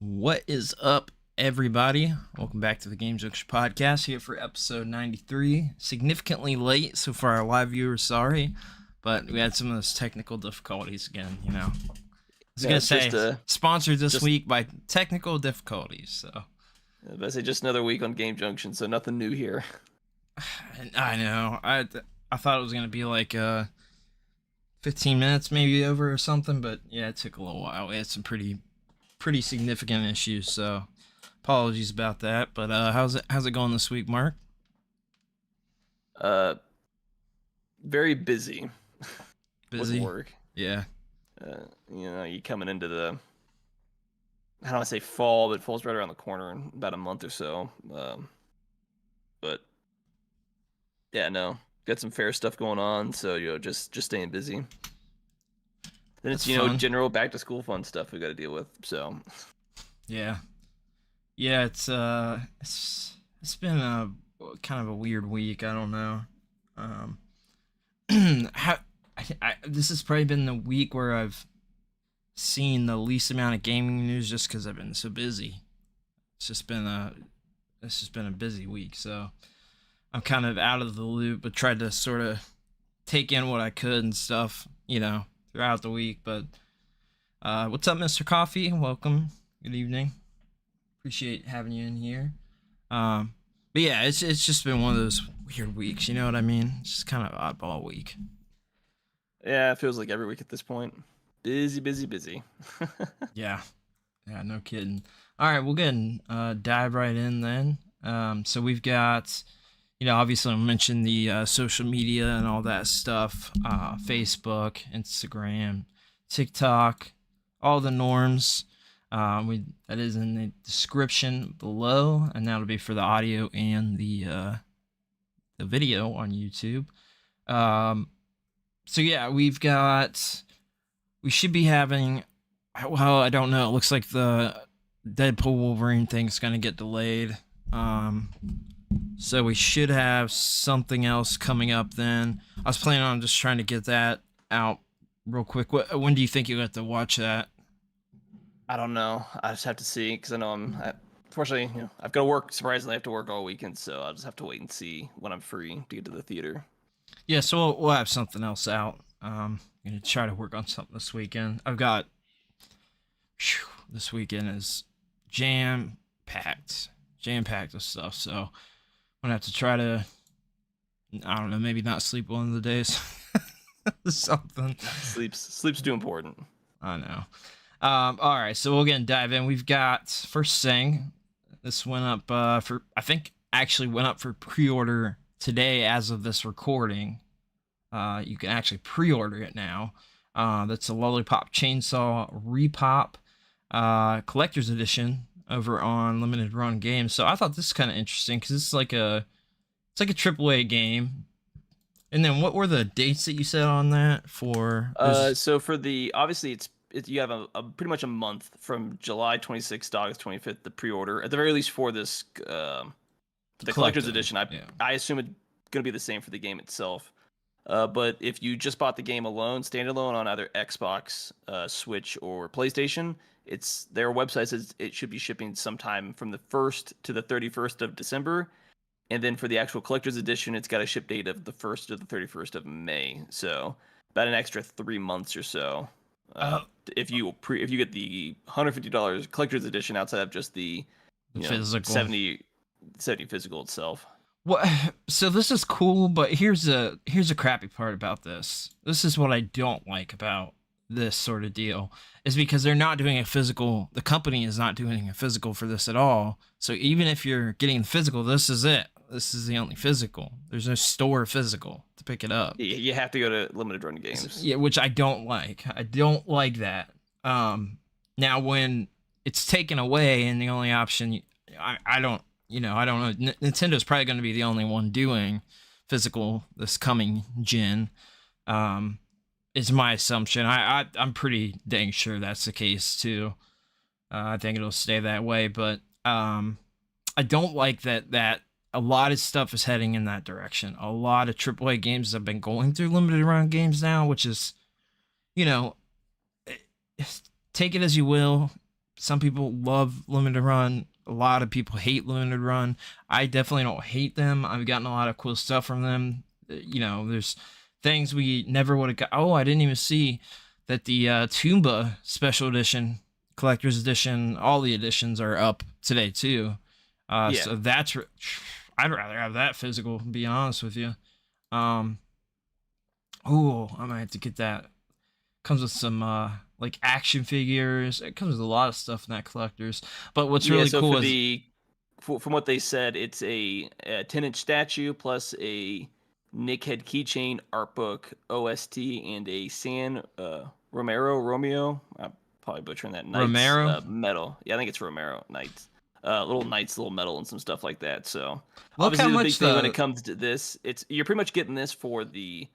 What is up, everybody? Welcome back to the Game Junction Podcast, here for episode 93. Significantly late, so for our live viewers, sorry, but we had some of those technical difficulties again, I was going to say, sponsored this week by technical difficulties, so. I say just another week on Game Junction, so nothing new here. I know. I thought it was going to be like 15 minutes maybe over or something, but yeah, it took a little while. We had some pretty significant issues, so apologies about that. But how's it going this week, Mark? Very busy. Busy with work. Yeah. You coming into the, I don't want to say fall, but fall's right around the corner in about a month or so. But yeah, no, got some fair stuff going on, so just staying busy. Then it's fun. General back to school fun stuff we got to deal with. So yeah, it's been a kind of a weird week. I don't know. This has probably been the week where I've seen the least amount of gaming news just because I've been so busy. It's just been a busy week, so I'm kind of out of the loop, but tried to sort of take in what I could and stuff, throughout the week. But what's up, Mr. Coffee? Welcome. Good evening. Appreciate having you in here. But yeah, it's just been one of those weird weeks. You know what I mean? It's just kind of oddball week. Yeah, it feels like every week at this point. Busy. Yeah, no kidding. All right, we'll go ahead and dive right in then. So we've got, obviously I mentioned the social media and all that stuff, Facebook, Instagram, TikTok, all the norms. That is in the description below, and that'll be for the audio and the video on YouTube. So yeah, we should be having, well, I don't know. It looks like the Deadpool Wolverine thing's going to get delayed. So we should have something else coming up then. I was planning on just trying to get that out real quick. When do you think you'll have to watch that? I don't know. I just have to see, because I know unfortunately, I've got to work. Surprisingly, I have to work all weekend, so I'll just have to wait and see when I'm free to get to the theater. Yeah, so we'll have something else out. I'm going to try to work on something this weekend. This weekend is jam-packed with stuff, so I'm going to have to try to, I don't know, maybe not sleep one of the days. Something. Sleep's too important. I know. All right, so we'll get dive in. We've got first thing. This went up went up for pre-order today as of this recording. You can actually pre-order it now. That's a Lollipop Chainsaw Repop collector's edition over on Limited Run Games. So I thought this is kind of interesting because it's like a AAA game. And then what were the dates that you said on that for? So for obviously you have a pretty much a month from July 26th to August 25th the pre-order, at the very least, for this the collector's edition. I assume it's going to be the same for the game itself. But if you just bought the game alone, standalone on either Xbox, Switch, or PlayStation, their website says it should be shipping sometime from the 1st to the 31st of December. And then for the actual collector's edition, it's got a ship date of the 1st to the 31st of May. So about an extra 3 months or so. If you get the $150 collector's edition outside of just the physical 70 physical itself. What? So this is cool, but here's a crappy part about this. This is what I don't like about this sort of deal, is because they're not doing a physical. The company is not doing a physical for this at all. So even if you're getting the physical, this is it. This is the only physical. There's no store physical to pick it up. You have to go to Limited Run Games. Yeah, which I don't like. I don't like that. Now when it's taken away and the only option, I don't know. Nintendo's probably going to be the only one doing physical this coming gen. Is my assumption. I'm pretty dang sure that's the case too. I think it'll stay that way, but I don't like that a lot of stuff is heading in that direction. A lot of AAA games have been going through Limited Run Games now, which is, take it as you will. some people love limited run. A lot of people hate limited run. I definitely don't hate them. I've gotten a lot of cool stuff from them. You know, there's things we never would have got. Oh, I didn't even see that the Toomba special edition, collector's edition, all the editions are up today too. So that's I'd rather have that physical, to be honest with you. I might have to get that. Comes with some like action figures. It comes with a lot of stuff in that collector's. But what's really cool is from what they said, it's a 10-inch statue plus a Nick Head keychain, art book, OST, and a San Romeo. I'm probably butchering that. Knights, Romero medal. Yeah, I think it's Romero Knights. Little medal and some stuff like that. So look obviously how the much big thing when it comes to this, you're pretty much getting this for the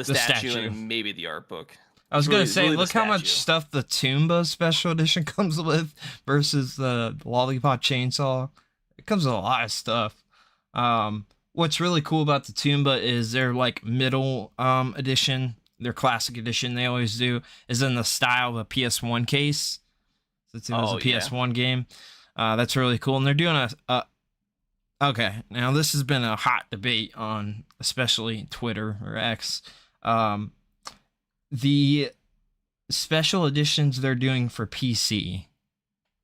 statue and maybe the art book. I was going to say, look how much stuff the Toomba special edition comes with versus the Lollipop Chainsaw. It comes with a lot of stuff. What's really cool about the Toomba is their like middle edition, their classic edition they always do, is in the style of a PS1 case. So it's a PS1 game. That's really cool. And they're doing okay, now this has been a hot debate on especially Twitter or X. The special editions they're doing for PC,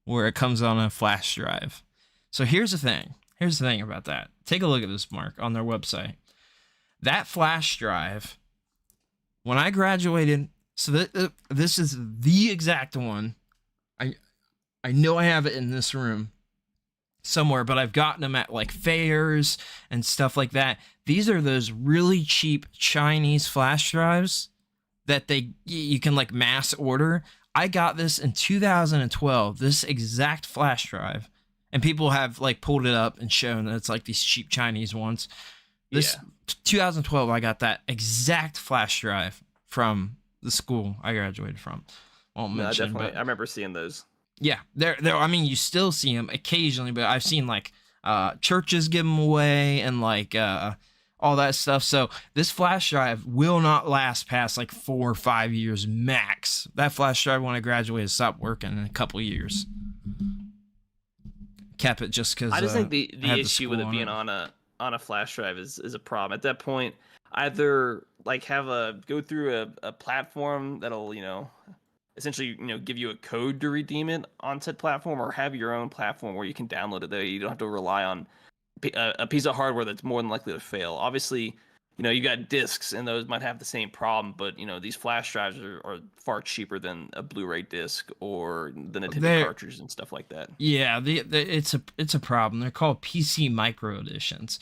where it comes on a flash drive. So here's the thing. Here's the thing about that. Take a look at this, Mark, on their website. That flash drive, when I graduated, so this is the exact one. I know I have it in this room somewhere, but I've gotten them at like fairs and stuff like that. These are those really cheap Chinese flash drives that you can like mass order. I got this in 2012, this exact flash drive, and people have like pulled it up and shown that it's like these cheap Chinese ones. 2012, I got that exact flash drive from the school I graduated from. Won't mention, definitely. I remember seeing those. Yeah, they're. I mean, you still see them occasionally, but I've seen like churches give them away and like all that stuff. So this flash drive will not last past like 4 or 5 years max. That flash drive when I graduated stopped working in a couple of years. Kept it just because I just think the issue with it being on a flash drive is a problem. At that point, either like go through a platform that'll essentially give you a code to redeem it on said platform, or have your own platform where you can download it there. You don't have to rely on a piece of hardware that's more than likely to fail. Obviously, you got discs and those might have the same problem, but these flash drives are far cheaper than a Blu-ray disc or the Nintendo cartridge and stuff like that. Yeah, it's a problem. They're called PC micro editions.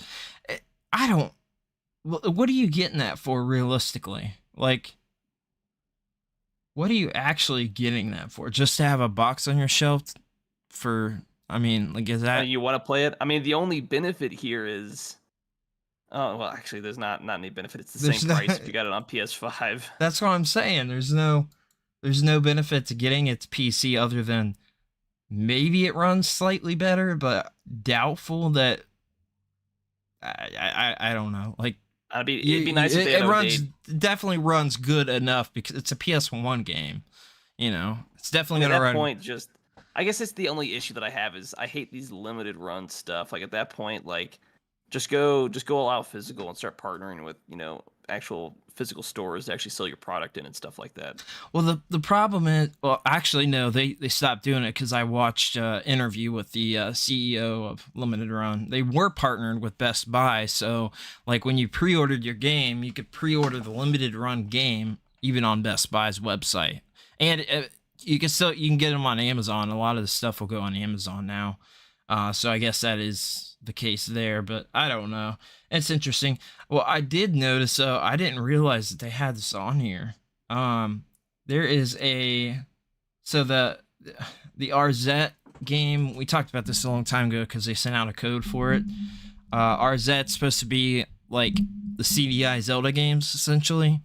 What are you getting that for realistically? Like, what are you actually getting that for? Just to have a box on your shelf for, I mean, like, is that... You want to play it? I mean, the only benefit here is... Oh, well, actually, there's not any benefit. It's the same price if you got it on PS5. That's what I'm saying. There's no benefit to getting it to PC other than maybe it runs slightly better, but doubtful that... I don't know. Like, it'd be nice if it definitely runs good enough because it's a PS1 game. It's definitely going to run... At that point, I guess it's the only issue that I have is I hate these limited run stuff. Like, at that point, like, just go all out physical and start partnering with, actual physical stores to actually sell your product in and stuff like that. Well, the problem is, well, actually, no, they stopped doing it because I watched an interview with the CEO of Limited Run. They were partnered with Best Buy, so like when you pre-ordered your game, you could pre-order the Limited Run game even on Best Buy's website, and you can get them on Amazon. A lot of the stuff will go on Amazon now, so I guess that is the case there, but I don't know. It's interesting. Well, I did notice, I didn't realize that they had this on here. There is the RZ game, we talked about this a long time ago because they sent out a code for it. RZ's supposed to be like the CDI Zelda games, essentially.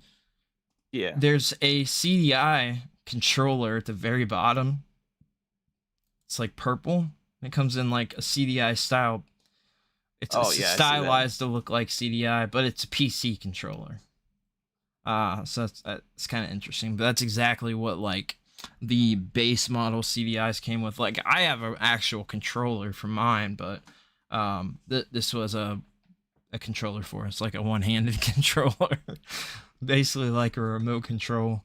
Yeah. There's a CDI controller at the very bottom. It's like purple. It comes in like a CDI style. It's stylized to look like CDI, but it's a PC controller. So it's kind of interesting. But that's exactly what like the base model CDIs came with. Like, I have an actual controller for mine, but this was a controller for us, like a one-handed controller, basically like a remote control.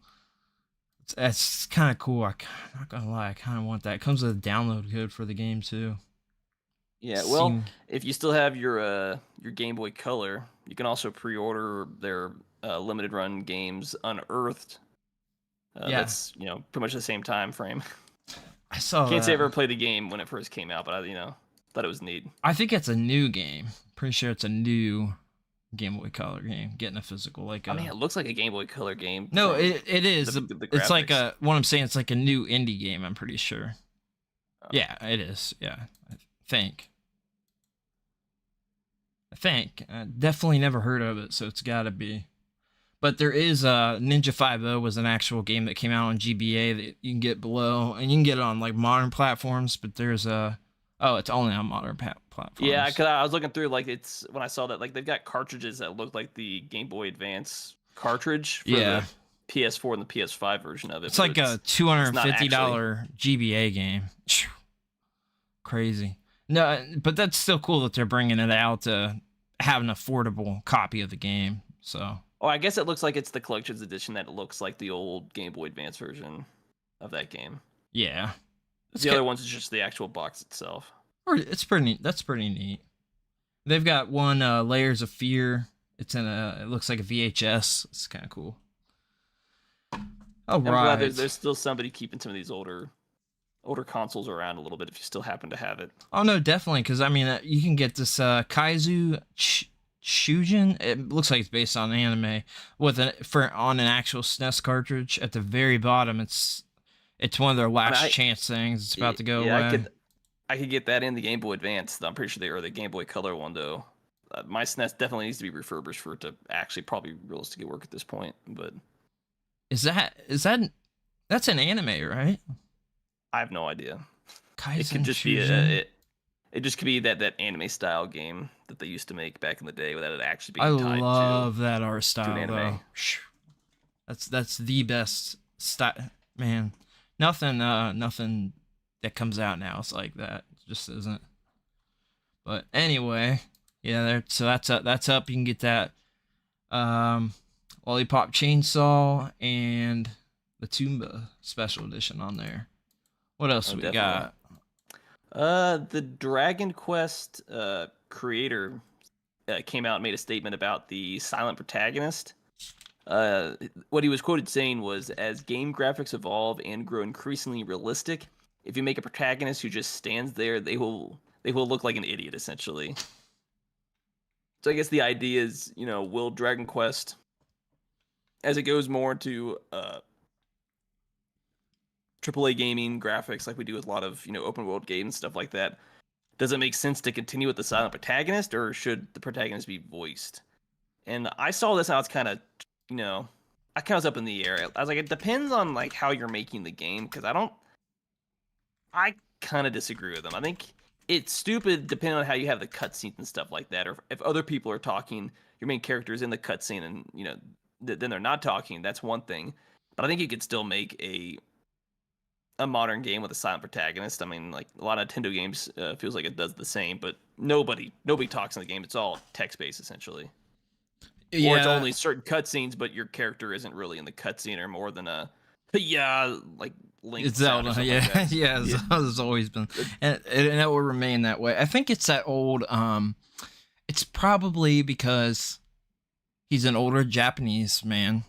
It's kind of cool. I'm not gonna lie, I kind of want that. It comes with a download code for the game too. Yeah, well, if you still have your Game Boy Color, you can also pre-order their limited run games Unearthed. That's pretty much the same time frame. I saw. Can't say I ever played the game when it first came out, but I thought it was neat. I think it's a new game. Pretty sure it's a new Game Boy Color game. Getting a physical I mean, it looks like a Game Boy Color game. No, it is. The it's like what I'm saying. It's like a new indie game. I'm pretty sure. Oh. Yeah, it is. Yeah, I think. Definitely never heard of it, so it's got to be. But there is Ninja 5.0 was an actual game that came out on GBA that you can get below, and you can get it on like modern platforms. But there's it's only on modern platforms. Yeah, because I was looking through when I saw that they've got cartridges that look like the Game Boy Advance cartridge for the PS4 and the PS5 version of it. It's like a $250 GBA game. Crazy. No, but that's still cool that they're bringing it out to have an affordable copy of the game. So. Oh, I guess it looks like it's the collector's edition that looks like the old Game Boy Advance version of that game. Yeah. The other one's just the actual box itself. It's pretty neat. That's pretty neat. They've got one Layers of Fear. It looks like a VHS. It's kind of cool. I'm glad there's still somebody keeping some of these older consoles around a little bit if you still happen to have it. Oh no, definitely, because I mean you can get this Kaizu Shujin. It looks like it's based on anime on an actual SNES cartridge. At the very bottom, it's one of their last chance things. It's about to go away. I could get that in the Game Boy Advance. I'm pretty sure the Game Boy Color one though. My SNES definitely needs to be refurbished for it to actually probably realistically work at this point. But that's an anime, right? I have no idea. It could just be it just could be that anime style game that they used to make back in the day without it actually being tied to. I love that art style though. That's the best style, man. Nothing that comes out now is like that. It just isn't. But anyway, yeah, so that's up. You can get that Lollipop Chainsaw and the Toomba special edition on there. What else we got? The Dragon Quest creator came out and made a statement about the silent protagonist. What he was quoted saying was, as game graphics evolve and grow increasingly realistic, if you make a protagonist who just stands there, they will look like an idiot, essentially. So I guess the idea is, will Dragon Quest, as it goes more into AAA gaming graphics, like we do with a lot of open world games and stuff like that, does it make sense to continue with the silent protagonist, or should the protagonist be voiced? And I saw this, and I was kind of, I kind of was up in the air. I was like, it depends on like how you're making the game, because I kind of disagree with them. I think it's stupid depending on how you have the cutscenes and stuff like that, or if other people are talking, your main character is in the cutscene, and then they're not talking. That's one thing, but I think you could still make a modern game with a silent protagonist. I mean, like a lot of Nintendo games feels like it does the same, but nobody talks in the game. It's all text-based essentially. Yeah. Or it's only certain cutscenes, but your character isn't really in the cutscene, or more than like Link. It's Zelda, yeah. Zelda's always been, and it will remain that way. I think it's that old. It's probably because he's an older Japanese man,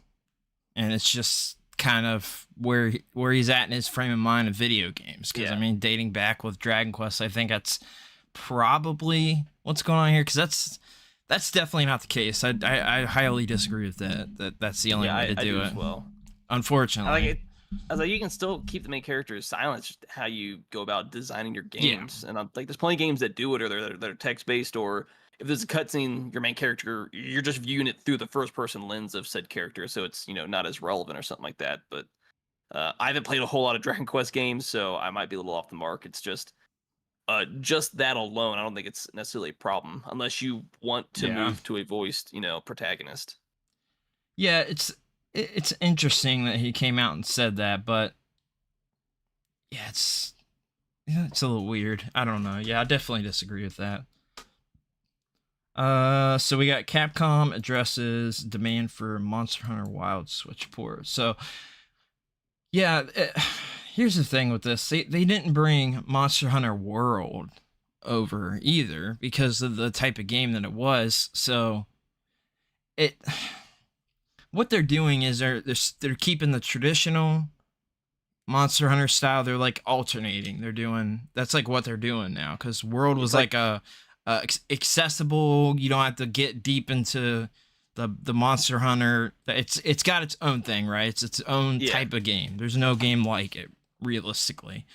and it's just kind of where he's at in his frame of mind of video games. Because I mean, dating back with Dragon Quest, I think that's probably what's going on here. Because that's definitely not the case. I highly disagree with that. That's the only way to do it. Well, unfortunately, I was like, you can still keep the main character silent. It's just how you go about designing your games. And I'm like, there's plenty of games that do it, or that are text based, or if there's a cutscene, your main character, you're just viewing it through the first person lens of said character, so it's not as relevant or something like that. But I haven't played a whole lot of Dragon Quest games, so I might be a little off the mark. It's just that alone, I don't think it's necessarily a problem unless you want to move to a voiced protagonist. Yeah, it's interesting that he came out and said that, but it's a little weird. I don't know. Yeah, I definitely disagree with that. So we got Capcom addresses demand for Monster Hunter Wild Switch port. So, yeah, here's the thing with this. They didn't bring Monster Hunter World over either because of the type of game that it was. So, what they're doing is they're keeping the traditional Monster Hunter style. They're like alternating. That's like what they're doing now, because World was like a accessible. You don't have to get deep into the Monster Hunter. It's got its own thing, right? It's its own type of game. There's no game like it, realistically.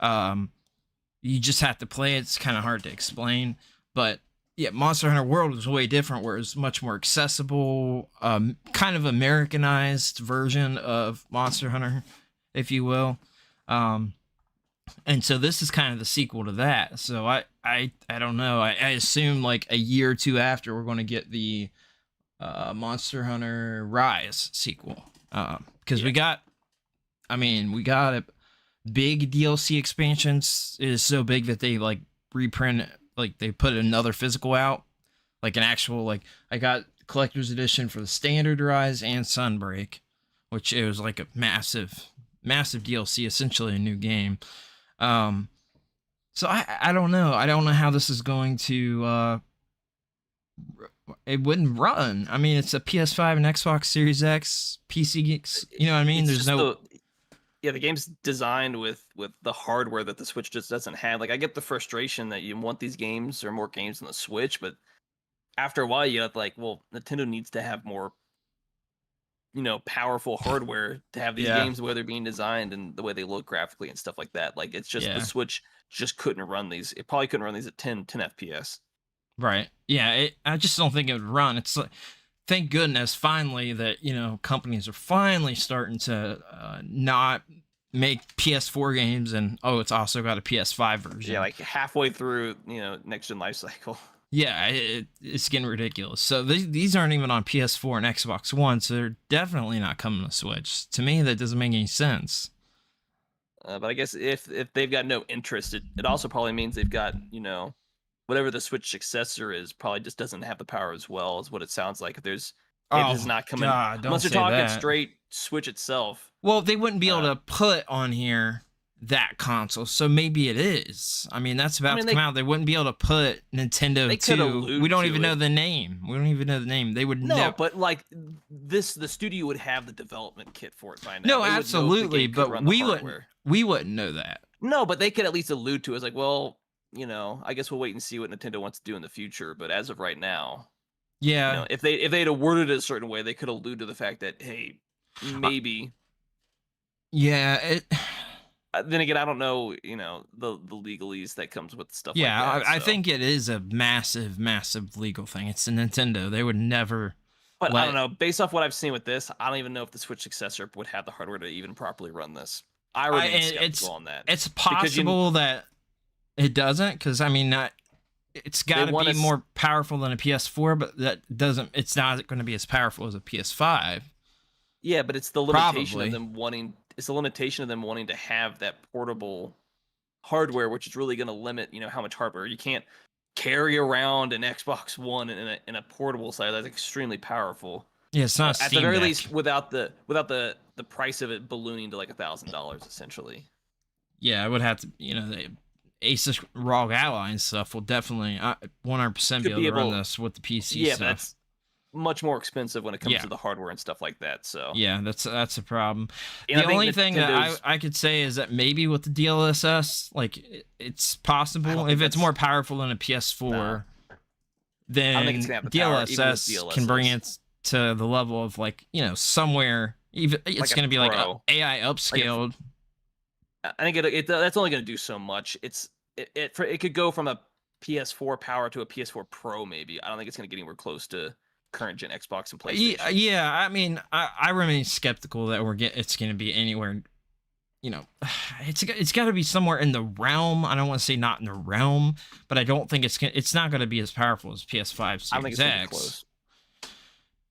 You just have to play it. It's kind of hard to explain, but yeah, Monster Hunter World was way different, where it's much more accessible, kind of Americanized version of Monster Hunter, if you will. And so this is kind of the sequel to that. So I don't know. I assume like a year or two after, we're going to get the Monster Hunter Rise sequel. Because we got a big DLC expansions. It is so big that they like reprint, like they put another physical out, like an actual, like I got collector's edition for the standard Rise and Sunbreak, which it was like a massive DLC, essentially a new game. So I don't know. I don't know how this is going to, it wouldn't run. I mean, it's a PS5 and Xbox Series X, PC geeks. You know what I mean? There's no... the game's designed with the hardware that the Switch just doesn't have. Like, I get the frustration that you want these games or more games on the Switch, but after a while, you have like, well, Nintendo needs to have more, powerful hardware to have these games, the way they're being designed and the way they look graphically and stuff like that. Like, it's just the Switch just couldn't run these. It probably couldn't run these at 10 FPS. Right. Yeah. I just don't think it would run. It's like, thank goodness finally that, companies are finally starting to not make PS4 games, and it's also got a PS5 version. Yeah, like halfway through, next gen life cycle. Yeah, it's getting ridiculous. So these aren't even on PS4 and Xbox One, so they're definitely not coming to Switch. To me, that doesn't make any sense. But I guess if they've got no interest, it also probably means they've got, whatever the Switch successor is, probably just doesn't have the power as well, as what it sounds like. If this is not coming, unless you're talking straight Switch itself. Well, they wouldn't be able to put on here that console, so maybe it is. I mean, that's about to come out. They wouldn't be able to put Nintendo 2. We don't even know the name. They would never. But like the studio would have the development kit for it by now. No, absolutely, but we wouldn't know that. No, but they could at least allude to it. It's like, well, I guess we'll wait and see what Nintendo wants to do in the future. But as of right now, if they'd have worded it a certain way, they could allude to the fact that, hey, maybe. Then again, I don't know, the legalese that comes with stuff like that. I think it is a massive, massive legal thing. It's a Nintendo. They would never. But I don't know. Based off what I've seen with this, I don't even know if the Switch successor would have the hardware to even properly run this. I remain skeptical on that. It's possible that it doesn't, because, I mean, it's got to be more powerful than a PS4, but it's not going to be as powerful as a PS5. Yeah, but it's the limitation of them wanting... It's the limitation of them wanting to have that portable hardware, which is really going to limit, how much hardware you can't carry around an Xbox One in a portable side that's extremely powerful. Yeah, it's not at the very least without the price of it ballooning to like $1,000 essentially. Yeah, I would have to, the Asus ROG Ally and stuff will definitely 100% be able to run this with the PC stuff. But that's much more expensive when it comes to the hardware and stuff like that. So yeah, that's a problem. And the only thing that I could say is that maybe with the DLSS, like it's possible if it's more powerful than a PS4, then DLSS can bring it to the level of like somewhere. Even it's going to be like AI upscaled. I think that's only going to do so much. It could go from a PS4 power to a PS4 Pro maybe. I don't think it's going to get anywhere close to current gen Xbox and PlayStation. Yeah, I mean, I remain skeptical that it's going to be anywhere. It's got to be somewhere in the realm. I don't want to say not in the realm, but I don't think it's not going to be as powerful as PS5 Series I think it's X. Close.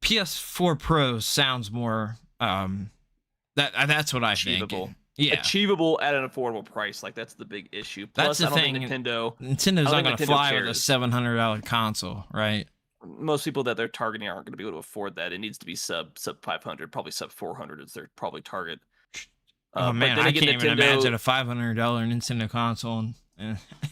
PS4 Pro sounds more that's what I think. achievable at an affordable price. Like that's the big issue. Plus, that's the thing. Nintendo's not going to fly with a $700 console, right? Most people that they're targeting aren't going to be able to afford that. It needs to be sub 500, probably sub 400 is their probably target. Oh man, I can't even imagine a $500 Nintendo console.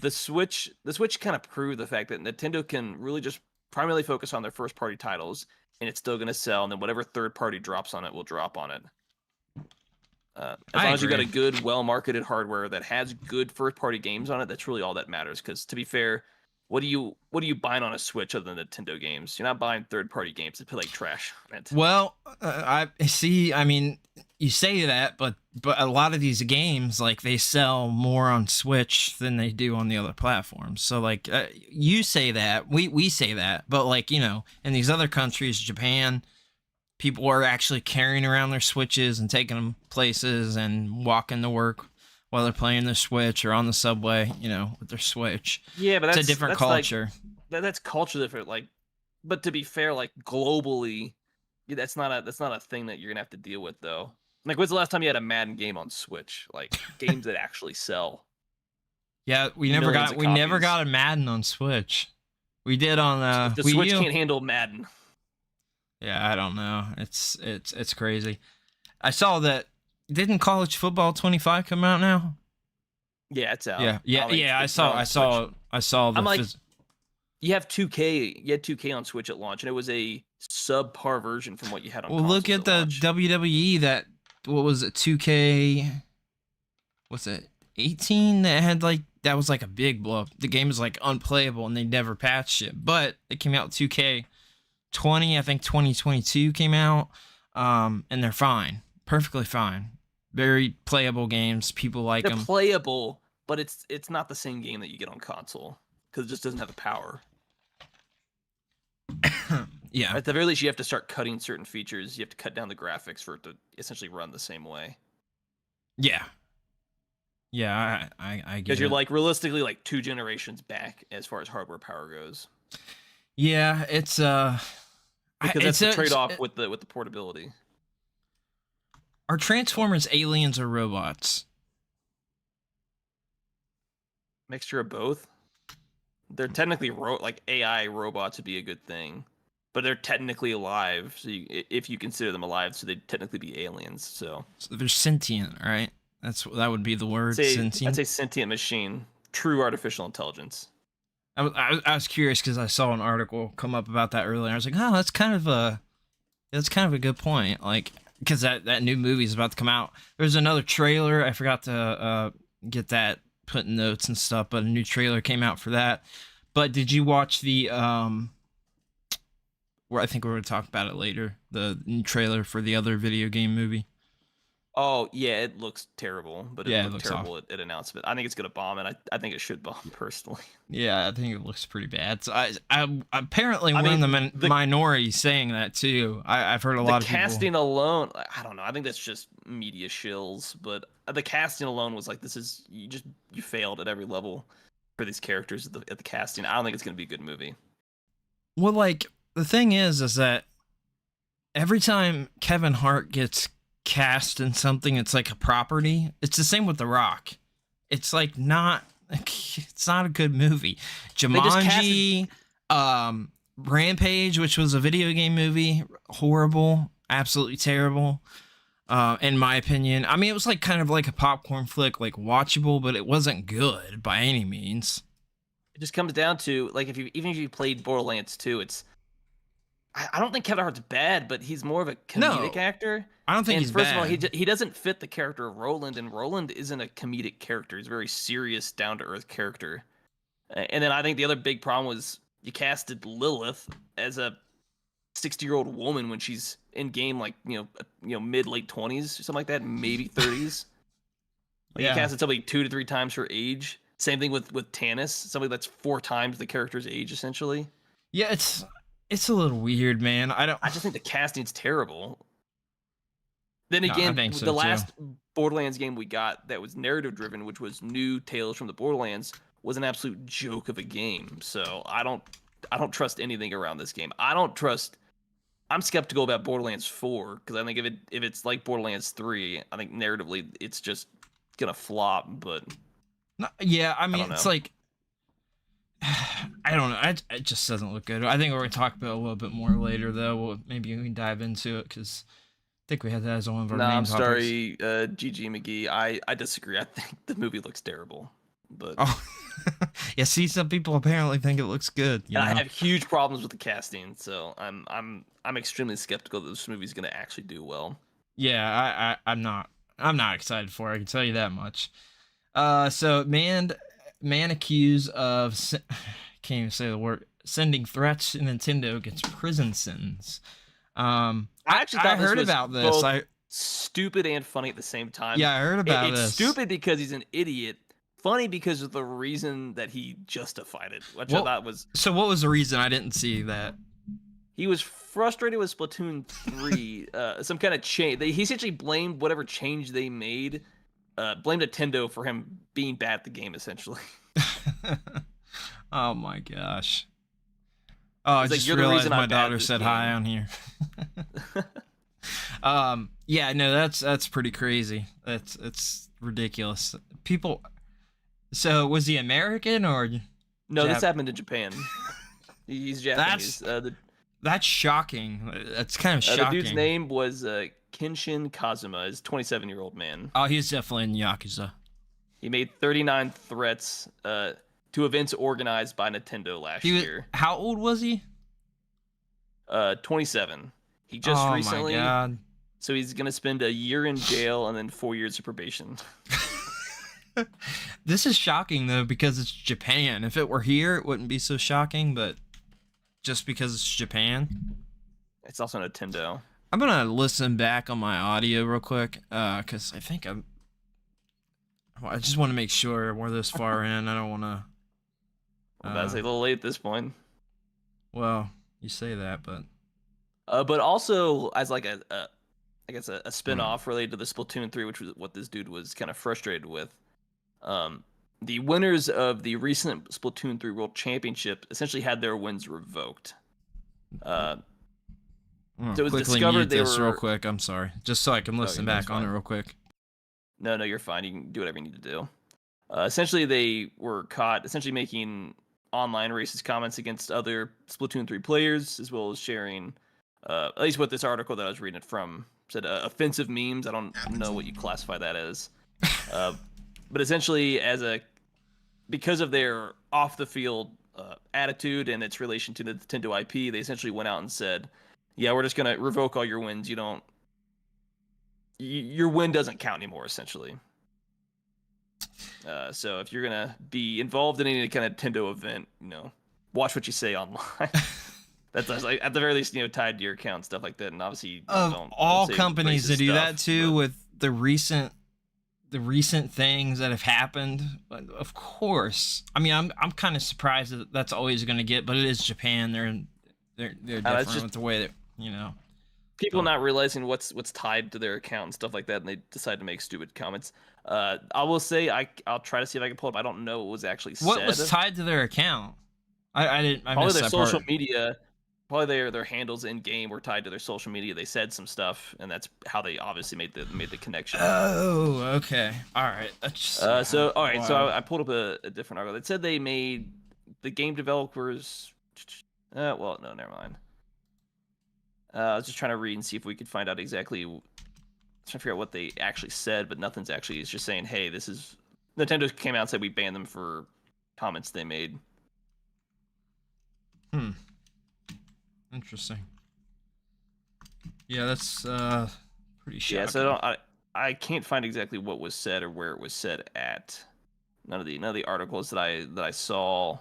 The Switch kind of proved the fact that Nintendo can really just primarily focus on their first party titles, and it's still going to sell. And then whatever third party drops on it will drop on it. As long as you got a good, well marketed hardware that has good first party games on it, that's really all that matters. Because to be fair, what are you buying on a Switch other than Nintendo games? You're not buying third party games that play like trash. Well, I see. I mean, you say that, but a lot of these games, like, they sell more on Switch than they do on the other platforms. So, like, you say that, we say that, but, like, you know, in these other countries, Japan, people are actually carrying around their Switches and taking them places and walking to work while they're playing the Switch or on the subway, you know, with their Switch. Yeah, but that's a different culture. Like, that's culture different. Like, but to be fair, like globally, that's not a thing that you're gonna have to deal with though. Like, when's the last time you had a Madden game on Switch? Like games that actually sell. Yeah, we never got a Madden on Switch. We did on the Switch can't handle Madden. Yeah, I don't know. It's crazy. I saw that. Didn't College Football 25 come out now? Yeah, it's out. Yeah. I saw the. I'm like, you have 2K. You had 2K on Switch at launch, and it was a subpar version from what you had on. Well, look at the launch. WWE. That what was it? 2K. What's it? 18. That had like that was like a big blow up. The game was like unplayable, and they never patched it. But it came out 2K 20. I think 2022 came out. And they're fine. Perfectly fine. Very playable games. People like them. They're playable, but it's not the same game that you get on console because it just doesn't have the power. Yeah. At the very least, you have to start cutting certain features. You have to cut down the graphics for it to essentially run the same way. Yeah. Yeah, I get it. Because you're like realistically like 2 generations back as far as hardware power goes. Yeah, it's because that's the trade-off with the portability. Are Transformers aliens or robots? Mixture of both. They're technically like AI robots would be a good thing, but they're technically alive. So if you consider them alive, so they'd technically be aliens. So they're sentient, right? That would be the word. Sentient. I'd say sentient machine, true artificial intelligence. I was curious because I saw an article come up about that earlier. I was like, oh, that's kind of a good point. Like. Because that new movie is about to come out. There's another trailer. I forgot to get that put in notes and stuff, but a new trailer came out for that. But did you watch the where I think we're going to talk about it later, the new trailer for the other video game movie? Oh, yeah, it looks terrible, but it looks terrible awful at announcement. I think it's going to bomb, and I think it should bomb, personally. Yeah, I think it looks pretty bad. So I apparently one of the minority saying that, too. I've heard a lot of people. The casting alone, I don't know. I think that's just media shills, but the casting alone was like, you failed at every level for these characters at the casting. I don't think it's going to be a good movie. Well, like, the thing is that every time Kevin Hart gets cast in something, it's like a property. It's the same with The Rock. It's like it's not a good movie. Jumanji, Rampage, which was a video game movie, horrible, absolutely terrible, in my opinion. I mean, it was like kind of like a popcorn flick, like watchable, but it wasn't good by any means. It just comes down to like even if you played Borderlands 2, I don't think Kevin Hart's bad, but he's more of a comedic actor. I don't think he's bad. First of all, he doesn't fit the character of Roland, and Roland isn't a comedic character. He's a very serious, down-to-earth character. And then I think the other big problem was you casted Lilith as a 60-year-old woman when she's in game, like mid-late 20s or something like that, maybe 30s. You casted somebody 2 to 3 times her age. Same thing with Tannis, somebody that's 4 times the character's age, essentially. Yeah, it's a little weird, man. I just think the casting's terrible. Then again, the last Borderlands game we got that was narrative driven, which was New Tales from the Borderlands, was an absolute joke of a game. So I don't trust anything around this game. I don't trust I'm skeptical about Borderlands 4 because I think if it's like Borderlands 3, I think narratively it's just gonna flop. But no, yeah, I mean, I it's like I don't know. It just doesn't look good. I think we're gonna talk about it a little bit more later, though. Maybe we can dive into it because I think we had that as one of our main topics. Sorry, GG McGee. I disagree. I think the movie looks terrible. But yeah, see, some people apparently think it looks good. And I have huge problems with the casting, so I'm extremely skeptical that this movie's gonna actually do well. Yeah, I'm not excited for it. I can tell you that much. So man accused of can't even say the word, sending threats to Nintendo gets prison sentence. I actually thought I heard about this. Stupid and funny at the same time. Yeah, I heard about this. It's stupid because he's an idiot. Funny because of the reason that he justified it, which I thought was. So what was the reason? I didn't see that. He was frustrated with Splatoon 3, some kind of change. He essentially blamed whatever change they made, blamed Nintendo for him being bad at the game, essentially. Oh my gosh. Oh, I just realized my daughter said hi on here. Yeah, no, that's pretty crazy. It's ridiculous. People. So was he American or? No, this happened in Japan. He's Japanese. That's shocking. That's kind of shocking. The dude's name was Kenshin Kazuma. He's a 27-year-old man. Oh, he's definitely in Yakuza. He made 39 threats to events organized by Nintendo last year. How old was he? 27. He just recently. Oh my god. So he's gonna spend a year in jail and then 4 years of probation. This is shocking though because it's Japan. If it were here, it wouldn't be so shocking, but just because it's Japan. It's also Nintendo. I'm gonna listen back on my audio real quick, because I think I just want to make sure we're this far in. I don't want to. That's a little late at this point. Well, you say that, but. But also as like I guess a spin-off related to the Splatoon 3, which was what this dude was kind of frustrated with. The winners of the recent Splatoon 3 World Championship essentially had their wins revoked. So it was discovered they were... real quick. I'm sorry, just so I can listen back on it real quick. No, you're fine. You can do whatever you need to do. Essentially, they were caught essentially making online racist comments against other Splatoon 3 players, as well as sharing, at least what this article that I was reading it from said, offensive memes. I don't know what you classify that as. But essentially, because of their off the field attitude and its relation to the Nintendo IP, they essentially went out and said, "Yeah, we're just gonna revoke all your wins. Your win doesn't count anymore." Essentially, so if you're gonna be involved in any kind of Nintendo event, watch what you say online. That's like, at the very least, tied to your account and stuff like that. And obviously, don't companies that do that too, with the recent things that have happened, of course. I mean, I'm kind of surprised that that's always going to get, but it is Japan. They're different with the way that people not realizing what's tied to their account and stuff like that, and they decide to make stupid comments. I will say I'll try to see if I can pull up. I don't know what was actually said. What was tied to their account? I didn't. I probably missed their that social part. media. Probably their handles in game were tied to their social media. They said some stuff, and that's how they obviously made the connection. Oh, okay, all right. So I pulled up a different article. It said they made the game developers. Well, no, never mind. I was just trying to read and see if we could find out exactly. Trying to figure out what they actually said, but nothing's actually. It's just saying, hey, this is Nintendo came out and said we banned them for comments they made. Interesting. Yeah, that's pretty shocking. Yeah, so I can't find exactly what was said or where it was said at. None of the articles that I saw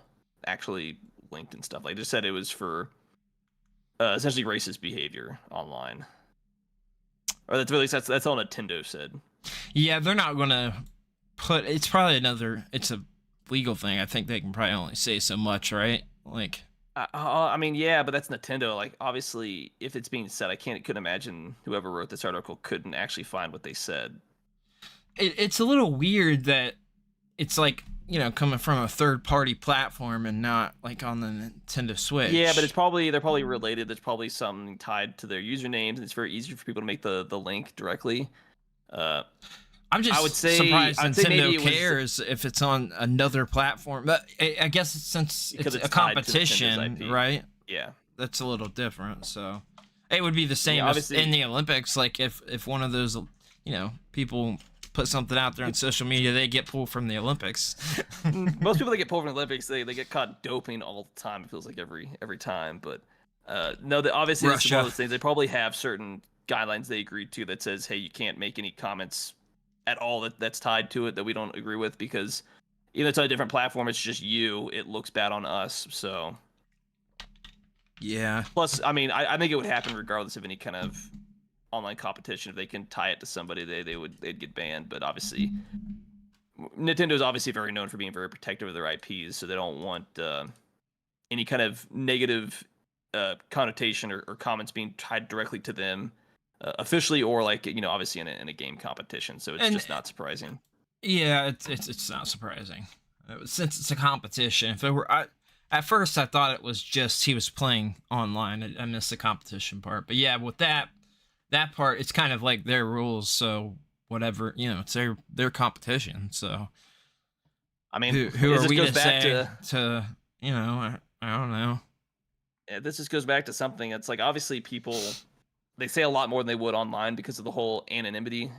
actually linked and stuff. Like, just said it was for essentially racist behavior online. Or that's all Nintendo said. Yeah, they're not gonna put. It's probably it's a legal thing. I think they can probably only say so much, right? Like. I mean, yeah, but that's Nintendo. Like, obviously, if it's being said, I couldn't imagine whoever wrote this article couldn't actually find what they said. It's a little weird that it's like coming from a third-party platform and not like on the Nintendo Switch. Yeah, but they're probably related. There's probably something tied to their usernames. It's very easy for people to make the link directly. I'm just surprised Nintendo cares if it's on another platform. But I guess since it's a competition, right? Yeah, that's a little different. So it would be the same as in the Olympics. Like if one of those people put something out there on social media, they get pulled from the Olympics. Most people that get pulled from the Olympics, they get caught doping all the time. It feels like every time. But no, obviously it's one of those things. They probably have certain guidelines they agreed to that says, hey, you can't make any comments at all that's tied to it that we don't agree with, because even though it's on a different platform, it's just you. It looks bad on us. So yeah. Plus, I mean, I think it would happen regardless of any kind of online competition. If they can tie it to somebody, they'd get banned. But obviously, Nintendo's obviously very known for being very protective of their IPs, so they don't want any kind of negative connotation or comments being tied directly to them, officially or like obviously in a game competition. So it's just not surprising. Yeah, it's not surprising since it's a competition. If it were, at first I thought it was just he was playing online. I missed the competition part, but yeah, with that part, it's kind of like their rules. So whatever, it's their competition. So I mean, who are we to say to I don't know. Yeah, this just goes back to something. It's like obviously people, they say a lot more than they would online because of the whole anonymity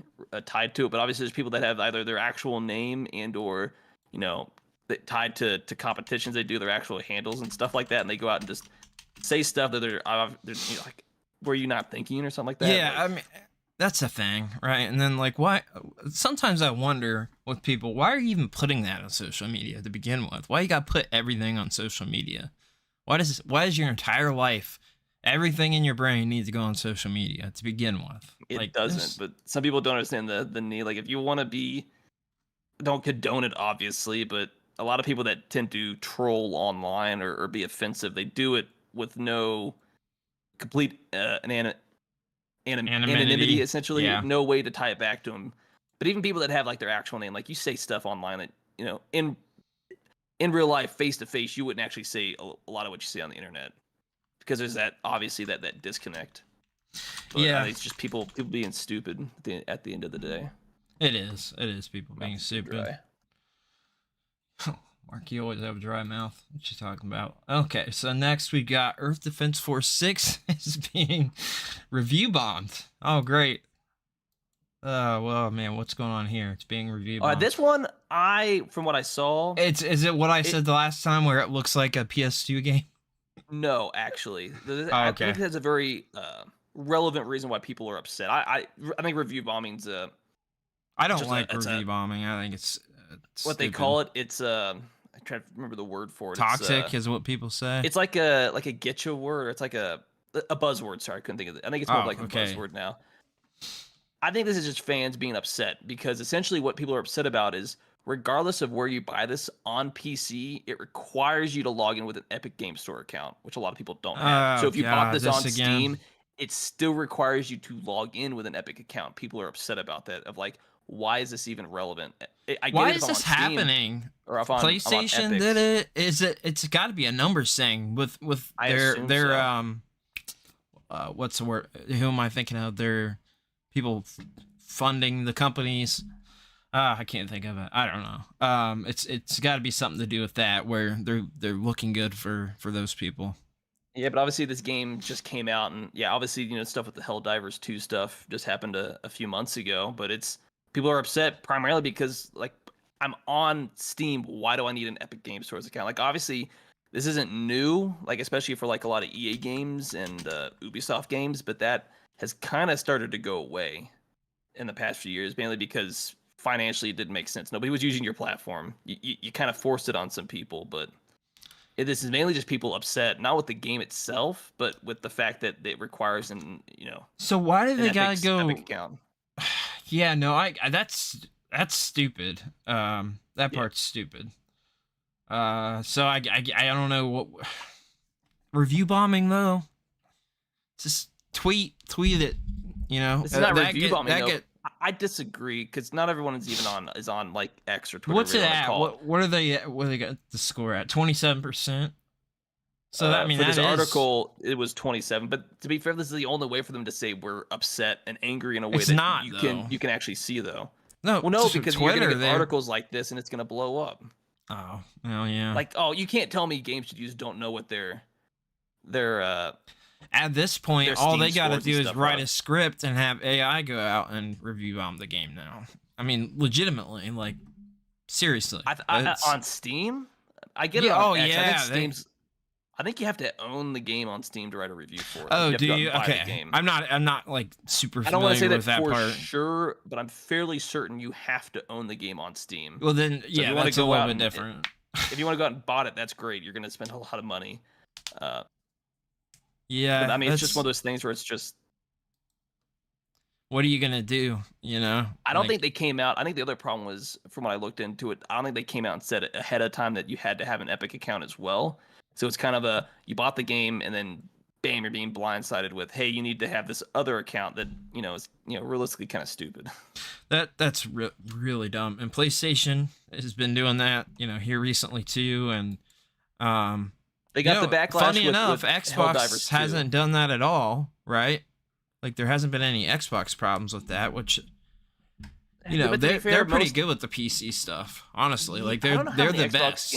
tied to it. But obviously there's people that have either their actual name and or tied to competitions. They do their actual handles and stuff like that, and they go out and just say stuff that they're like, were you not thinking or something like that? Yeah, I mean, that's a thing, right? And then like, why? Sometimes I wonder with people, why are you even putting that on social media to begin with? Why you got to put everything on social media? Why does your entire life, everything in your brain needs to go on social media to begin with? It doesn't, but some people don't understand the need. Like if you want to don't condone it, obviously, but a lot of people that tend to troll online or be offensive, they do it with no complete anonymity, essentially. Yeah. No way to tie it back to them. But even people that have like their actual name, like you say stuff online that, in real life, face to face, you wouldn't actually say a lot of what you say on the internet, because there's that disconnect. But, yeah, it's just people being stupid at the end of the day. It is people being stupid. Mark, you always have a dry mouth. What you talking about? Okay, so next we got Earth Defense Force 6 is being review bombed. Oh, great. Well, man, what's going on here? It's being review bombed. This one, from what I saw, is it what I said the last time, where it looks like a PS2 game? No, actually, I think there's a very relevant reason why people are upset. I think review bombing's I don't like review bombing. I think it's what they call it. It's I try to remember the word for it. Toxic is what people say. It's like a getcha word. It's like a buzzword. Sorry, I couldn't think of it. I think it's more like a buzzword now. I think this is just fans being upset, because essentially what people are upset about is, regardless of where you buy this on PC, it requires you to log in with an Epic Game Store account, which a lot of people don't have. So if you bought this on Steam, it still requires you to log in with an Epic account. People are upset about that. Of like, why is this even relevant? Why is this happening? Or if PlayStation did it. It's got to be a numbers thing with their what's the word? Who am I thinking of? Their people funding the companies. I can't think of it. I don't know. It's got to be something to do with that, where they're looking good for those people. Yeah, but obviously this game just came out, and yeah, obviously stuff with the Helldivers 2 stuff just happened a few months ago. But people are upset primarily because, like, I'm on Steam. Why do I need an Epic Game Store's account? Like, obviously this isn't new, like especially for like a lot of EA games and Ubisoft games, but that has kind of started to go away in the past few years, mainly because financially it didn't make sense. Nobody was using your platform. You kind of forced it on some people, but this is mainly just people upset, not with the game itself, but with the fact that it requires So why do they gotta go? Epic account. Yeah, no, that's stupid. That part's stupid. So I don't know what review bombing though. Just tweet it. This is not review bombing. I disagree because not everyone is on like X or Twitter. What's it at? What are they? What they got the score at? 27%. So that, I mean, for this article, it was 27. But to be fair, this is the only way for them to say we're upset and angry in a way you can actually see though. No, well, no, because Twitter, you're gonna get articles like this and it's gonna blow up. Oh, well, yeah. Like, you can't tell me game studios don't know what their at this point, all they got to do is write a script and have AI go out and review bomb the game now. I mean, legitimately, like, seriously. On Steam? I get it on X. I think Steam's... I think you have to own the game on Steam to write a review for it. Oh, do you? Okay. I'm not like super familiar with that part. I don't want to say that for sure, but I'm fairly certain you have to own the game on Steam. Well, then, so yeah, that's a little bit different. If you want to go out and bought it, that's great. You're going to spend a lot of money. Yeah. But, I mean, it's just one of those things where it's just... What are you going to do, you know? I don't think they came out... I think the other problem was, from what I looked into it, I don't think they came out and said ahead of time that you had to have an Epic account as well. So it's kind of you bought the game and then bam, you're being blindsided with, hey, you need to have this other account that, is, realistically kind of stupid. That's really dumb. And PlayStation has been doing that, here recently too. And they got the backlash. Funny enough, Xbox hasn't done that at all, right? Like there hasn't been any Xbox problems with that, which they're pretty good with the PC stuff. Honestly, like they're the best.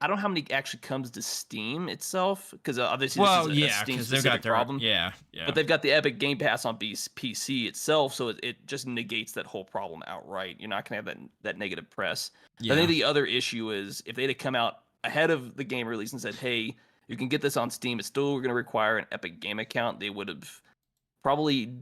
I don't know how many actually comes to Steam itself, because obviously this is a Steam-specific problem. Yeah. But they've got the Epic Game Pass on PC itself, so it just negates that whole problem outright. You're not going to have that negative press. Yeah. I think the other issue is if they'd have come out ahead of the game release and said, hey, you can get this on Steam, it's still going to require an Epic Game account, they would have probably...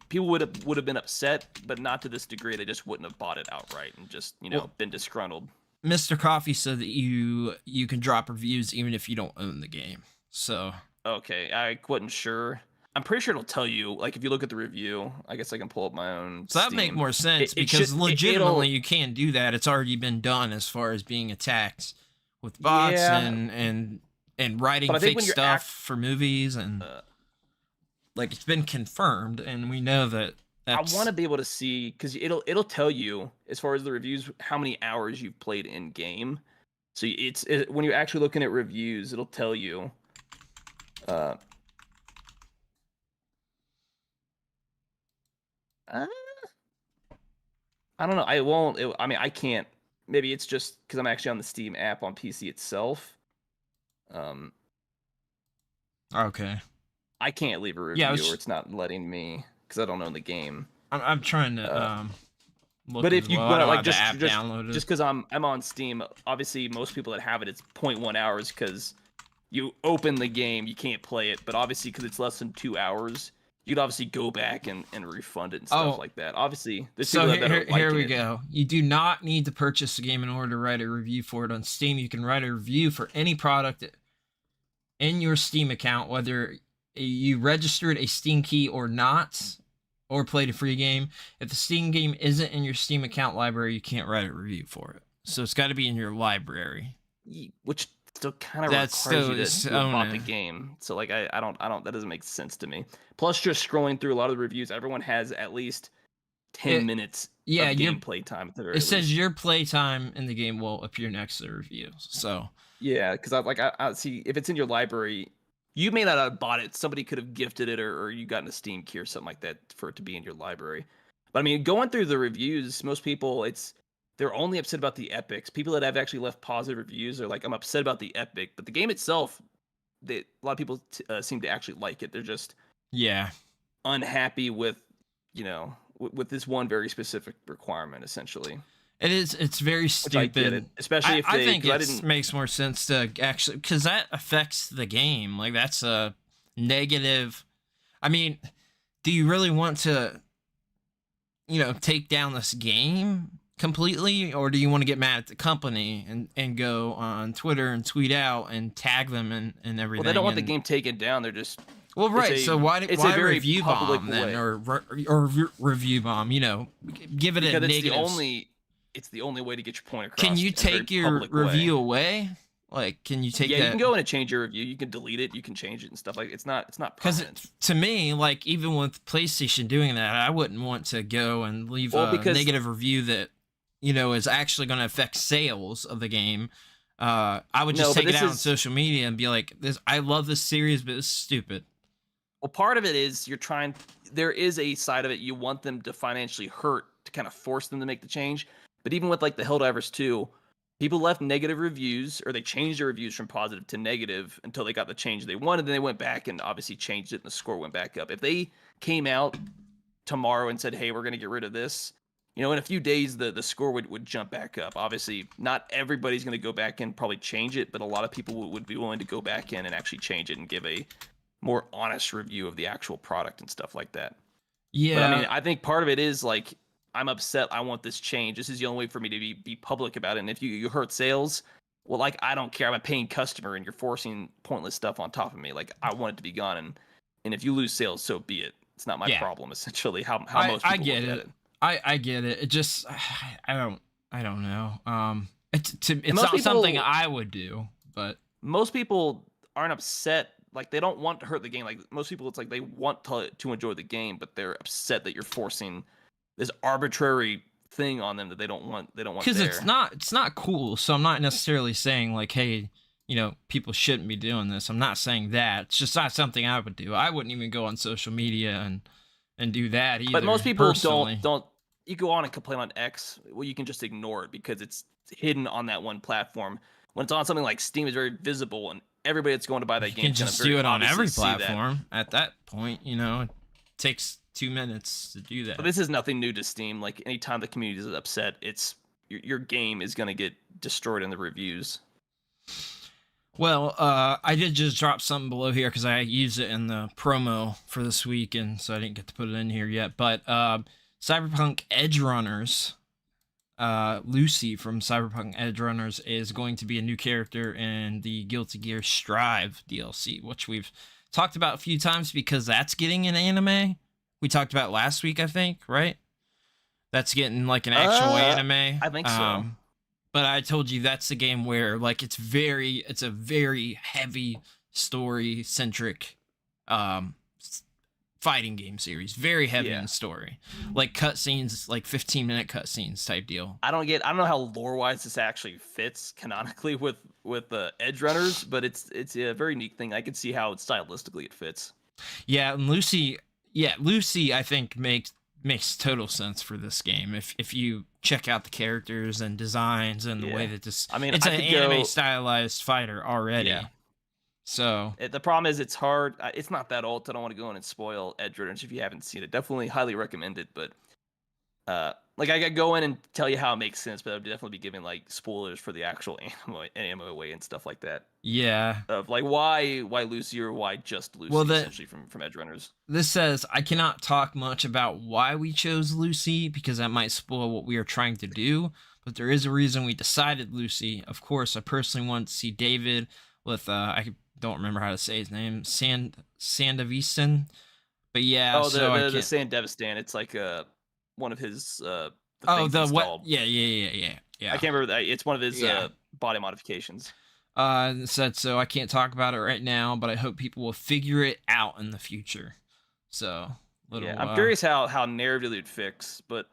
People would have been upset, but not to this degree. They just wouldn't have bought it outright and just, been disgruntled. Mr. Coffee said that you can drop reviews even if you don't own the game. So okay, I wasn't sure. I'm pretty sure it'll tell you. Like if you look at the review, I guess I can pull up my own. So that make more sense because legitimately you can't do that. It's already been done as far as being attacked with bots and writing fake stuff for movies and like it's been confirmed and we know that. I want to be able to see because it'll tell you as far as the reviews how many hours you've played in game. So when you're actually looking at reviews, it'll tell you. I don't know. I won't. I can't. Maybe it's just because I'm actually on the Steam app on PC itself. Okay. I can't leave a review or it's not letting me. Because I don't own the game. I'm trying to look. But if you like just downloaded. Just because I'm on Steam, obviously most people that have it's 0.1 hours because you open the game, you can't play it. But obviously because it's less than 2 hours, you could obviously go back and refund it and stuff like that. Obviously, so here we go. You do not need to purchase the game in order to write a review for it on Steam. You can write a review for any product in your Steam account, whether you registered a Steam key or not, or played a free game. If the Steam game isn't in your Steam account library, you can't write a review for it. So it's got to be in your library. Which still kind of requires you to bought the game. So like I don't that doesn't make sense to me. Plus just scrolling through a lot of the reviews, everyone has at least 10 minutes of gameplay time at the very least. Says your play time in the game will appear next to the review. So yeah, because I see if it's in your library. You may not have bought it. Somebody could have gifted it or you got a Steam key or something like that for it to be in your library. But I mean, going through the reviews, most people, they're only upset about the epics. People that have actually left positive reviews are like, I'm upset about the epic. But the game itself, a lot of people seem to actually like it. They're just unhappy with, with this one very specific requirement, essentially. It's very stupid. Especially if I think it makes more sense to actually, because that affects the game. Like that's a negative. I mean, do you really want to, take down this game completely, or do you want to get mad at the company and go on Twitter and tweet out and tag them and everything? Well, they don't want the game taken down. They're just so why review bomb then, or review bomb? Give it a negative. It's the only way to get your point across. Can you take your review away? Like, can you take that? Yeah, you can go in and change your review. You can delete it. You can change it and stuff. Like, it's not permanent. Because to me, like, even with PlayStation doing that, I wouldn't want to go and leave a negative review that, you know, is actually going to affect sales of the game. I would just take it out on social media and be like, "This, I love this series, but it's stupid." Well, part of it is there is a side of it you want them to financially hurt to kind of force them to make the change. But even with like the Helldivers 2, people left negative reviews, or they changed their reviews from positive to negative until they got the change they wanted. Then they went back and obviously changed it, and the score went back up. If they came out tomorrow and said, "Hey, we're going to get rid of this," you know, in a few days the score would jump back up. Obviously, not everybody's going to go back and probably change it, but a lot of people would be willing to go back in and actually change it and give a more honest review of the actual product and stuff like that. Yeah. But I mean, I think part of it is like, I'm upset. I want this change. This is the only way for me to be public about it. And if you hurt sales, well, like, I don't care. I'm a paying customer and you're forcing pointless stuff on top of me. Like, I want it to be gone. And if you lose sales, so be it. It's not my problem, essentially, how most people look at it. I get it. It just, I don't know. It's not something I would do, but most people aren't upset. Like, they don't want to hurt the game. Like, most people, it's like they want to enjoy the game, but they're upset that you're forcing this arbitrary thing on them that they don't want. They don't want, because it's not cool. So I'm not necessarily saying like, hey, you know, people shouldn't be doing this. I'm not saying that. It's just not something I would do. I wouldn't even go on social media and do that either. But most people personally don't. You go on and complain on X, well, you can just ignore it because it's hidden on that one platform. When it's on something like Steam, it's very visible, and everybody that's going to buy that game can just do it on every platform. At that point, you know, it takes 2 minutes to do that. But this is nothing new to Steam. Like, anytime the community is upset, it's your game is going to get destroyed in the reviews. Well, I did just drop something below here because I used it in the promo for this week, and so I didn't get to put it in here yet. But Cyberpunk Edgerunners, Lucy from Cyberpunk Edgerunners is going to be a new character in the Guilty Gear Strive DLC, which we've talked about a few times because that's getting an anime. We talked about last week, I think, right? That's getting like an actual anime. I think so. But I told you that's the game where like it's a very heavy story centric fighting game series. Very heavy in story. Like cutscenes, like 15-minute cutscenes type deal. I don't know how lore wise this actually fits canonically with the Edgerunners, but it's a very unique thing. I can see how stylistically it fits. Yeah, and Lucy I think makes total sense for this game. If you check out the characters and designs and the way that this, I mean, it's an anime stylized fighter already. Yeah. So the problem is it's hard. It's not that old. So I don't want to go in and spoil Edgerunners if you haven't seen it. Definitely highly recommend it. But like, I could go in and tell you how it makes sense, but I'd definitely be giving like spoilers for the actual anime way and stuff like that. Yeah. Of like why Lucy or why just Lucy, essentially from Edgerunners. This says, I cannot talk much about why we chose Lucy because that might spoil what we are trying to do, but there is a reason we decided Lucy. Of course, I personally want to see David with, I don't remember how to say his name, Sandevistan. But yeah, the Sandevistan. It's like one of his Yeah. I can't remember that. It's one of his body modifications. Said so. I can't talk about it right now, but I hope people will figure it out in the future. So, I'm curious how narratively it fix, but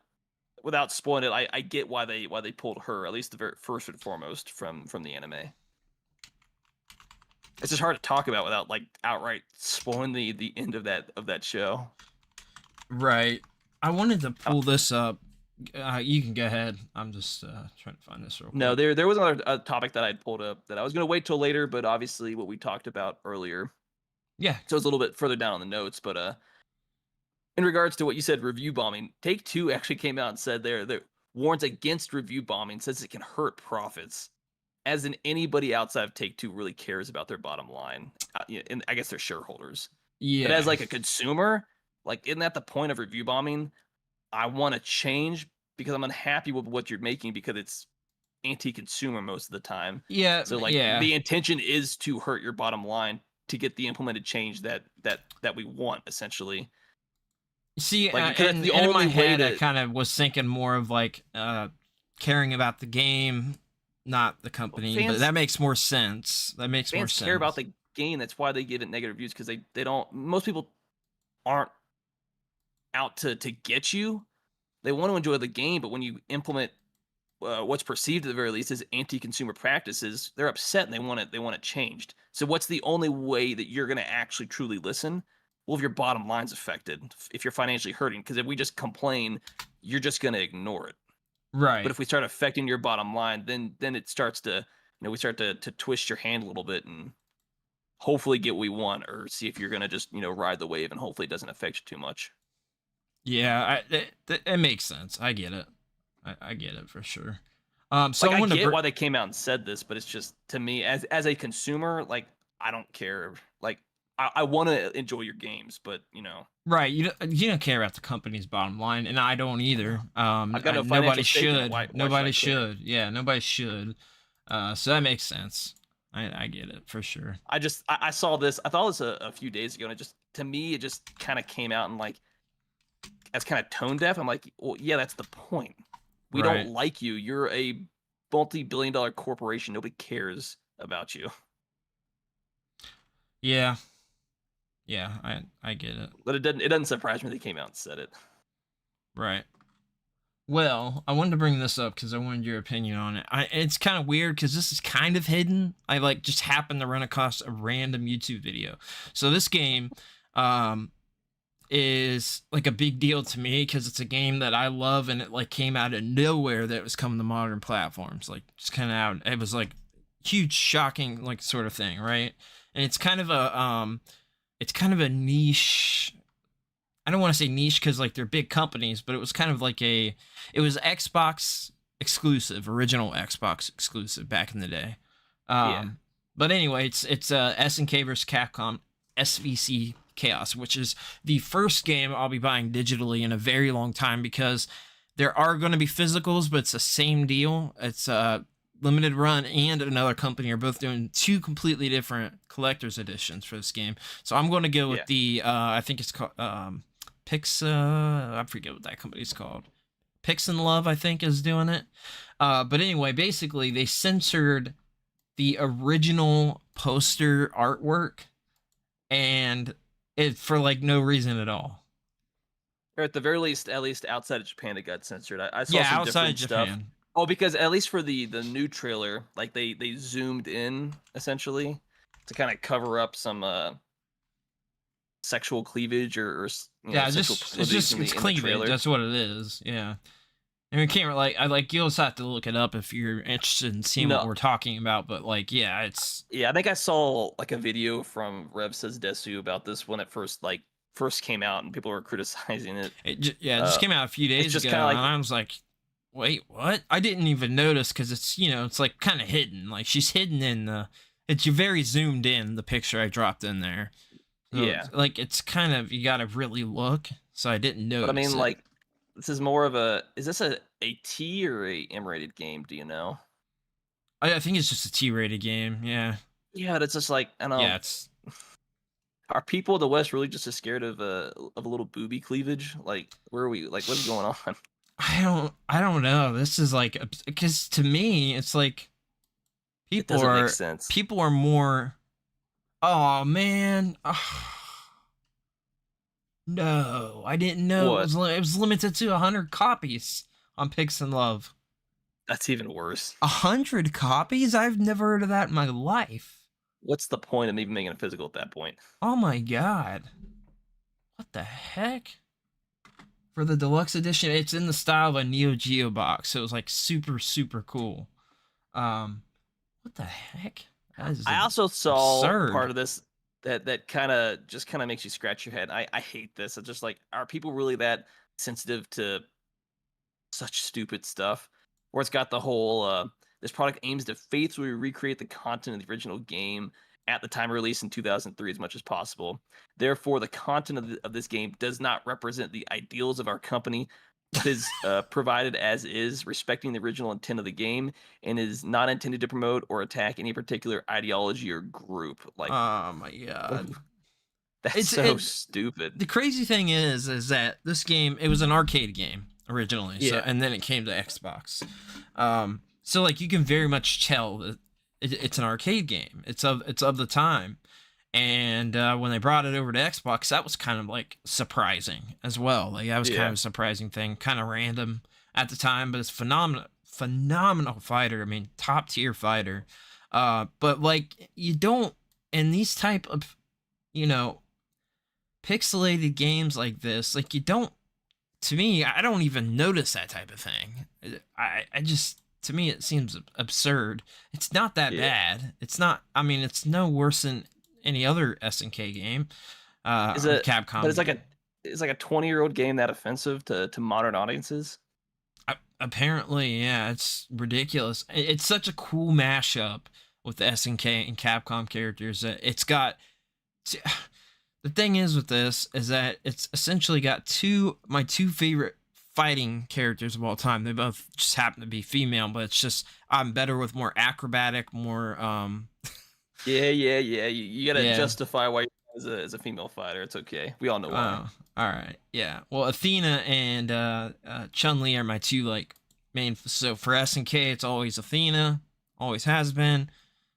without spoiling it, I get why they pulled her, at least the very first and foremost from the anime. It's just hard to talk about without like outright spoiling the end of that show. Right. I wanted to pull this up. You can go ahead. I'm just trying to find this real quick. No, there was another topic that I'd pulled up that I was going to wait till later, but obviously what we talked about earlier. Yeah. So it's a little bit further down on the notes, but in regards to what you said, review bombing, Take-Two actually came out and said they warns against review bombing, says it can hurt profits. As in, anybody outside of Take-Two really cares about their bottom line, and I guess their shareholders. Yeah. But as like a consumer, like, isn't that the point of review bombing? I want to change because I'm unhappy with what you're making because it's anti-consumer most of the time. Yeah. So like the intention is to hurt your bottom line to get the implemented change that we want, essentially. See, like, and in my head, I kind of was thinking more of like caring about the game, not the company. Fans, but that makes more sense. That makes more sense. Fans care about the game. That's why they give it negative reviews, because they don't. Most people aren't out to get you. They want to enjoy the game, but when you implement what's perceived at the very least as anti-consumer practices, they're upset and they want it changed. So what's the only way that you're going to actually truly listen? Well, if your bottom line's affected, if you're financially hurting, because if we just complain, you're just going to ignore it. Right. But if we start affecting your bottom line, then it starts to, we start to twist your hand a little bit and hopefully get what we want, or see if you're going to just, ride the wave and hopefully it doesn't affect you too much. Yeah, it makes sense. I get it. I get it for sure. So I get why they came out and said this, but it's just, to me, as a consumer, like, I don't care. Like, I want to enjoy your games, but right. You don't care about the company's bottom line, and I don't either. I've got nobody should. Nobody should. Yeah, nobody should. So that makes sense. I get it for sure. I saw this. I thought this a few days ago, and to me, it just kind of came out and like, as kind of tone deaf. I'm like, well, yeah, that's the point. We don't like you. You're a multi-billion-dollar corporation. Nobody cares about you. Yeah, I get it. But it doesn't surprise me they came out and said it. Right. Well, I wanted to bring this up because I wanted your opinion on it. It's kind of weird because this is kind of hidden. I just happened to run across a random YouTube video. So this game, is like a big deal to me because it's a game that I love, and it came out of nowhere that it was coming to modern platforms. Just kind of out. It was huge, shocking, sort of thing, right? And it's kind of a niche. I don't want to say niche because they're big companies, but it was kind of it was Xbox exclusive, original Xbox exclusive back in the day. But anyway, it's SNK vs Capcom SVC Chaos, which is the first game I'll be buying digitally in a very long time, because there are going to be physicals, but it's the same deal. It's Limited Run and another company are both doing two completely different collector's editions for this game. So I'm going to go with the I think it's called I forget what that company's called. Pix and Love, I think, is doing it. But anyway, basically they censored the original poster artwork, and it for no reason at all. Or at the very least, at least outside of Japan, it got censored. I saw some outside different Japan. Stuff. Oh, because at least for the new trailer, they zoomed in essentially to kind of cover up some sexual cleavage or it's cleavage. That's what it is. Yeah. I mean, can't you'll just have to look it up if you're interested in seeing what we're talking about. But it's. Yeah, I think I saw a video from Rev Says Desu about this when it first came out and people were criticizing it. It just came out a few days ago, and I was like, wait, what? I didn't even notice because it's it's kind of hidden. She's hidden in it's very zoomed in, the picture I dropped in there. So it's kind of, you gotta really look. So I didn't notice. But I mean, this is more of is this a T or a M-rated game? Do you know? I think it's just a T-rated game. Yeah. Yeah, but it's just I don't know. Yeah, it's. Are people in the West really just as scared of a little booby cleavage? Where are we? What's going on? I don't know. This is because to me it's people make sense. People are more. Oh man. Oh. No, I didn't know it was limited to 100 copies on Pix and Love. That's even worse. 100 copies? I've never heard of that in my life. What's the point of even making a physical at that point? Oh my god. What the heck? For the deluxe edition, it's in the style of a Neo Geo box, so it was super, super cool. What the heck? I also saw part of this that kind of makes you scratch your head. I hate this. It's just are people really that sensitive to such stupid stuff? Where it's got the whole this product aims to faithfully recreate the content of the original game at the time of release in 2003 as much as possible. Therefore, the content of this game does not represent the ideals of our company, but is provided as is, respecting the original intent of the game, and is not intended to promote or attack any particular ideology or group. Oh my god. That's stupid. The crazy thing is that this game, it was an arcade game originally, and then it came to Xbox. So like you can very much tell that it's an arcade game. It's of the time. And when they brought it over to Xbox, that was kind of like surprising as well. Like that was kind of a surprising thing, kind of random at the time, but it's phenomenal fighter. I mean, top tier fighter. But like you don't in these type of, you know, pixelated games like this, like you don't. To me, I don't even notice that type of thing. I just, to me, it seems absurd. It's not that bad. It's not. I mean, it's no worse than any other SNK game. Is it Capcom? But it's like a 20-year-old game that offensive to modern audiences. Apparently, yeah, it's ridiculous. It's such a cool mashup with the SNK and Capcom characters. It's got. The thing is with this is that it's essentially got my two favorite fighting characters of all time. They both just happen to be female, but it's just I'm better with more acrobatic, more Yeah. You gotta justify why you're as a female fighter. It's okay. We all know why. All right. Yeah. Well, Athena and Chun-Li are my two like main. So for SNK, it's always Athena, always has been.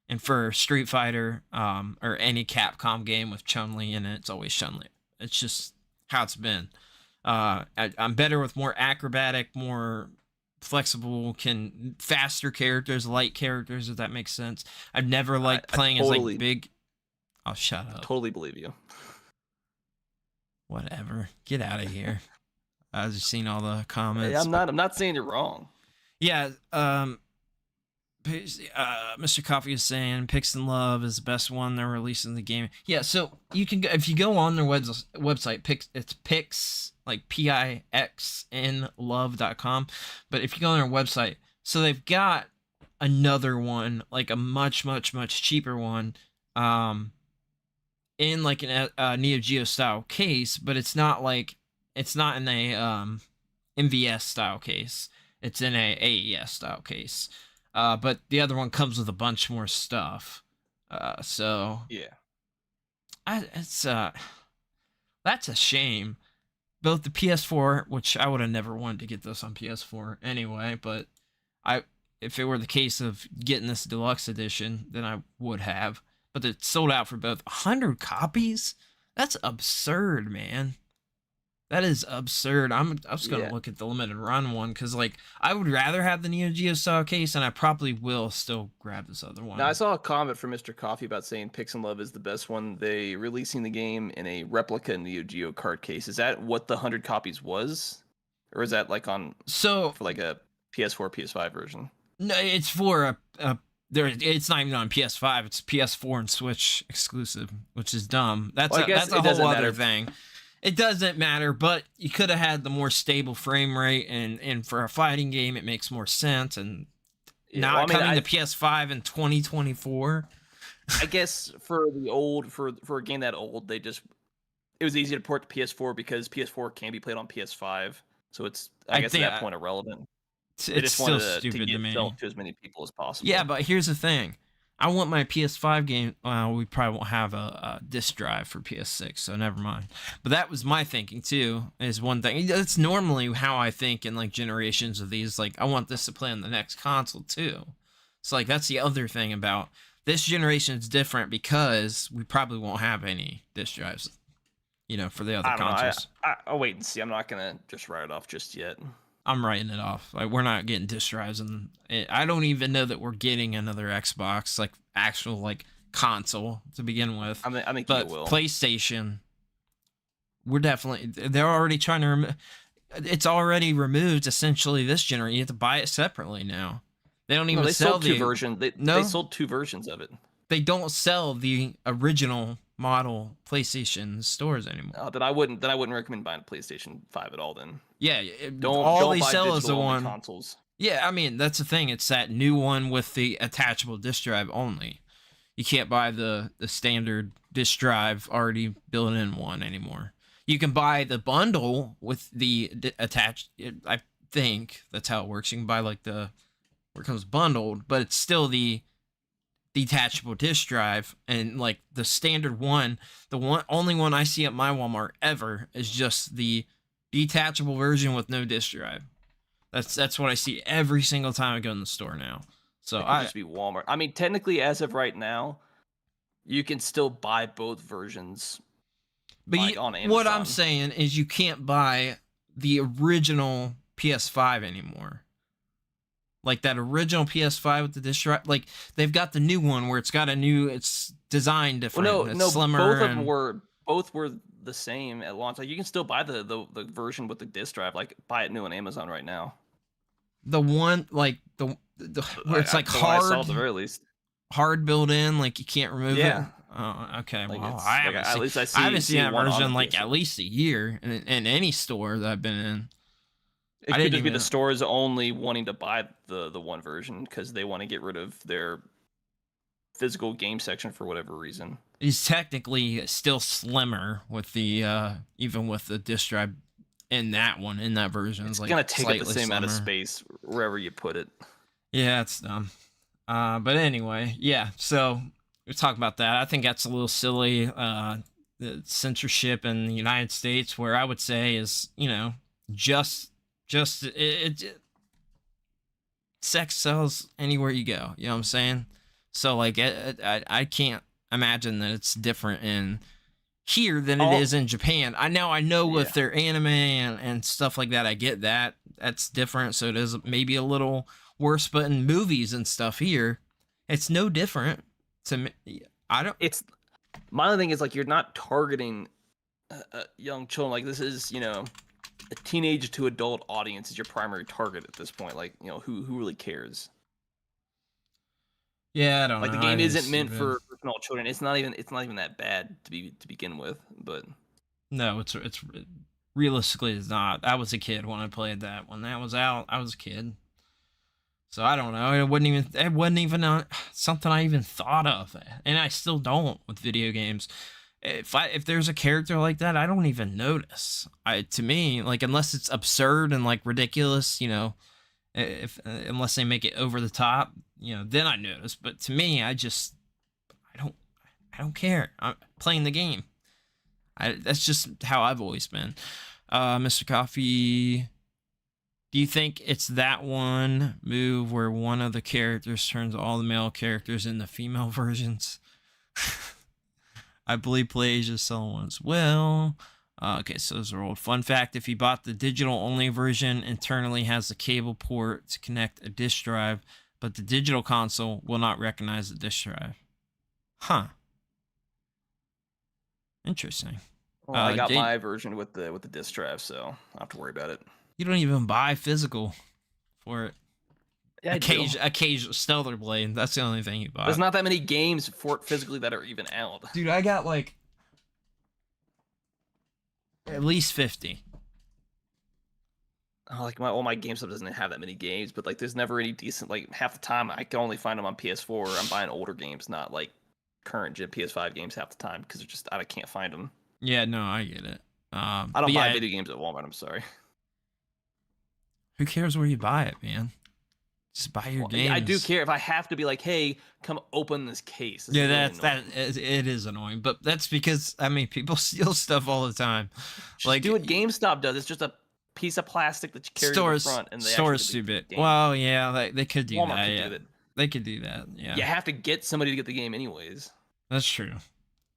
And for Street Fighter, or any Capcom game with Chun-Li in it, it's always Chun-Li. It's just how it's been. I'm better with more acrobatic, more flexible, faster characters, light characters, if that makes sense. I've never liked playing as like big. Oh, shut up. I totally believe you. Whatever. Get out of here. I've just seen all the comments. Hey, I'm not saying you're wrong. Yeah. Mr. Coffee is saying Pix and Love is the best one they're releasing the game. Yeah, so you can if you go on their website, it's Pix like PIXNlove.com. But if you go on their website, so they've got another one, like a much cheaper one, in like a Neo Geo style case, but it's not in a MVS style case. It's in a AES style case. But the other one comes with a bunch more stuff. So yeah, that's a shame. Both the PS4, which I would have never wanted to get this on PS4 anyway, but if it were the case of getting this deluxe edition, then I would have. But it sold out for both 100 copies. That's absurd, man. That is absurd. I'm just gonna look at the limited run one because, like, I would rather have the Neo Geo style case, and I probably will still grab this other one. Now, I saw a comment from Mr. Coffee about saying Pix and Love is the best one. They releasing the game in a replica Neo Geo card case. Is that what the 100 copies was, or is that like for like a PS4, PS5 version? No, it's for it's not even on PS5. It's PS4 and Switch exclusive, which is dumb. That's a whole other thing. It doesn't matter, but you could have had the more stable frame rate, and for a fighting game, it makes more sense. And coming to PS5 in 2024. I guess for a game that old, it was easy to port to PS4 because PS4 can be played on PS5, so it's I guess at that point irrelevant. It's still stupid to me. To as many people as possible. Yeah, but here's the thing. I want my PS5 game. Well, we probably won't have a disc drive for PS6, so never mind. But that was my thinking too. Is one thing. That's normally how I think in like generations of these. Like, I want this to play on the next console too. So like that's the other thing about this generation is different because we probably won't have any disc drives. For the other consoles. I'll wait and see. I'm not gonna just write it off just yet. I'm writing it off. Like, we're not getting disc drives, and I don't even know that we're getting another Xbox, like actual like console to begin with. I think but it will. PlayStation, they're already trying to it's already removed essentially this generation. You have to buy it separately now. They don't even sell two versions. They sold two versions of it. They don't sell the original model PlayStation stores anymore. Then I wouldn't recommend buying a PlayStation 5 at all. Then don't they sell is the one consoles. Yeah, I mean that's the thing. It's that new one with the attachable disc drive only. You can't buy the standard disc drive already built in one anymore. You can buy the bundle with the attached. I think that's how it works. You can buy like where it comes bundled, but it's still the detachable disc drive, and like the standard one, only one I see at my Walmart ever is just the detachable version with no disc drive. That's what I see every single time I go in the store now. So it could just be Walmart. I mean, technically, as of right now, you can still buy both versions. But on Amazon. What I'm saying is you can't buy the original PS5 anymore. Like that original PS5 with the disc drive, like they've got the new one where it's designed different. Well, it's slimmer. Both were the same at launch. Like you can still buy the version with the disc drive. Like buy it new on Amazon right now. The one like the where it's like hard. I saw at the very least. Hard built in, like you can't remove it. Oh, okay. Like well, I haven't seen that version like at least a year in any store that I've been in. It could just be the stores only wanting to buy the one version because they want to get rid of their physical game section for whatever reason. He's technically still slimmer with the even with the disc drive in that version. It's like gonna take up the same amount of space wherever you put it. Yeah, it's dumb. But anyway, yeah. So we're talking about that. I think that's a little silly. The censorship in the United States, where I would say is just sex sells anywhere you go. You know what I'm saying? So like I can't imagine that it's different in here than it is in Japan. I know with their anime and stuff like that, I get that. That's different. So it is maybe a little worse, but in movies and stuff here, it's no different to me. It's my only thing is like you're not targeting young children. Like this is a teenage to adult audience is your primary target at this point. Like who really cares? Yeah, I don't know. Like the game isn't meant for adult children. It's not even that bad to begin with. But no, it's realistically it's not. I was a kid when I played that. When that was out, I was a kid. So I don't know. It wasn't even something I even thought of, and I still don't with video games. If there's a character like that, I don't even notice. To me, like unless it's absurd and like ridiculous, unless they make it over the top, then I notice. But to me, I don't care. I'm playing the game. That's just how I've always been. Mr. Coffee. Do you think it's that one move where one of the characters turns all the male characters into female versions? I believe PlayAsia is selling one as well. Okay, so those are old. Fun fact, if you bought the digital-only version, internally has a cable port to connect a disk drive, but the digital console will not recognize the disk drive. Huh. Interesting. Well, I got my version with the disk drive, so I don't have to worry about it. You don't even buy physical for it. Yeah, occasional Stellar Blade. That's the only thing you buy. There's not that many games for it physically that are even out. Dude, I got like at least 50. Like my GameStop doesn't have that many games, but like there's never any decent. Like half the time I can only find them on PS4. I'm buying older games, not like current gen PS5 games half the time because I can't find them. Yeah, no, I get it. I don't buy video games at Walmart. I'm sorry. Who cares where you buy it, man? Just buy your games. I do care if I have to be like, hey, come open this case. It is annoying, but that's because people steal stuff all the time. Like do what GameStop does. It's just a piece of plastic that you carry in the front, and stores too big. Well, yeah, they could do Walmart that. Could do that. They could do that. Yeah, you have to get somebody to get the game anyways. That's true.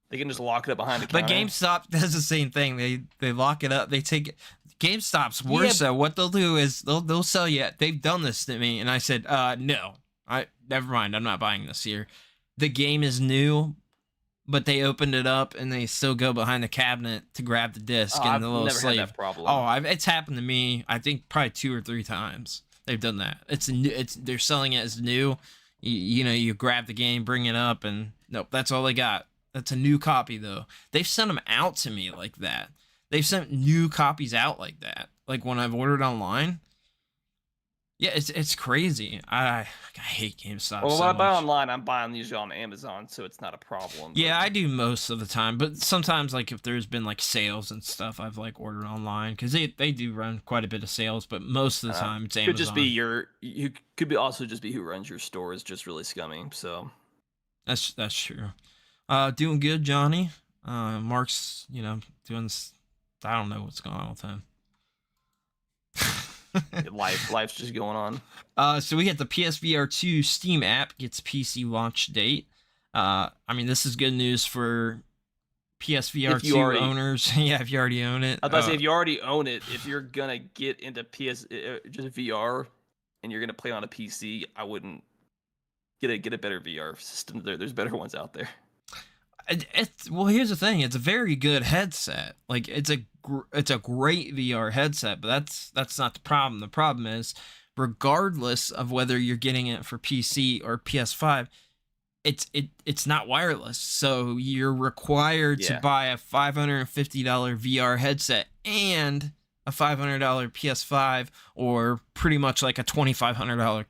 They can just lock it up behind the counter. But GameStop does the same thing. They lock it up. They take it. GameStop's worse though. What they'll do is they'll sell you. They've done this to me, and I said, no, never mind. I'm not buying this here. The game is new, but they opened it up and they still go behind the cabinet to grab the disc and the little sleeve. Had that problem. It's happened to me. I think probably 2 or 3 times they've done that. They're selling it as new. You grab the game, bring it up, and nope, that's all they got. That's a new copy though. They've sent them out to me like that. They've sent new copies out like that. Like when I've ordered online. Yeah, it's crazy. I hate GameStop. Well, when I buy online, I'm buying usually on Amazon, so it's not a problem. Yeah, I do most of the time, but sometimes like if there's been like sales and stuff, I've like ordered online because they do run quite a bit of sales, but most of the time it's Amazon. Could just be you could be also just be who runs your store is just really scummy. So that's true. Doing good, Johnny. Mark's doing this. I don't know what's going on with him. Life's just going on. So we got the PSVR 2 Steam app gets PC launch date. I mean, this is good news for PSVR 2 owners. Yeah, if you already own it. I was about to say, if you already own it, if you're gonna get into just VR and you're gonna play on a PC, I wouldn't get a better VR system. There's better ones out there. Well, here's the thing. It's a very good headset. Like, it's a great VR headset, but that's not the problem. The problem is, regardless of whether you're getting it for PC or PS5, it's not wireless. So you're required to buy a $550 VR headset and a $500 PS5, or pretty much like a $2,500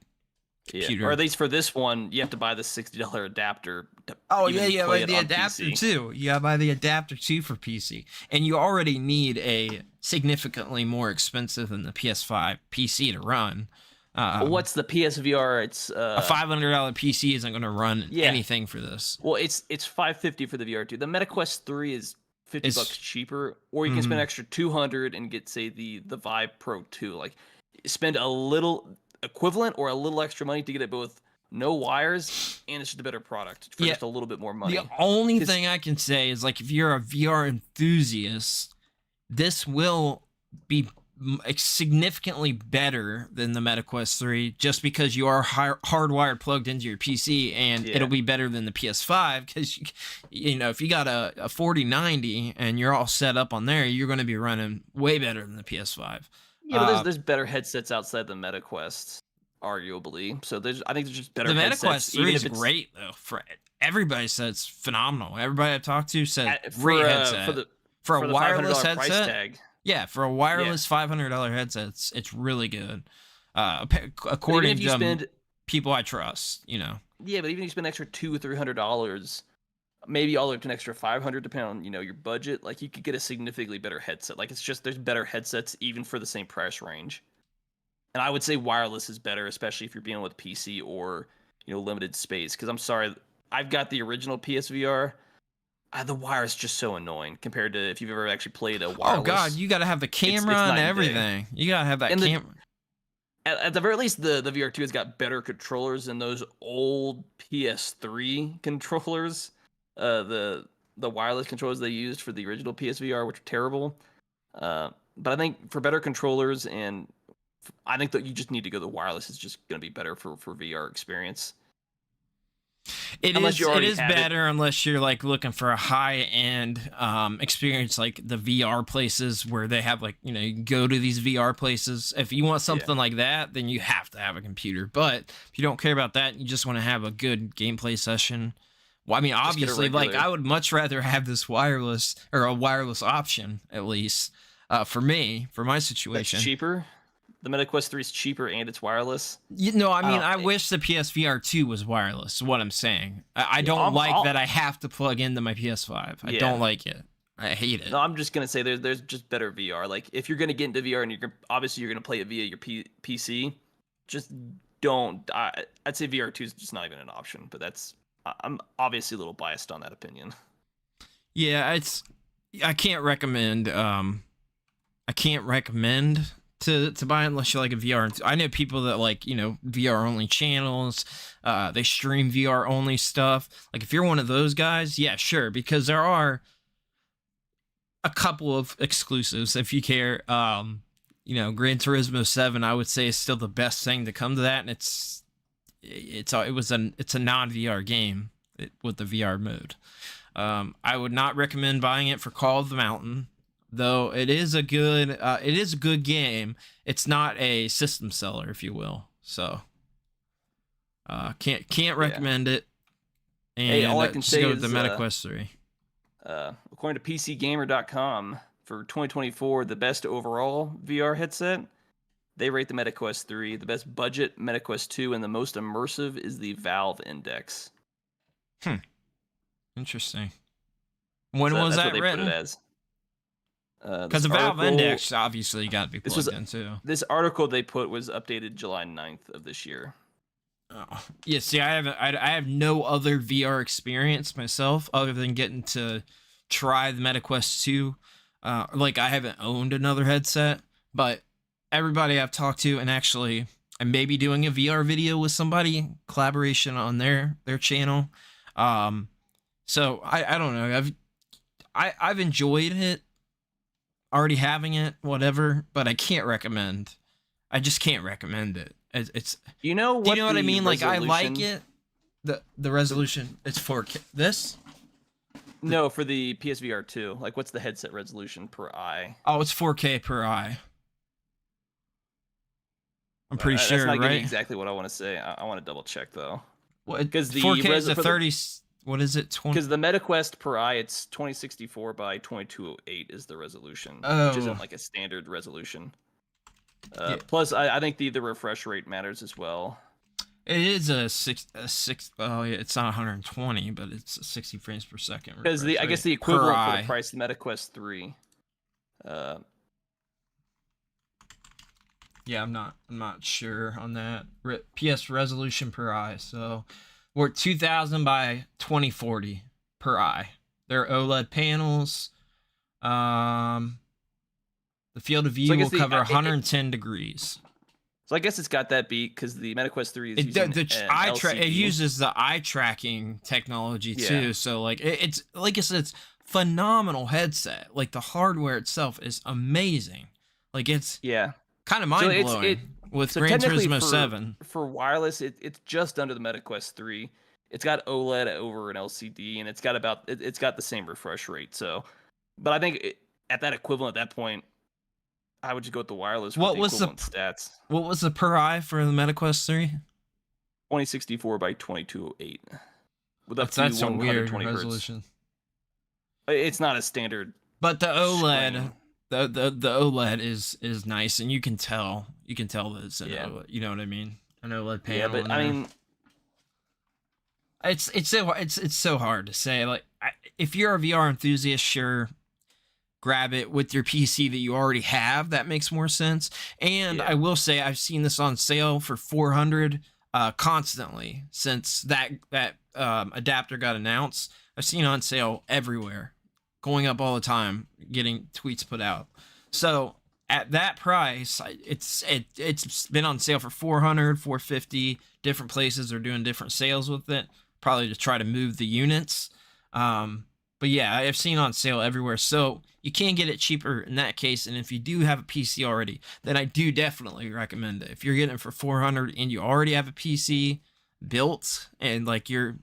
computer. Yeah. Or at least for this one, you have to buy the $60 adapter. Like the adapter PC. too. You gotta buy the adapter too for PC, and you already need a significantly more expensive than the PS5 PC to run. What's the PSVR? It's a $500 PC isn't going to run anything for this. Well, it's $550 for the VR2. The MetaQuest 3 is $50 cheaper, or you can spend an extra $200 and get, say, the Vive Pro 2. Like, spend a little equivalent or a little extra money to get it both no wires and it's just a better product for just a little bit more money. The only thing I can say is, like, if you're a VR enthusiast, this will be significantly better than the MetaQuest 3, just because you are hardwired plugged into your PC, and it'll be better than the PS5, because you know, if you got a 4090 and you're all set up on there, you're going to be running way better than the PS5. Yeah, but there's better headsets outside the MetaQuest, arguably. So I think there's just better headsets. The MetaQuest 3 is great though. For everybody says it's phenomenal. Everybody I've talked to said great headset for a wireless headset. Price tag. Yeah, for a wireless $500 headset, it's really good. According to people I trust, you know. Yeah, but even if you spend an extra $200 or $300, maybe all the way up to an extra $500, depending on, you know, your budget, like, you could get a significantly better headset. Like, it's just, there's better headsets even for the same price range. And I would say wireless is better, especially if you're dealing with PC or, you know, limited space. Because I'm sorry, I've got the original PSVR. The wire is just so annoying compared to if you've ever actually played a wireless. Oh God, you got to have the camera and everything. You got to have that camera. At the very least, the VR2 has got better controllers than those old PS3 controllers. The wireless controllers they used for the original PSVR, which are terrible. But I think for better controllers, and I think that you just need to go the wireless. It's just going to be better for VR experience. It is better unless you're like looking for a high-end experience, like the VR places where they have, like, you know, you can go to these VR places. If you want something like that, then you have to have a computer. But if you don't care about that, you just want to have a good gameplay session. Well, I mean, obviously, like, I would much rather have this wireless, or a wireless option, at least, for me, for my situation. That's cheaper? The MetaQuest 3 is cheaper and it's wireless. I wish the PSVR 2 was wireless, is what I'm saying. I don't like that I have to plug into my PS5. I don't like it. I hate it. No, I'm just going to say there's just better VR. Like, if you're going to get into VR and you're going to play it via your PC, just don't. I'd say VR 2 is just not even an option, but I'm obviously a little biased on that opinion. Yeah, I can't recommend to buy it unless you like a VR. I know people that like, you know, VR only channels. They stream VR only stuff. Like, if you're one of those guys, yeah, sure, because there are a couple of exclusives if you care. You know, Gran Turismo 7, I would say, is still the best thing to come to that, and it's a non-VR game with the VR mode. I would not recommend buying it for Call of the Mountain, though it is a good game. It's not a system seller, if you will. So can't recommend it. And all I can say go is with the MetaQuest 3. According to PCGamer.com, for 2024, the best overall VR headset, they rate the MetaQuest 3. The best budget, MetaQuest 2, and the most immersive is the Valve Index. Interesting. When was that written? Put it as. Because the Valve Index obviously got to be plugged in too. This article they put was updated July 9th of this year. Oh. Yeah, see, I have no other VR experience myself other than getting to try the MetaQuest 2. Like, I haven't owned another headset, but everybody I've talked to, and actually I may be doing a VR video with somebody, collaboration on their channel. So I don't know. I've enjoyed it, already having it, whatever, but I can't recommend. I just can't recommend it. It's do you know what I mean? Like, I like it. The resolution, it's 4K. This? No, for the PSVR 2. Like, what's the headset resolution per eye? Oh, it's 4K per eye. I'm pretty sure, that's not right? Exactly what I want to say. I want to double check though. Because the 4K is a 30. What is it? Because the MetaQuest per eye, it's 2064 by 2208 is the resolution, which isn't like a standard resolution. Plus, I think the refresh rate matters as well. It is a six. Oh yeah, it's not 120, but it's 60 frames per second. Because I guess the equivalent for the price, the MetaQuest 3. Yeah, I'm not sure on that. PS resolution per eye, so we're 2000 by 2040 per eye. They're OLED panels. The field of view will cover 110 degrees. So I guess it's got that beat because the MetaQuest 3 is using it uses the eye tracking technology too. So like it's like I said, it's phenomenal headset. Like the hardware itself is amazing. Like it's kind of mind blowing with Gran Turismo 7. For wireless, it's just under the MetaQuest 3. It's got OLED over an LCD, and it's got the same refresh rate. So, but I think at that equivalent at that point, I would just go with the wireless. What was the stats? What was the per eye for the MetaQuest 3? 2064 by 2208. With up to that's 120 a weird hertz. resolution. It's not a standard. But the OLED, the OLED is nice, and you can tell that it's an OLED. You know what I mean? An OLED panel. Yeah, but I mean, it's so hard to say. Like, if you're a VR enthusiast, sure, grab it with your PC that you already have. That makes more sense. And I will say I've seen this on sale for $400 constantly since that adapter got announced. I've seen it on sale everywhere, going up all the time, getting tweets put out. So at that price, it's been on sale for $400, $450. Different places are doing different sales with it, probably to try to move the units. But yeah, I've seen it on sale everywhere. So you can get it cheaper in that case. And if you do have a PC already, then I do definitely recommend it. If you're getting it for $400 and you already have a PC built and like you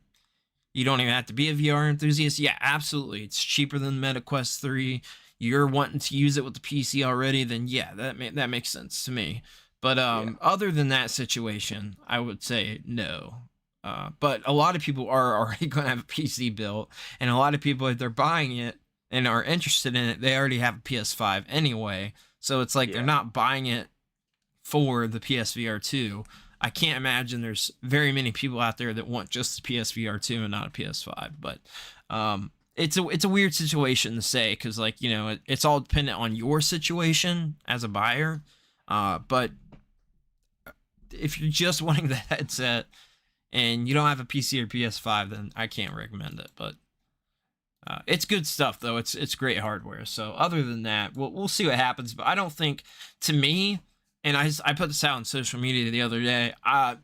don't even have to be a VR enthusiast, yeah, absolutely. It's cheaper than MetaQuest 3. You're wanting to use it with the PC already, then yeah, that makes sense to me. But other than that situation, I would say no. But a lot of people are already going to have a PC built, and a lot of people, if they're buying it and are interested in it, they already have a PS5 anyway. So it's like they're not buying it for the PSVR 2. I can't imagine there's very many people out there that want just the PSVR 2 and not a PS5. But it's a weird situation to say because, like, you know, it's all dependent on your situation as a buyer. But if you're just wanting the headset and you don't have a PC or PS5, then I can't recommend it. But it's good stuff, though. It's great hardware. So other than that, we'll see what happens. But I don't think, to me, and I put this out on social media the other day,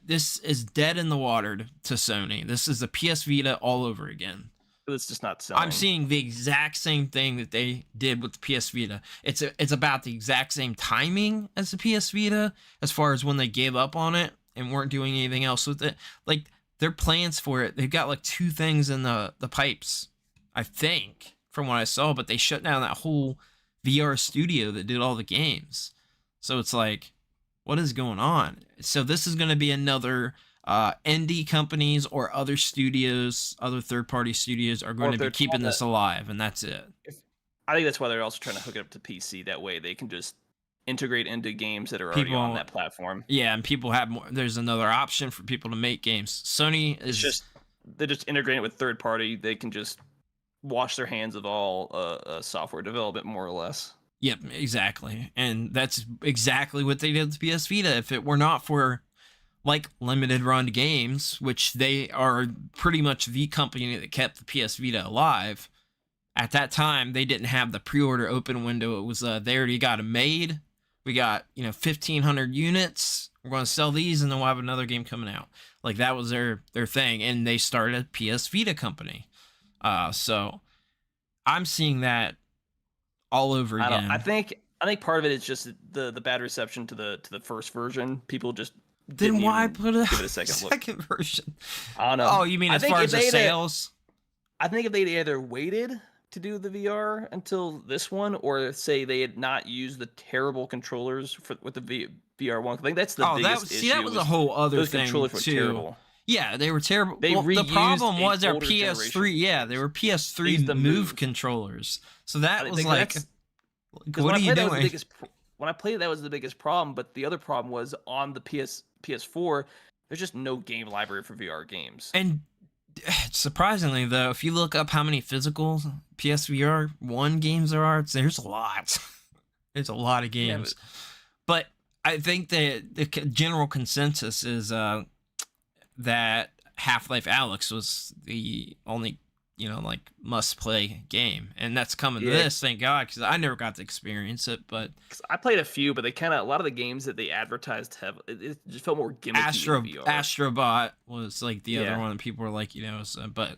this is dead in the water to Sony. This is the PS Vita all over again. It's just not selling. I'm seeing the exact same thing that they did with the PS Vita. It's about the exact same timing as the PS Vita as far as when they gave up on it and weren't doing anything else with it. Like, their plans for it, they've got like 2 things in the pipes, I think, from what I saw, but they shut down that whole VR studio that did all the games. So it's like, what is going on? So this is going to be another indie companies or other studios, other third-party studios are going to be keeping this alive, and that's it. I think that's why they're also trying to hook it up to PC. That way they can just integrate into games that are already on that platform. Yeah, and people have more. There's another option for people to make games. Sony is they're just integrating it with third-party. They can just wash their hands of all software development, more or less. Yep, exactly. And that's exactly what they did with the PS Vita. If it were not for like limited run games, which they are pretty much the company that kept the PS Vita alive, at that time they didn't have the pre-order open window. It was they already got it made We got 1,500 units. We're going to sell these, and then we'll have another game coming out. Like that was their thing, and they started a PS Vita company. So I'm seeing that all over again. I think part of it is just the bad reception to the first version. People just then why put give it a second version? I don't know. Oh, you mean as far as the sales? I think if they'd either waited to do the VR until this one, or say they had not used the terrible controllers with the VR one. I think that's the biggest issue. That was a whole other thing controllers were too. Terrible. Yeah, they were terrible. The problem was their PS3. Generation. Yeah, they were PS3 Move controllers. So that was like, what are you doing? When I played it, that was the biggest problem. But the other problem was on the PS4. There's just no game library for VR games. And surprisingly, though, if you look up how many physical PSVR 1 games there are, there's a lot. There's a lot of games. Yeah, but I think that the general consensus is that Half-Life Alyx was the only, must-play game. And that's coming to this, thank God, because I never got to experience it. But I played a few, but a lot of the games that they advertised it just felt more gimmicky in VR. Astrobot was like the other one that people were like, but...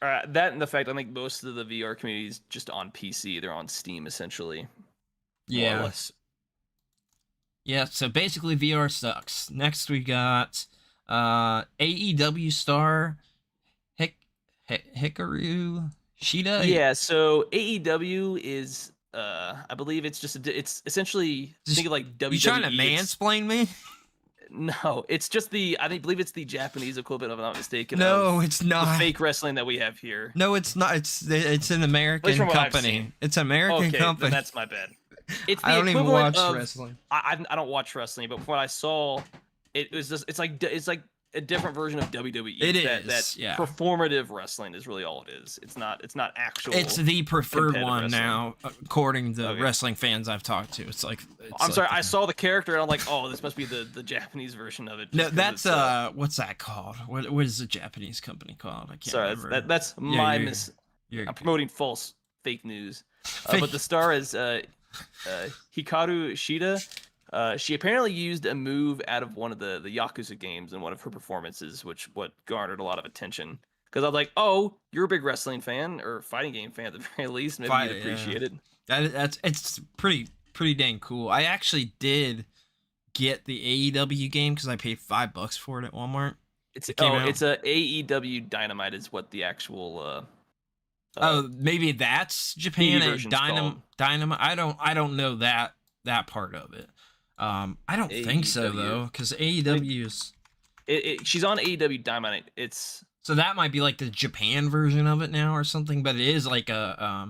that and the fact I think most of the VR community is just on PC. They're on Steam, essentially. Yeah. Yeah, so basically VR sucks. Next we got AEW star Hikaru Shida. Yeah, so AEW is I believe it's just it's essentially think of like WWE. You trying to mansplain me? No, it's just I believe it's the Japanese equivalent, if I'm not mistaken. No, it's not. The fake wrestling that we have here. No, it's not. It's an American company. It's an American company. Then that's my bad. It's the I don't even watch wrestling. I don't watch wrestling, but from what I saw, it was just it's like a different version of WWE. It is. Performative wrestling is really all it is. It's not actual. It's the preferred one wrestling. Now, according to wrestling fans I've talked to. It's like I'm sorry, I saw the character and I'm like, oh, this must be the Japanese version of it. No, that's what's that called? What is the Japanese company called? I can't remember. That's my miss. I'm promoting fake news. But the star is Hikaru Shida. She apparently used a move out of one of the Yakuza games in one of her performances, what garnered a lot of attention. Because I was like, oh, you're a big wrestling fan or fighting game fan at the very least. Maybe you'd appreciate it. It's pretty dang cool. I actually did get the AEW game because I paid $5 for it at Walmart. It's a AEW Dynamite is what the actual. Maybe that's Japan and Dynamite. I don't know that part of it. I don't think so though, because AEW's. She's on AEW Dynamite. So that might be like the Japan version of it now or something, but it is like a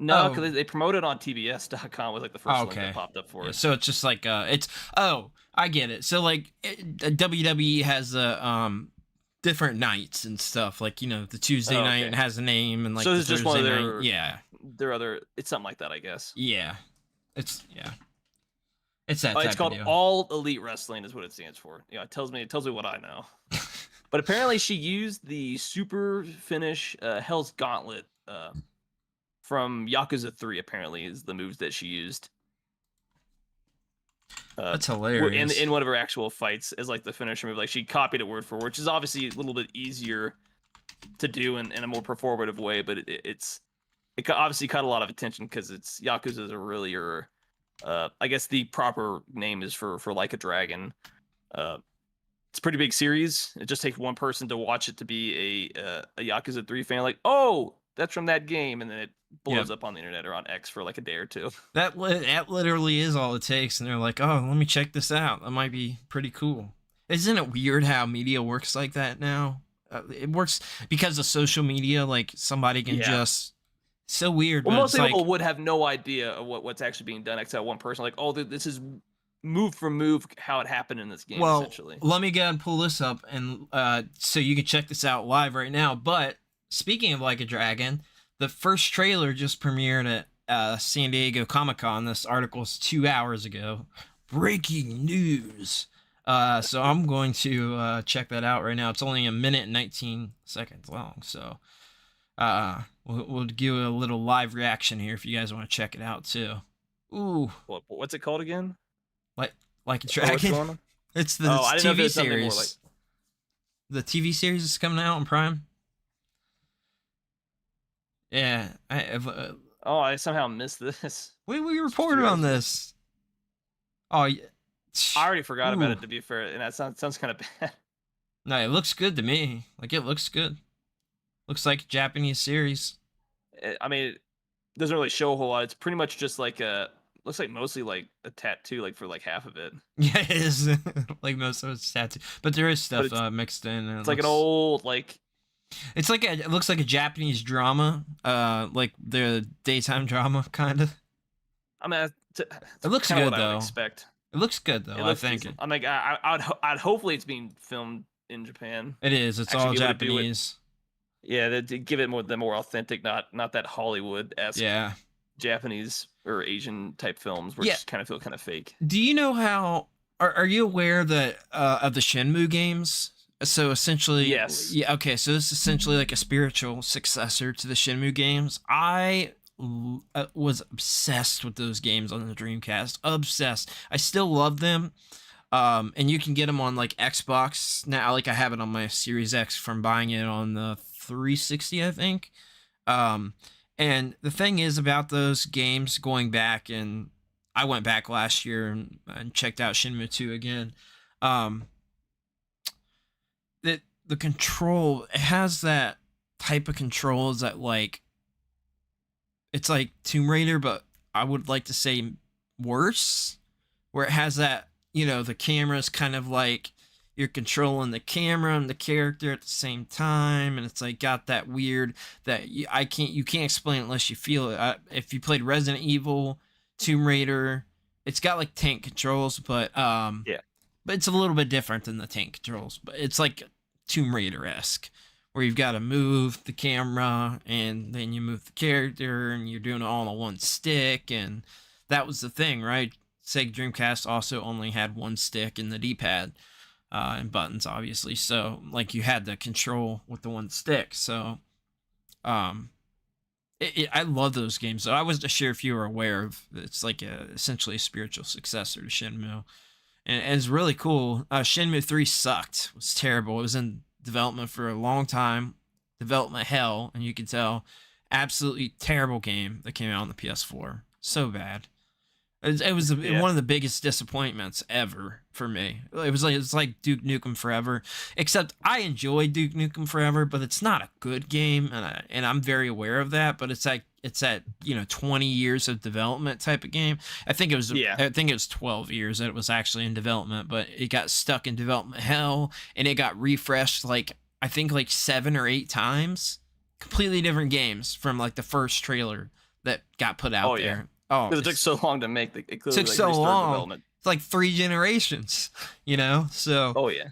No, because they promoted on TBS.com was like the first link that popped up for it. So it's just like I get it. So like WWE has different nights and stuff, like the Tuesday night and has a name, and like so it's just one of their it's something like that, I guess. Yeah, it's that. It's called All Elite Wrestling, is what it stands for. It tells me what I know. But apparently, she used the super finish Hell's Gauntlet from Yakuza 3. Apparently, is the moves that she used. That's hilarious. In one of her actual fights, as like the finisher move, like she copied it word for word, which is obviously a little bit easier to do in a more performative way. But it obviously caught a lot of attention because it's Yakuza is a really I guess the proper name is for Like a Dragon. It's a pretty big series. It just takes one person to watch it to be a Yakuza 3 fan. Like, oh, that's from that game, and then it blows up on the internet or on X for like a day or two. That literally is all it takes, and they're like, oh, let me check this out. That might be pretty cool. Isn't it weird how media works like that now? It works because of social media. Like somebody can just. So weird. Well, most people would have no idea of what's actually being done except one person. Like, oh, this is move for move how it happened in this game. Essentially. Let me go and pull this up, and so you can check this out live right now. But speaking of Like a Dragon, the first trailer just premiered at San Diego Comic-Con. This article's 2 hours ago. Breaking news. So I'm going to check that out right now. It's only 1 minute and 19 seconds long. So. We'll give a little live reaction here if you guys want to check it out too. Ooh. What's it called again? Like a dragon. It's the TV series. The TV series is coming out on Prime. Yeah, I somehow missed this. We reported on this. Oh, yeah. I already forgot about it, to be fair, and that sounds kind of bad. No, it looks good to me. Like, it looks good. Looks like a Japanese series. I mean, it doesn't really show a whole lot. It's pretty much just like looks like mostly like a tattoo, like for like half of it. Yeah, it is. Like most of it's tattoo, but there is stuff mixed in. And it's like an old like. It's like it looks like a Japanese drama, like the daytime drama kind of. I mean, it looks good though. I would expect. It looks good though. I think. I'm like, I'd hopefully it's being filmed in Japan. It is. It's all Japanese. Yeah, to give it the more authentic, not that Hollywood-esque Japanese or Asian type films where it kind of feel kind of fake. Do you know how? Are you aware that of the Shenmue games? So essentially, yes. Yeah. Okay. So this is essentially like a spiritual successor to the Shenmue games. I was obsessed with those games on the Dreamcast. Obsessed. I still love them. And you can get them on like Xbox now. Like I have it on my Series X from buying it on the 360, I think. And the thing is about those games, going back, and I went back last year and checked out Shenmue 2 again. The control, it has that type of controls that like, it's like Tomb Raider, but I would like to say worse, where it has that, the camera's kind of like you're controlling the camera and the character at the same time, and it's like got that weird that you can't explain it unless you feel it. If you played Resident Evil, Tomb Raider, it's got like tank controls, but but it's a little bit different than the tank controls. But it's like Tomb Raider-esque, where you've got to move the camera and then you move the character and you're doing it all on one stick, and that was the thing, right? Sega Dreamcast also only had one stick in the D-pad and buttons, obviously. So, like, you had the control with the one stick. So, I love those games. So I wasn't sure if you were aware of it's like essentially a spiritual successor to Shenmue. And it's really cool. Shenmue 3 sucked. It was terrible. It was in development for a long time. Development hell, and you can tell. Absolutely terrible game that came out on the PS4. So bad. It was one of the biggest disappointments ever for me. It's like Duke Nukem Forever, except I enjoy Duke Nukem Forever, but it's not a good game, and I'm very aware of that. But it's that 20 years of development type of game. I think it was 12 years that it was actually in development, but it got stuck in development hell, and it got refreshed I think 7 or 8 times. Completely different games from like the first trailer that got put out there. Yeah. Oh, because it took so long to make it clearly took so long. Development. It's like 3 generations, So. Oh yeah.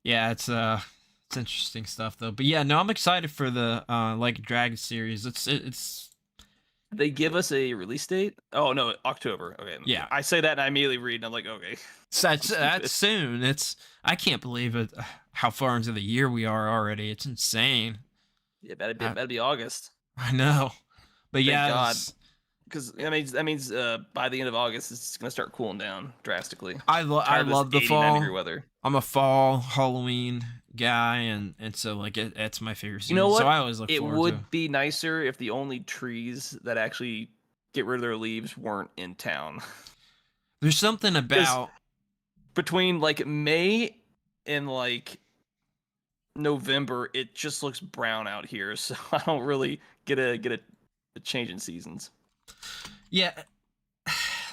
Yeah, it's interesting stuff though. But yeah, no, I'm excited for the like Dragon series. It's. They give us a release date? Oh no, October. Okay. Yeah. I say that and I immediately read and I'm like, okay. That's soon. I can't believe it. How far into the year we are already. It's insane. Yeah, that'd be August. I know, but Thank God. Because that means by the end of August it's gonna start cooling down drastically. I love the fall. Weather. I'm a fall Halloween guy, and so like it's my favorite season. You know what? So I always look forward to it. It would be nicer if the only trees that actually get rid of their leaves weren't in town. There's something about between like May and like November, it just looks brown out here, so I don't really get a change in seasons. Yeah,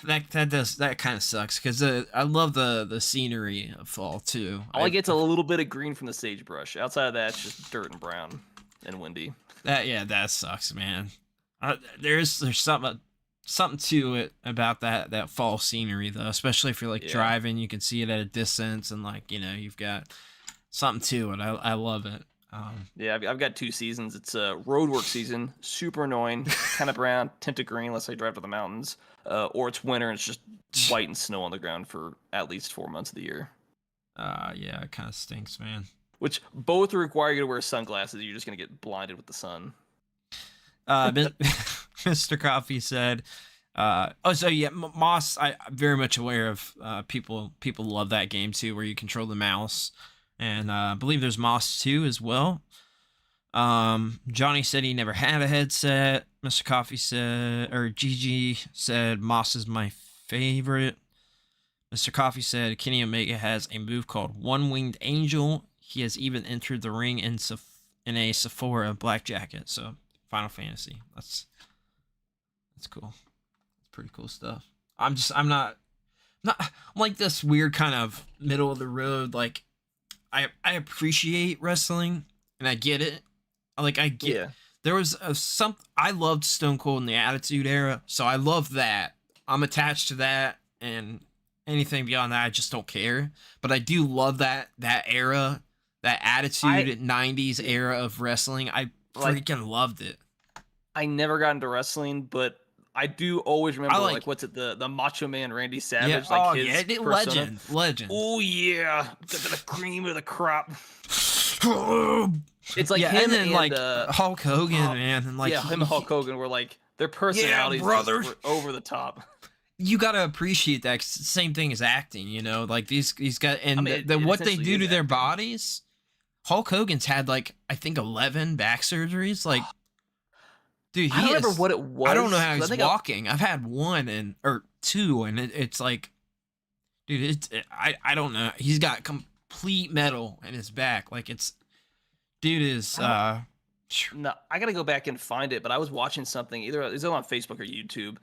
that kind of sucks because I love the scenery of fall too. All I get's a little bit of green from the sagebrush. Outside of that, it's just dirt and brown and windy. That sucks, man. There's something to it about that fall scenery though, especially if you're like driving, you can see it at a distance, and like you've got something to it. I love it. Yeah, I've got 2 seasons. It's a roadwork season, super annoying, kind of brown, tinted green unless I drive to the mountains, or it's winter and it's just white and snow on the ground for at least 4 months of the year. Yeah, it kind of stinks, man. Which both require you to wear sunglasses. You're just gonna get blinded with the sun. Mr. Coffee said, So yeah, Moss. I'm very much aware of. People love that game too, where you control the mouse, and I believe there's Moss 2 as well. Johnny said he never had a headset. Mr. Coffee said, or Gigi said, Moss is my favorite. Mr. Coffee said Kenny Omega has a move called One Winged Angel. He has even entered the ring in a Sephora black jacket. So Final Fantasy. That's cool. That's pretty cool stuff. I'm like this weird kind of middle of the road. Like I appreciate wrestling and I get it. Like I get. Yeah. There was I loved Stone Cold in the Attitude Era, so I love that. I'm attached to that, and anything beyond that, I just don't care. But I do love that era, that Attitude 90s era of wrestling. I freaking loved it. I never got into wrestling, but I do always remember what's it, the Macho Man Randy Savage, his legend. Oh yeah, the cream of the crop. It's like him and like Hulk Hogan, man, and like him and Hulk Hogan were like their personalities were over the top. You gotta appreciate that. 'Cause it's the same thing as acting, you know. Like these guys, and what they do to their bodies. Hulk Hogan's had like I think 11 back surgeries. Like, dude, I don't remember what it was. I don't know how he's walking. I've had one or two, and it's like, dude, I don't know. He's got complete metal in his back. Like dude is no, I gotta go back and find it, but I was watching something either it was on Facebook or YouTube,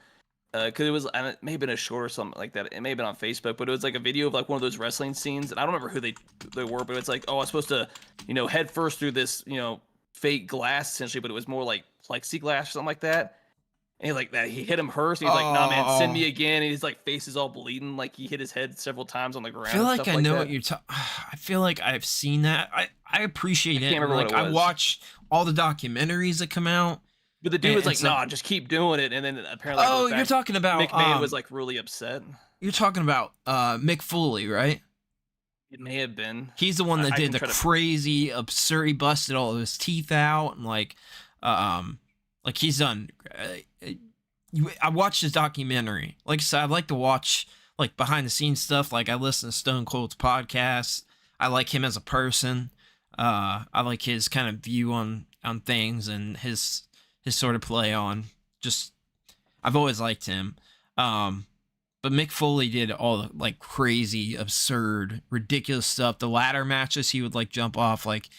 because it may have been a short or something like that. It may have been on Facebook, but it was like a video of like one of those wrestling scenes, and I don't remember who they were, but it's like, oh, I was supposed to, head first through this, fake glass essentially, but it was more like plexiglass or something like that. And he hit him first. And he's like, "Nah, man, send me again." And his face is all bleeding, like he hit his head several times on the ground. I feel like I know what you're talking. I feel like I've seen that. I appreciate it. I can't remember what it was. I watch all the documentaries that come out. But the dude was like, "Nah, just keep doing it." And then apparently, you're talking about McMahon was like really upset. You're talking about Mick Foley, right? It may have been. He's the one that did the crazy, absurd. He busted all of his teeth out and like he's done. I watched his documentary. Like I said, I like to watch like behind the scenes stuff. Like I listen to Stone Cold's podcast. I like him as a person. I like his kind of view on things and his sort of play on just. I've always liked him. But Mick Foley did all the like crazy, absurd, ridiculous stuff. The ladder matches, he would like jump off like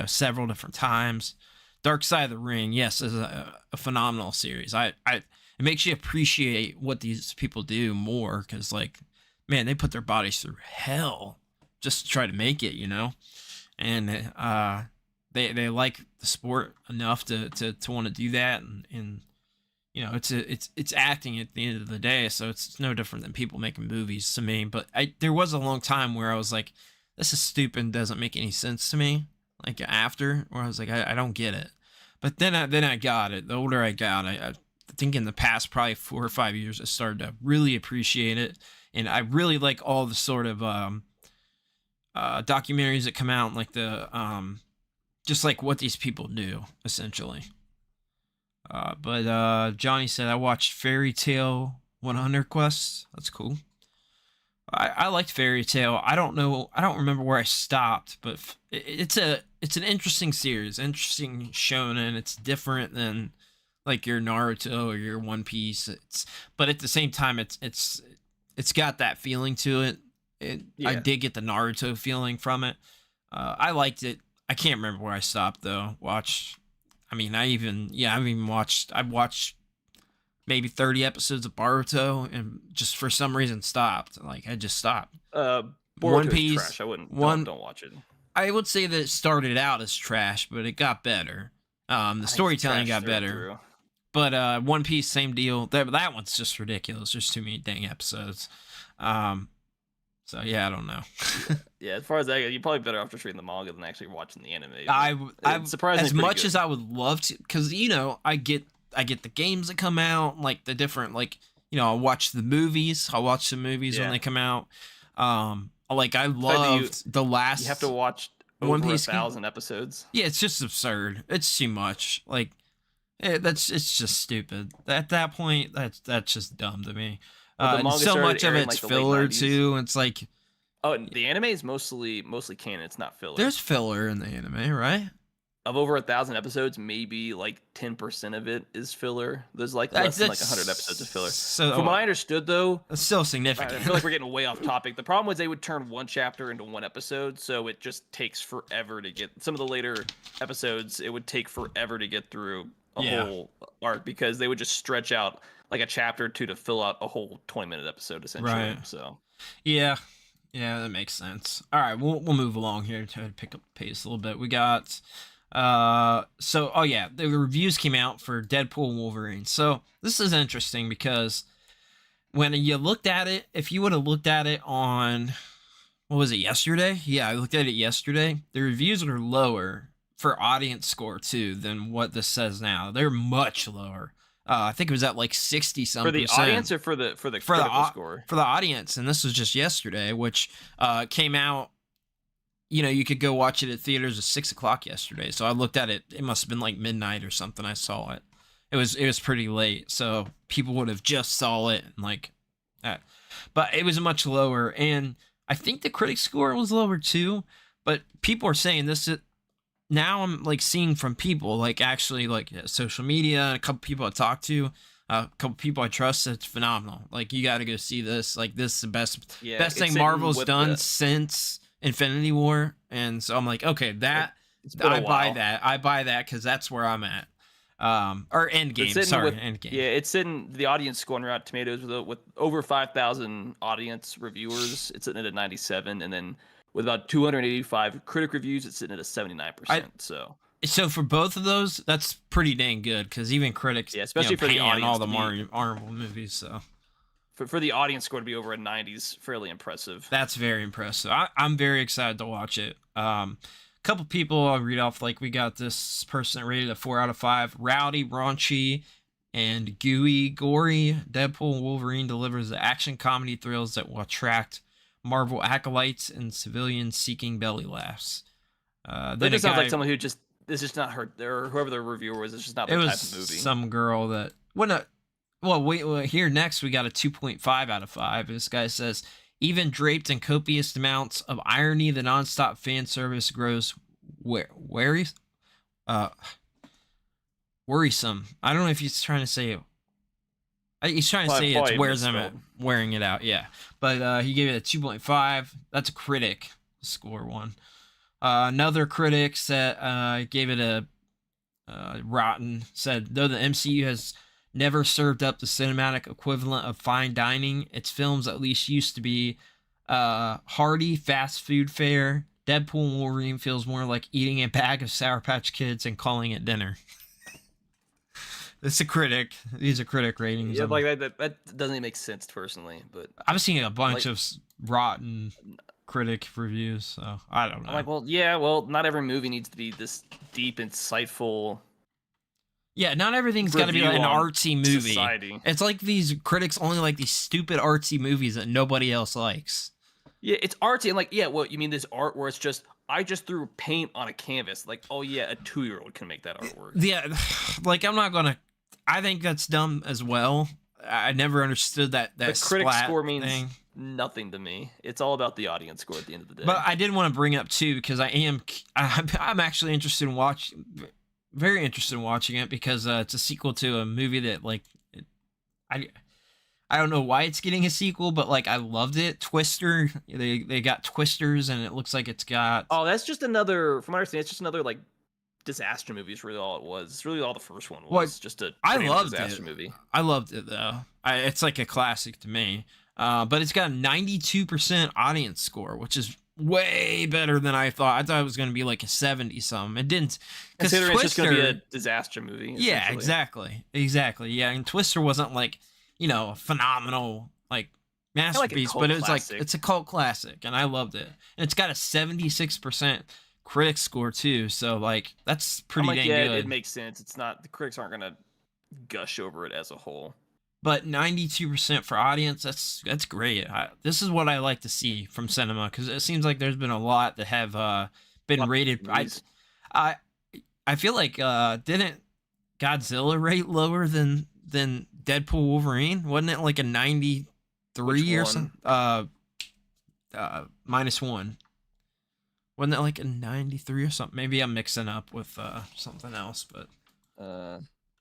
several different times. Dark Side of the Ring, yes, is a phenomenal series. It makes you appreciate what these people do more because, like, man, they put their bodies through hell just to try to make it, and they like the sport enough to want to do that, and it's acting at the end of the day, so it's no different than people making movies to me. But there was a long time where I was like, this is stupid, and doesn't make any sense to me. Like after, where I was like, I don't get it. But then I got it. The older I got, I think in the past probably 4 or 5 years, I started to really appreciate it. And I really like all the sort of documentaries that come out, like the just like what these people do, essentially. But Johnny said, I watched Fairy Tale 100 Quests. That's cool. I liked Fairy Tale. I don't remember where I stopped, but it's an interesting series, interesting shonen. It's different than like your Naruto or your One Piece. But at the same time, it's got that feeling to it. I did get the Naruto feeling from it. I liked it. I can't remember where I stopped though. I've watched maybe 30 episodes of Boruto and just for some reason stopped. Like I just stopped. One Piece trash. I wouldn't. Don't watch it. I would say that it started out as trash, but it got better. The storytelling got better. But One Piece, same deal. That one's just ridiculous. There's too many dang episodes. So yeah, I don't know. Yeah, as far as that, you're probably better off just reading the manga than actually watching the anime. I'm surprised as much as I would love to, because I get the games that come out, like the different, like I'll watch the movies. I'll watch the movies when they come out. Like I loved the last. You have to watch over 1,000 episodes. Yeah, it's just absurd. It's too much. Like It's just stupid. At that point, that's just dumb to me. The And so much of airing, it's like, the late filler 90s. too. It's like, Oh, and the anime is mostly canon. It's not filler. there's filler in the anime, right? Of over 1,000 episodes, maybe like 10% of it is filler. There's like less than like 100 episodes of filler. So, from what I understood, though, it's still I significant. feel like we're getting way off topic. The problem was they would turn one chapter into one episode, so it just takes forever to get some of the later episodes. It would take forever to get through a whole arc because they would just stretch out like a chapter or two to fill out a whole 20-minute episode, essentially. Right. So Yeah, that makes sense. All right, we'll move along here to pick up the pace a little bit. We got the reviews came out for Deadpool Wolverine. So this is interesting because when you looked at it, if you would have looked at it on, what was it, yesterday? Yeah, I looked at it yesterday. The reviews were lower for audience score too than what this says now. They're much lower. I think it was at like 60-some% for the audience or for the critical score? For the audience, and this was just yesterday, which came out. You know, you could go watch it at theaters at 6:00 yesterday. So I looked at it. It must have been like midnight or something. I saw it. It was pretty late. So people would have just saw it and like that. But it was much lower. And I think the critic score was lower too. But people are saying this. Now I'm like seeing from people like actually like social media and a couple people I talked to. A couple people I trust. It's phenomenal. Like, you got to go see this. Like, this is the best thing Marvel's done since Infinity War. And so I'm like, okay, I buy that. I buy that because that's where I'm at. Or Endgame. Sorry, Endgame. Yeah, it's in the audience score on Rotten Tomatoes with over 5,000 audience reviewers. It's sitting at a 97, and then with about 285 critic reviews, it's sitting at a 79%. So for both of those, that's pretty dang good because even critics, especially for the audience, all the Marvel movies. So for the audience score to be over a 90 is fairly impressive. That's very impressive. I'm very excited to watch it. Couple people I'll read off. Like, we got this person rated a 4 out of 5. Rowdy, raunchy, and gooey, gory. Deadpool Wolverine delivers the action comedy thrills that will attract Marvel acolytes and civilians seeking belly laughs. That just sounds like someone who just. It's just not her, or whoever the reviewer was. It's just not the type of movie. Some girl that here next we got a 2.5 out of 5. This guy says, even draped in copious amounts of irony, the nonstop fan service grows worrisome. I don't know if he's trying to say it. He's trying to say it wears them out, wearing it out. Yeah, but he gave it a 2.5. That's a critic score one. Another critic said, gave it a rotten, said, though the MCU has never served up the cinematic equivalent of fine dining, its films at least used to be hearty fast food fare. Deadpool and Wolverine feels more like eating a bag of Sour Patch Kids and calling it dinner. It's a critic. These are critic ratings. Yeah, like that doesn't even make sense personally, but I've seen a bunch of rotten critic reviews, so I don't know. I'm like, not every movie needs to be this deep, insightful. Yeah, not everything's got to be like an artsy movie. Society. It's like these critics only like these stupid artsy movies that nobody else likes. Yeah, it's artsy, and you mean this art where it's just, I just threw paint on a canvas. Like, oh yeah, a 2-year-old can make that artwork. Yeah, like I think that's dumb as well. I never understood that the critic score means thing. Nothing to me. It's all about the audience score at the end of the day. But I did want to bring up too, because I'm actually interested in very interested in watching it, because it's a sequel to a movie that I don't know why it's getting a sequel, but like I loved it. Twister, they got Twisters, and it looks like it's got. Oh, that's just another. From what I understand, it's just another like disaster movie. Is really all it was. It's really all the first one was. Just a disaster movie. I loved it though. It's like a classic to me. But it's got a 92% audience score, which is way better than I thought. I thought it was going to be like a 70-some. It didn't. Considering it's just going to be a disaster movie. Yeah, exactly. Yeah, and Twister wasn't like, a phenomenal like masterpiece, but it was it's a cult classic, and I loved it. And it's got a 76% critic score too, so like that's pretty dang good. It makes sense. It's not, the critics aren't going to gush over it as a whole. But 92% for audience, that's great. This is what I like to see from cinema, because it seems like there's been a lot that have been rated. I feel like didn't Godzilla rate lower than Deadpool Wolverine? Wasn't it like a 93 or something? -1. Wasn't it like a 93 or something? Maybe I'm mixing up with something else, but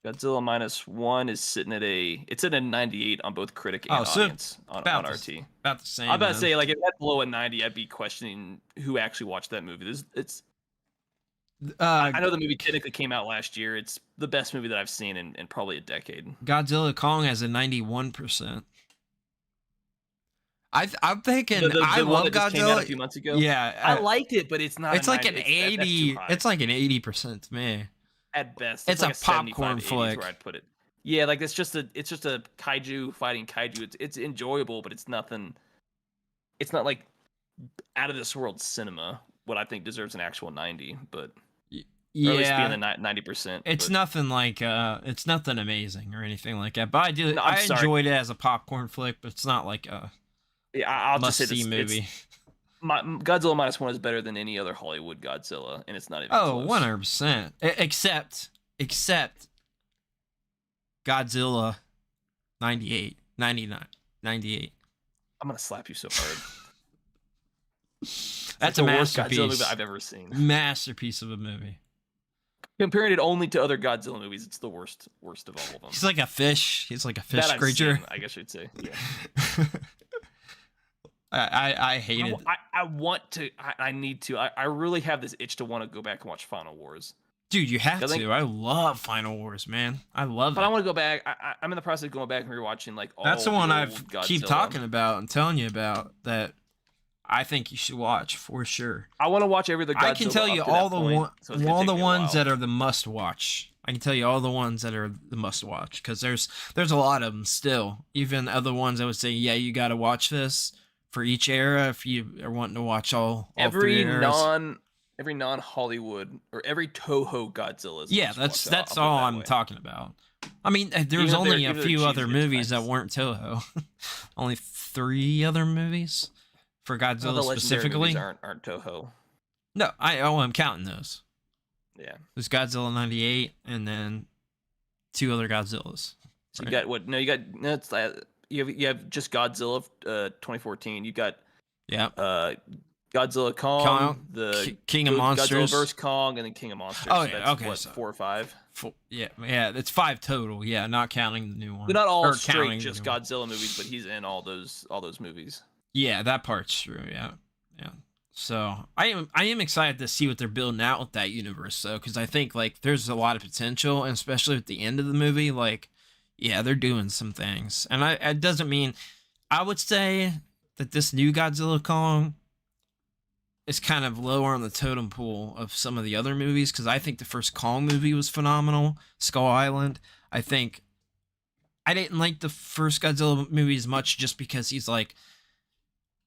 Godzilla -1 is sitting at a 98 on both critic and audience on RT. About the same. I'm about to say, like, if that's below a 90, I'd be questioning who actually watched that movie. I know the movie technically came out last year. It's the best movie that I've seen in probably a decade. Godzilla Kong has a 91%. I'm thinking I love Godzilla. Came out a few months ago. Yeah, I liked it, but it's not. It's like an 80. It's like an 80% to me. At best, it's like a popcorn flick. Where I'd put it. Yeah, like it's just a kaiju fighting kaiju. It's enjoyable, but it's nothing. It's not like out of this world cinema. What I think deserves an actual 90, but yeah, or at least be in the 90%. It's nothing like it's nothing amazing or anything like that. But I enjoyed it as a popcorn flick, but it's not like a I'll just say this movie. Godzilla -1 is better than any other Hollywood Godzilla, and it's not even close. 100%. Except Godzilla 98, 99, 98. I'm gonna slap you so hard. That's a masterpiece. Godzilla movie I've ever seen. Masterpiece of a movie. Comparing it only to other Godzilla movies, it's the worst of all of them. He's like a fish. He's like a fish creature. I guess you'd say. Yeah. I hate it. I want to. I need to. I really have this itch to want to go back and watch Final Wars. Dude, you have to. I love Final Wars, man. I love it. But I want to go back. I'm in the process of going back and rewatching like all. That's the one I've Godzilla. Keep talking about and telling you about that. I think you should watch for sure. I want to watch every other Godzilla. I can tell you all the ones that are the must watch. I can tell you all the ones that are the must watch because there's a lot of them still. Even other ones I would say, yeah, you got to watch this for each era if you are wanting to watch all every three eras. Every non-Hollywood or every Toho Godzilla. Yeah, that's all I'm talking about. I mean, there was only a few other movies that weren't Toho. Only 3 other movies for Godzilla specifically. Aren't Toho. No, I'm counting those. Yeah, there's Godzilla 98 and then 2 other Godzillas. So you got what? No, you have just Godzilla 2014. You got Godzilla Kong, the King of Monsters, Godzilla vs Kong, and then King of Monsters. Oh yeah, okay. What, 4 or 5? Yeah, it's 5 total. Yeah, not counting the new one. They're not all straight just Godzilla movies, but he's in all those movies. Yeah, that part's true. Yeah. So I am excited to see what they're building out with that universe, though, because I think like there's a lot of potential, and especially at the end of the movie, like yeah, they're doing some things, and it doesn't mean I would say that this new Godzilla Kong is kind of lower on the totem pole of some of the other movies because I think the first Kong movie was phenomenal. Skull Island. I think I didn't like the first Godzilla movie as much just because he's like.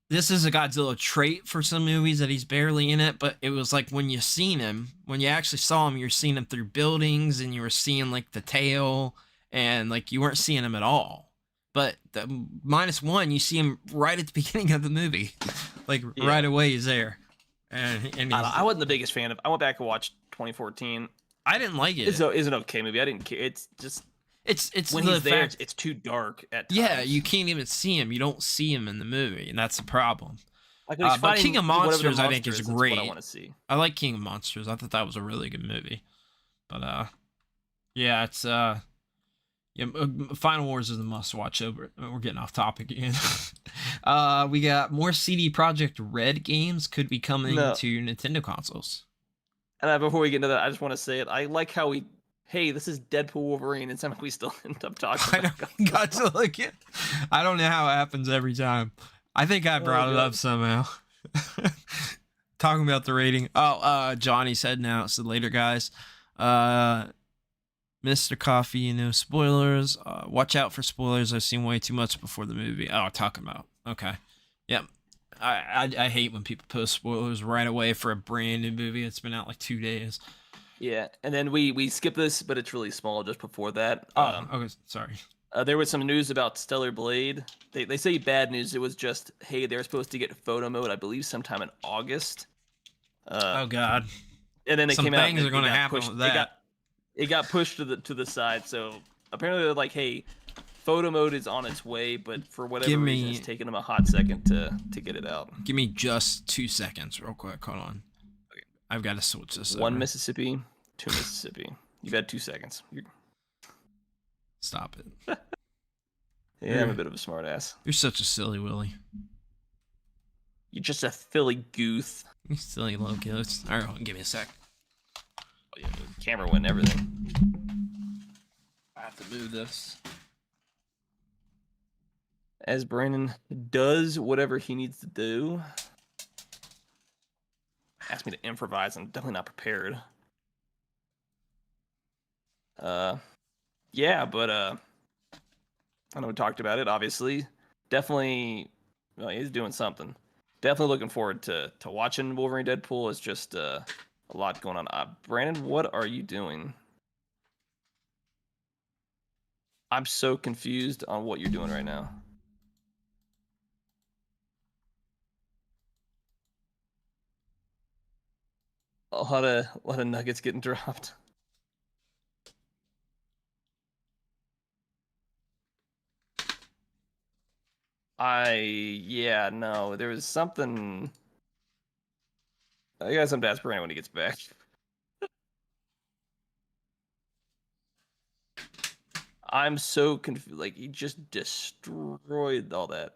This is a Godzilla trait for some movies that he's barely in it, but it was like when you actually saw him, you're seeing him through buildings and you were seeing like the tail and like you weren't seeing him at all. But the -1, you see him right at the beginning of the movie. Like right away he's there. And I wasn't the biggest fan of I went back and watched 2014. I didn't like it. It's an okay movie. I didn't care. It's just It's when he's there, it's too dark at times. Yeah, you can't even see him. You don't see him in the movie, and that's the problem. But King of Monsters, I think, is great. What I want to see. I like King of Monsters. I thought that was a really good movie. But yeah, it's Final Wars is a must-watch. We're getting off topic again. We got more CD Projekt Red games could be coming to Nintendo consoles. And before we get into that, I just want to say it. I like how hey, this is Deadpool Wolverine, and somehow we still end up talking about Godzilla again. I don't know how it happens every time. I think I brought it up somehow. Talking about the rating. Johnny said now. So later, guys. Mr. Coffee, spoilers. Watch out for spoilers. I've seen way too much before the movie. Oh, talking about. Okay. Yep. I hate when people post spoilers right away for a brand new movie that's been out like 2 days. Yeah, and then we skip this, but it's really small just before that. Okay, sorry. There was some news about Stellar Blade. They say bad news. It was just, hey, they're supposed to get photo mode, I believe, sometime in August. Oh, God. And then some came out. Some things are going to happen with that. it got pushed to the side. So apparently they're like, hey, photo mode is on its way, but for whatever reason, it's taking them a hot second to get it out. Give me just 2 seconds, real quick. Hold on. Okay. I've got to switch this. 1 Mississippi, 2 Mississippi. You've had 2 seconds. Stop it. Yeah, I'm a bit of a smart ass. You're such a silly Willy. You're just a Philly gooth. You silly little kids. All right, give me a sec. Oh yeah, the camera went and everything. I have to move this. As Brandon does whatever he needs to do. Asked me to improvise. I'm definitely not prepared. Yeah, but I know we talked about it. Obviously, definitely, well, he's doing something. Definitely looking forward to watching Wolverine Deadpool. It's just a lot going on. Brandon, what are you doing? I'm so confused on what you're doing right now. A lot of nuggets getting dropped. Yeah, no, there was something. I got something to ask Brandon when he gets back. I'm so confused. Like, he just destroyed all that.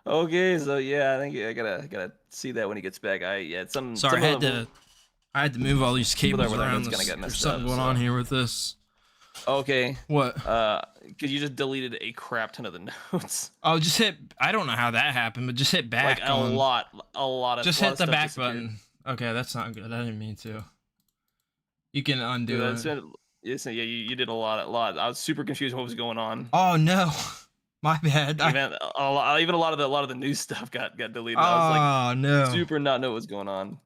Okay, so yeah, I think I gotta see that when he gets back. Sorry, I had to move all these cables around. There's something going on here with this. Okay. What? Because you just deleted a crap ton of the notes. Oh, just hit. I don't know how that happened, but just hit back. Like a lot of. Just hit the back button. Okay, that's not good. I didn't mean to. You can undo it. Yeah, you did a lot. I was super confused what was going on. Oh no. My bad. Even a lot of the new stuff got deleted. I was like, no. Super not know what's going on.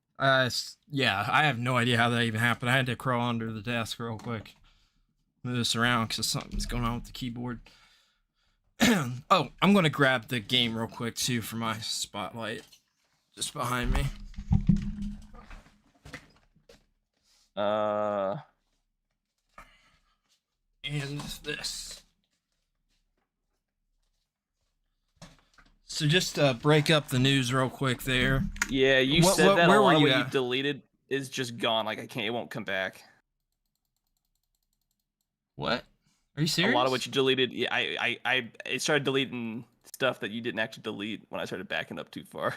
Yeah, I have no idea how that even happened. I had to crawl under the desk real quick, move this around because something's going on with the keyboard. Oh, I'm gonna grab the game real quick too for my spotlight, just behind me. And this. So just break up the news real quick there. Yeah, you said that a lot of what you deleted is just gone. Like it won't come back. What? Are you serious? A lot of what you deleted, yeah, I started deleting stuff that you didn't actually delete when I started backing up too far.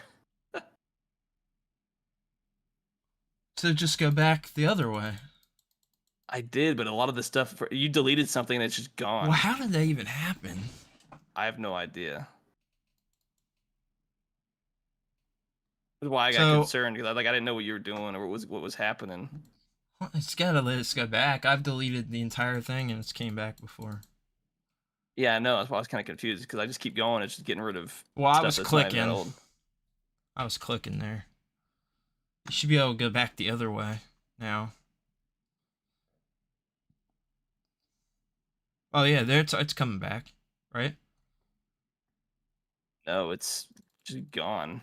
So just go back the other way. I did, but a lot of the stuff you deleted something that's just gone. Well, how did that even happen? I have no idea. That's why I got concerned because I didn't know what you were doing or what was happening. Well, it's gotta let us go back. I've deleted the entire thing and it's came back before. Yeah, I know. That's why I was kind of confused because I just keep going. It's just getting rid of. Well, I was clicking. I was clicking there. You should be able to go back the other way now. Oh yeah, there it's coming back, right? No, it's just gone.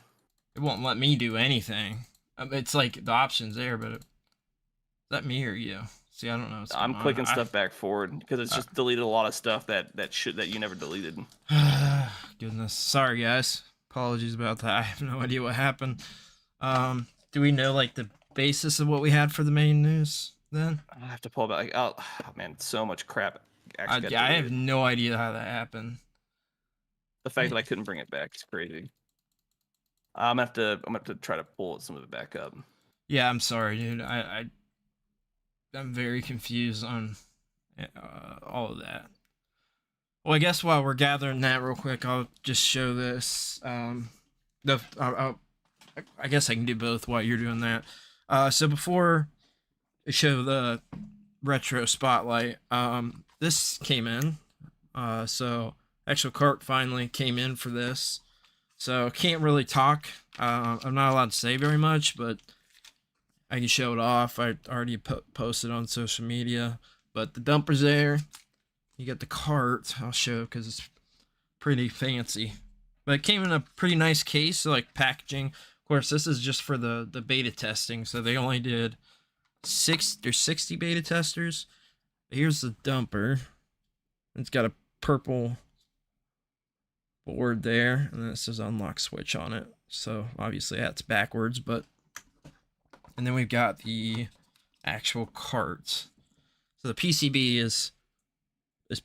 It won't let me do anything. It's like the option's there, but is that me or you? See, I don't know. I'm clicking stuff back forward because it's just deleted a lot of stuff that you never deleted. Goodness, sorry guys. Apologies about that. I have no idea what happened. Do we know like the basis of what we had for the main news then? I have to pull back. Oh man, so much crap. I have no idea how that happened. The fact that I couldn't bring it back is crazy. I'm gonna have to try to pull some of it back up. Yeah, I'm sorry, dude. I'm very confused on all of that. Well, I guess while we're gathering that real quick, I'll just show this. I guess I can do both while you're doing that. So before I show the retro spotlight, this came in. So actual cart finally came in for this. So can't really talk. I'm not allowed to say very much, but I can show it off. I already posted on social media. But the dumper's there. You got the cart. I'll show because it's pretty fancy. But it came in a pretty nice case, so like packaging. Of course, this is just for the beta testing, so they only did 60 beta testers. Here's the dumper. It's got a purple board there, and then it says unlock switch on it. So obviously that's backwards, but and then we've got the actual carts. So the PCB is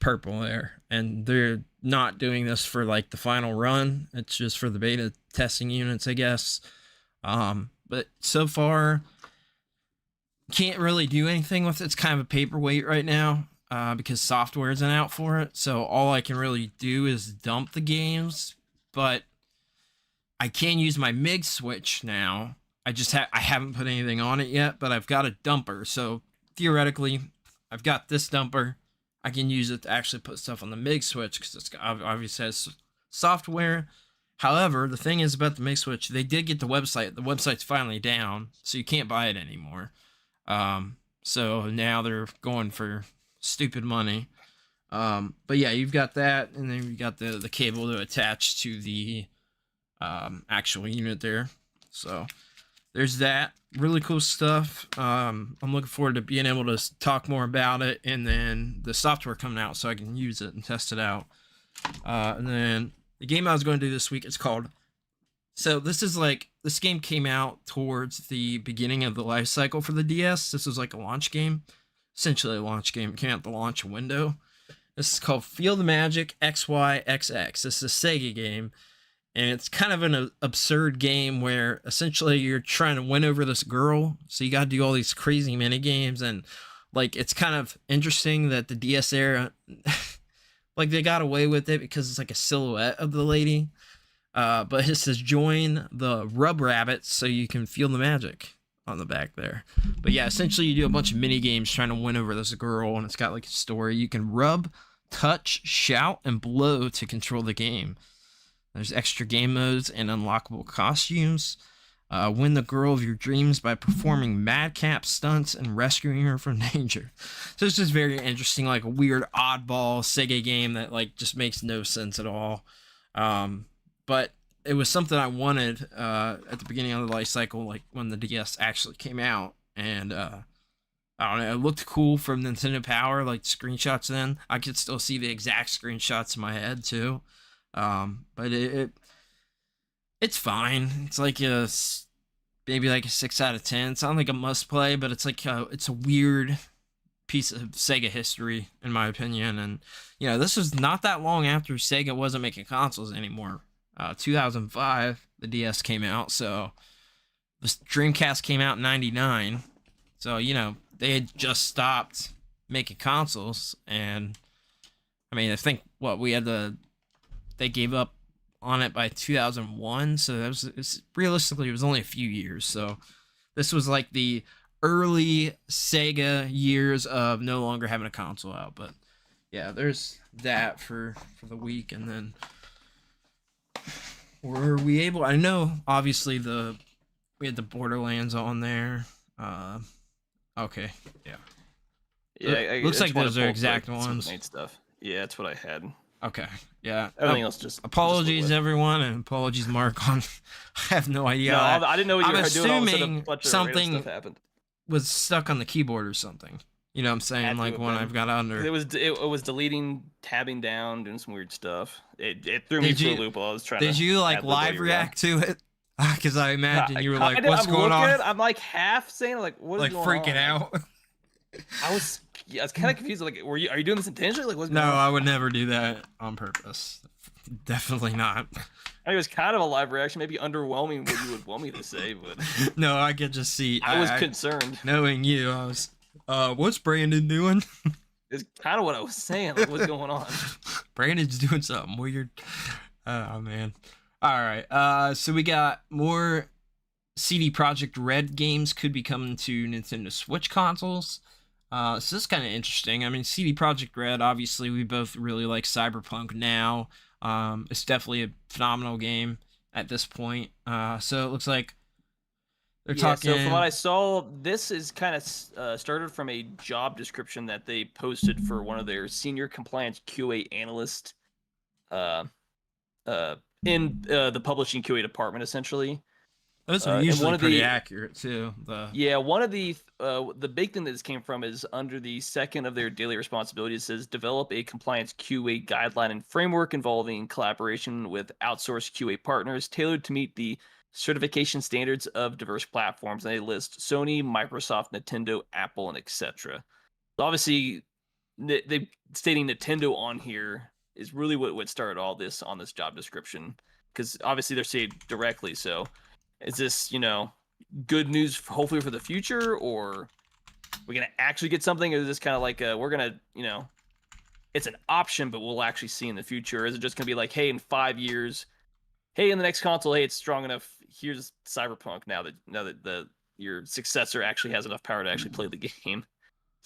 purple there, and they're not doing this for like the final run. It's just for the beta testing units, I guess. But so far, can't really do anything with it. It's kind of a paperweight right now, because software isn't out for it. So all I can really do is dump the games, but I can use my MIG switch now. I haven't put anything on it yet, but I've got a dumper. So theoretically, I've got this dumper. I can use it to actually put stuff on the MIG switch because it's obviously has software. However, the thing is about the MIG switch, they did get the website. The website's finally down, so you can't buy it anymore. So now they're going for stupid money. But yeah, you've got that, and then you've got the cable to attach to the actual unit there. So there's that. Really cool stuff. I'm looking forward to being able to talk more about it, and then the software coming out so I can use it and test it out. And then the game I was going to do this week is called... So this game came out towards the beginning of the life cycle for the DS. This was like a launch game. Essentially a launch game. It came out the launch window. This is called Feel the Magic XYXX. This is a Sega game. And it's kind of an absurd game where essentially you're trying to win over this girl. So you got to do all these crazy mini games. And like, it's kind of interesting that the DS era, like they got away with it because it's like a silhouette of the lady. But it says join the Rub Rabbits so you can feel the magic on the back there. But yeah, essentially you do a bunch of mini games trying to win over this girl. And it's got like a story. You can rub, touch, shout, and blow to control the game. There's extra game modes and unlockable costumes. Win the girl of your dreams by performing madcap stunts and rescuing her from danger. So it's just very interesting, like a weird oddball Sega game that like just makes no sense at all. But it was something I wanted at the beginning of the life cycle, like when the DS actually came out. And I don't know, it looked cool from Nintendo Power, like screenshots then. I could still see the exact screenshots in my head too. But it's fine. It's like maybe like a 6 out of 10. It's not like a must play, but it's like it's a weird piece of Sega history in my opinion. And you know, this was not that long after Sega wasn't making consoles anymore. 2005 the DS came out, so the Dreamcast came out in 99. So you know, they had just stopped making consoles. And I mean, I think they gave up on it by 2001, so realistically it was only a few years. So this was like the early Sega years of no longer having a console out. But yeah, there's that for the week. And then were we able, I know obviously we had the Borderlands on there. Okay, yeah, looks like those are exact ones. Stuff. Yeah, that's what I had. Okay, yeah. Everything else just... Apologies, everyone, and apologies, Mark. I have no idea. No, I didn't know what you were doing. I'm assuming something stuff happened. Was stuck on the keyboard or something. You know what I'm saying? Like when I've got under... It was deleting, tabbing down, doing some weird stuff. It threw me through a loop while I was trying to... Did you like live react to it? Because I imagine you were like, what's going on? I'm like half saying, like, what is going on? Like freaking out. I was kind of confused. Like, are you doing this intentionally? Like, what's going on? No, I would never do that on purpose. Definitely not. I mean, it was kind of a live reaction, maybe underwhelming what you would want me to say, but no, I could just see. I was concerned. Knowing you, I was. What's Brandon doing? It's kind of what I was saying. Like, what's going on? Brandon's doing something weird. Oh man. All right. So we got more CD Projekt Red games could be coming to Nintendo Switch consoles. So this is kind of interesting. I mean, CD Projekt Red, obviously, we both really like Cyberpunk now. It's definitely a phenomenal game at this point. So it looks like they're talking... So from what I saw, this is kind of started from a job description that they posted for one of their senior compliance QA analyst in the publishing QA department, essentially. Those are usually pretty accurate too. One of the big thing that this came from is under the second of their daily responsibilities says develop a compliance QA guideline and framework involving collaboration with outsourced QA partners tailored to meet the certification standards of diverse platforms. And they list Sony, Microsoft, Nintendo, Apple, and etc. So obviously, they stating Nintendo on here is really what started all this on this job description, because obviously they're saying directly. So is this, good news hopefully for the future, or are we going to actually get something? Or is this kind of like we're going to, it's an option, but we'll actually see in the future? Or is it just going to be like, hey, in 5 years, hey, in the next console, hey, it's strong enough. Here's Cyberpunk now that your successor actually has enough power to actually play the game.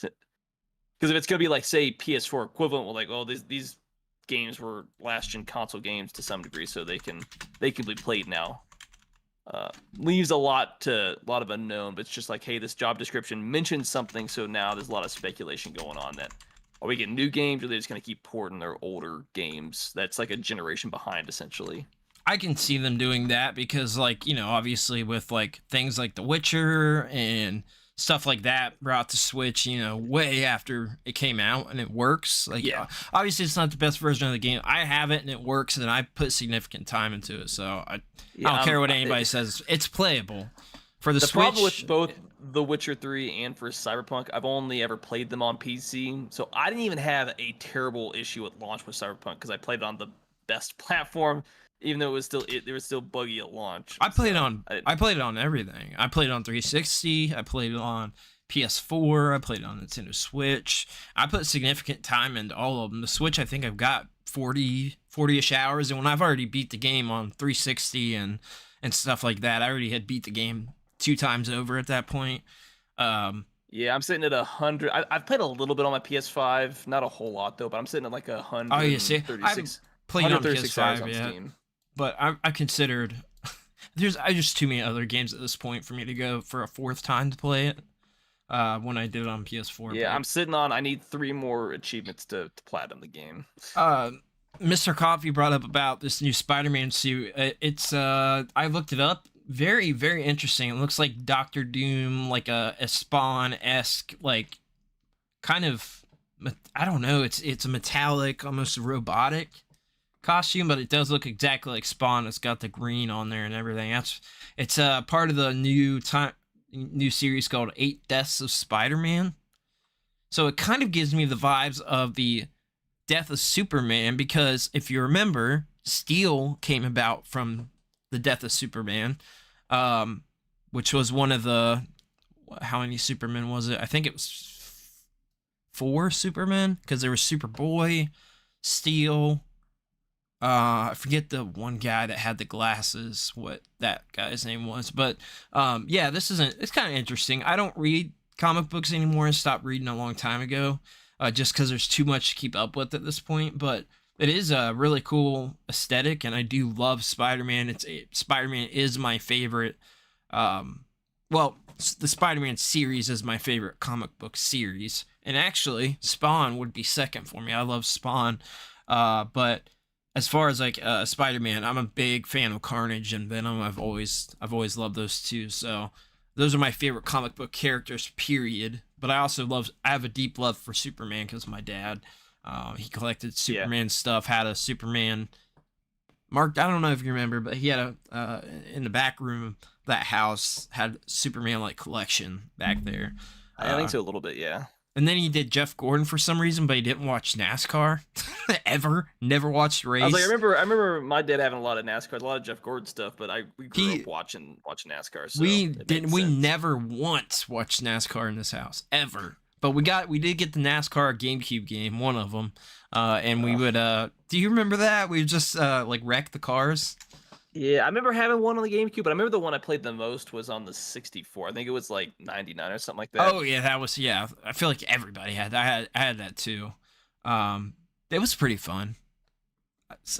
Because if it's going to be like, say, PS4 equivalent, we're like, oh, these games were last-gen console games to some degree, so they can be played now. Leaves a lot of unknown, but it's just like, hey, this job description mentions something, so now there's a lot of speculation going on that are we getting new games, or are they just going to keep porting their older games that's like a generation behind, essentially? I can see them doing that because, like, obviously with like things like The Witcher and stuff like that brought to Switch, way after it came out, and it works. Like, obviously it's not the best version of the game. I have it and it works, and I put significant time into it, so I don't care what anybody says. It's playable for the Switch. The problem with both The Witcher 3 and for Cyberpunk, I've only ever played them on PC, so I didn't even have a terrible issue at launch with Cyberpunk because I played it on the best platform. Even though it was still buggy at launch. I played it on everything. I played it on 360. I played it on PS4. I played it on Nintendo Switch. I put significant time into all of them. The Switch, I think I've got 40-ish hours, and when I've already beat the game on 360 and stuff like that, I already had beat the game 2 times over at that point. I'm sitting at 100. I've played a little bit on my PS5, not a whole lot though, but I'm sitting at like 136. Oh, you see, I've played on PS5 on Steam. But I considered there's just too many other games at this point for me to go for a 4th time to play it. When I did it on PS4. Yeah, I'm sitting on. I need 3 more achievements to platinum the game. Mr. Coffee brought up about this new Spider-Man suit. It's I looked it up. Very, very interesting. It looks like Doctor Doom, like a Spawn-esque, like kind of. I don't know. It's a metallic, almost robotic costume, but it does look exactly like Spawn. It's got the green on there and everything. It's part of the new series called 8 Deaths of Spider-Man. So it kind of gives me the vibes of the Death of Superman, because if you remember, Steel came about from the Death of Superman, which was one of the, how many Supermen was it? I think it was 4 Supermen, because there was Superboy, Steel. I forget the one guy that had the glasses, what that guy's name was. But it's kind of interesting. I don't read comic books anymore. I stopped reading a long time ago, just because there's too much to keep up with at this point. But it is a really cool aesthetic, and I do love Spider-Man. Spider-Man is my favorite. The Spider-Man series is my favorite comic book series. And actually, Spawn would be second for me. I love Spawn. But as far as like Spider-Man, I'm a big fan of Carnage and Venom. I've always loved those two. So those are my favorite comic book characters, period. But I have a deep love for Superman because my dad, he collected Superman stuff, had a Superman. Mark, I don't know if you remember, but he had in the back room of that house, had Superman like collection back there. I think so, a little bit, yeah. And then he did Jeff Gordon for some reason, but he didn't watch NASCAR ever. Never watched race. I was like, I remember my dad having a lot of NASCAR, a lot of Jeff Gordon stuff, but we grew up watching NASCAR. So we never once watched NASCAR in this house ever. But we did get the NASCAR GameCube game, one of them, and we would. Do you remember that? We just like wreck the cars. Yeah, I remember having one on the GameCube, but I remember the one I played the most was on the 64. I think it was like 99 or something like that. Oh yeah, that was I feel like everybody had that. I had that too. It was pretty fun,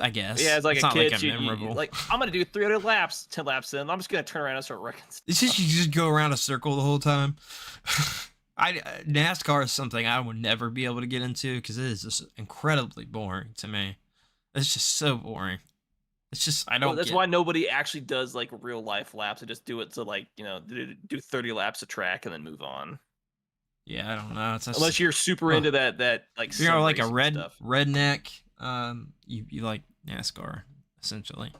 I guess. Yeah, it's like it's a not kid. Like memorable. Like, I'm gonna do 300 laps, 10 laps in. I'm just gonna turn around and start wrecking stuff. It's just you just go around a circle the whole time. NASCAR is something I would never be able to get into because it is just incredibly boring to me. It's just so boring. It's just I don't. That's why nobody actually does like real life laps. They just do it to like do 30 laps of track and then move on. Yeah, I don't know. Unless you're super into that like you're like a stuff. redneck. You like NASCAR essentially.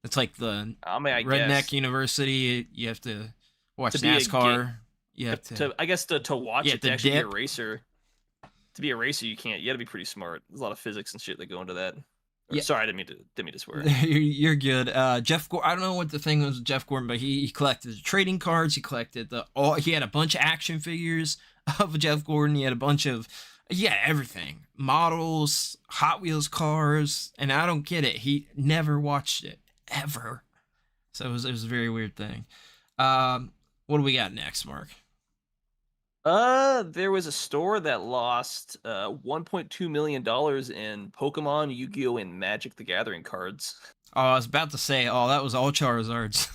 It's like the redneck guess. University. You have to watch NASCAR. You have to watch it to actually be a racer. To be a racer, you can't. You got to be pretty smart. There's a lot of physics and shit that go into that. Yeah. Sorry, I didn't mean to swear. You're good. Jeff Gordon, I don't know what the thing was with Jeff Gordon, but he collected the trading cards. He collected he had a bunch of action figures of Jeff Gordon. He had a bunch of everything, models, Hot Wheels cars, and I don't get it. He never watched it ever, so it was a very weird thing. What do we got next, Mark? There was a store that lost $1.2 million in Pokemon, Yu-Gi-Oh, and Magic the Gathering cards. Oh, I was about to say, that was all Charizards.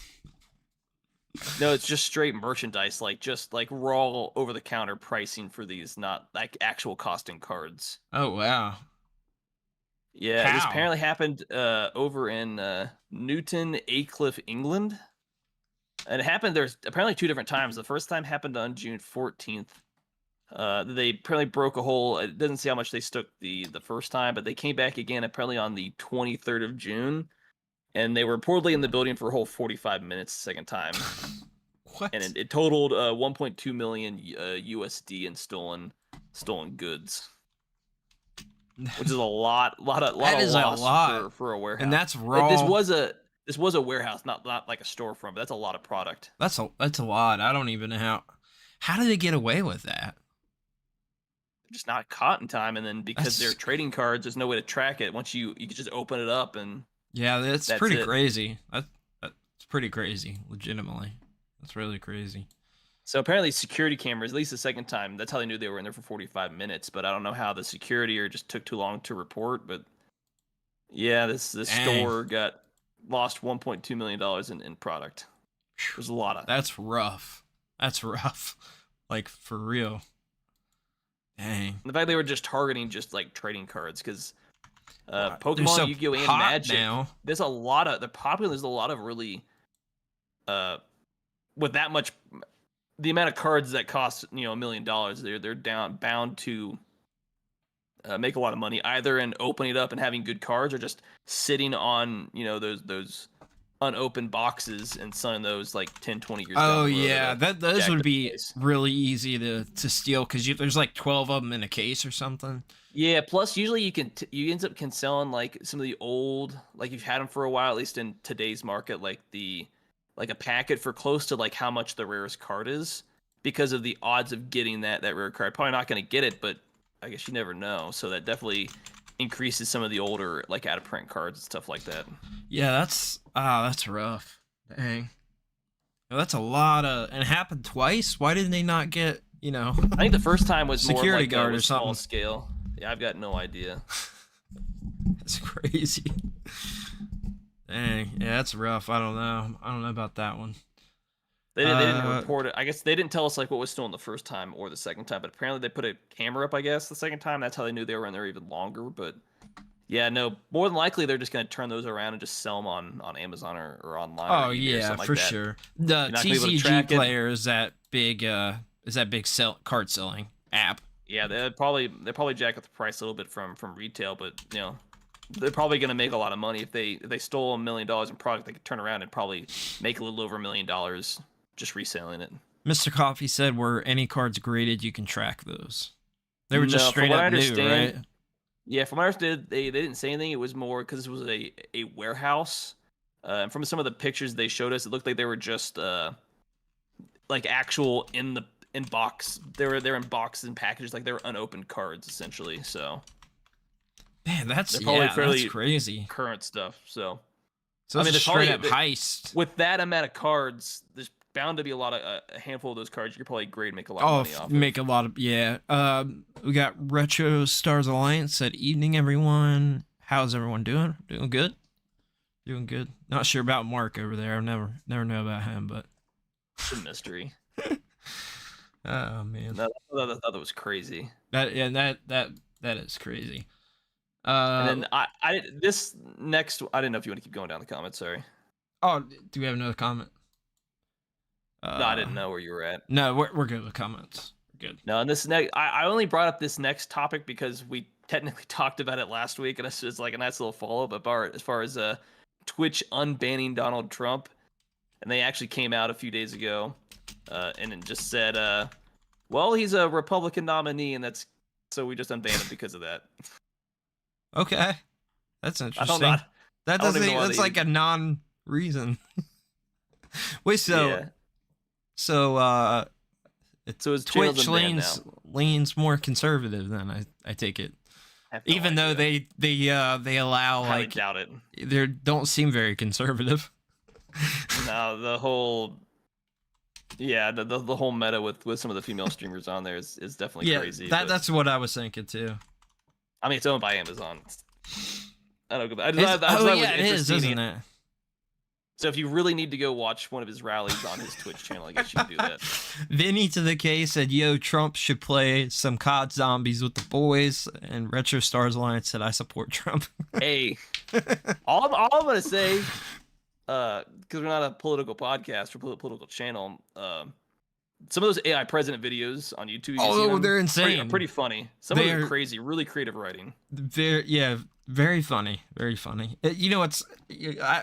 No, it's just straight merchandise, just raw over-the-counter pricing for these, not like actual costing cards. Oh, wow. Yeah, this apparently happened over in Newton Aycliffe, England. And it happened, there's apparently 2 different times. The first time happened on June 14th. They apparently broke a hole. It doesn't say how much they took the first time, but they came back again apparently on the 23rd of June. And they were reportedly in the building for a whole 45 minutes the second time. What? And it totaled 1.2 million USD in stolen goods. Which is a lot of loss for a warehouse. And that's raw. This was a warehouse, not like a storefront, but that's a lot of product. That's a lot. I don't even know how did they get away with that? Just not caught in time, and then because they're trading cards, there's no way to track it. Once you can just open it up and that's pretty crazy. That's pretty crazy, legitimately. That's really crazy. So apparently security cameras, at least the second time, that's how they knew they were in there for 45 minutes, but I don't know how the security or just took too long to report, but yeah, this store lost $1.2 million in product. There's a lot of. That's rough. Like, for real. Dang. The fact they were just targeting just like trading cards, because Pokemon, Yu-Gi-Oh, and Magic. Now. There's a lot of There's a lot of really with that much, the amount of cards that cost $1 million, they're bound to make a lot of money, either in opening it up and having good cards, or just sitting on those unopened boxes and selling those like 10-20 years oh yeah, those would be really easy to steal, because there's like 12 of them in a case or something. Yeah, plus usually you end up selling like some of the old, like you've had them for a while, at least in today's market, like a packet for close to like how much the rarest card is, because of the odds of getting that rare card. Probably not going to get it, but I guess you never know. So that definitely increases some of the older, like, out of print cards and stuff like that. Yeah, that's rough. Dang. Well, that's a lot of, and it happened twice. Why didn't they not get, I think the first time was security more like guard or something. Small scale. Yeah, I've got no idea. That's crazy. Dang. Yeah, that's rough. I don't know about that one. They didn't report it. I guess they didn't tell us like what was stolen the first time or the second time, but apparently they put a camera up, I guess, the second time. That's how they knew they were in there even longer. But yeah, no, more than likely they're just going to turn those around and just sell them on Amazon or online. Oh, yeah, for sure. The TCG Player is that big card selling app. Yeah, they'll probably jack up the price a little bit from retail, but they're probably going to make a lot of money. If they stole $1 million in product, they could turn around and probably make a little over $1 million just reselling it. Mr. Coffee said, were any cards graded, you can track those. They were just straight up new, right? Yeah, from what I understood, they didn't say anything. It was more because it was a warehouse. And from some of the pictures they showed us, it looked like they were just like actual in box. They're in boxes and packages, like they were unopened cards essentially. So man, that's fairly crazy. Current stuff. So I mean, there's straight up heist. With that amount of cards, there's bound to be a handful of those cards you could probably grade and make a lot of money off. Make a lot of, yeah. We got Retro Stars Alliance said, evening everyone. How's everyone doing? Doing good? Doing good. Not sure about Mark over there. I've never know about him, but it's a mystery. Oh man. I thought that was crazy. That is crazy. And then I this next, I didn't know if you want to keep going down the comments. Sorry. Oh, do we have another comment? No, I didn't know where you were at. No, we're good with comments. We're good. No, and this next, I only brought up this next topic because we technically talked about it last week, and it's just like a nice little follow-up as far as Twitch unbanning Donald Trump, and they actually came out a few days ago, and it just said, well, he's a Republican nominee, and so we just unbanned him because of that. Okay, that's interesting. That's like a non-reason. Wait, so Twitch leans more conservative then. I take it, even though they allow I doubt it. They don't seem very conservative. No, the whole the whole meta with some of the female streamers on there is definitely crazy. That's what I was thinking too. I mean, it's owned by Amazon. I don't go. It is, isn't it? So if you really need to go watch one of his rallies on his Twitch channel, I guess you can do that. Vinny to the K said, "Yo, Trump should play some COD Zombies with the boys." And Retro Stars Alliance said, "I support Trump." Hey, all I'm gonna say, because we're not a political podcast or political channel, some of those AI president videos on YouTube, they're insane. Pretty funny. Some of them are crazy, really creative writing. Very funny, very funny. You know,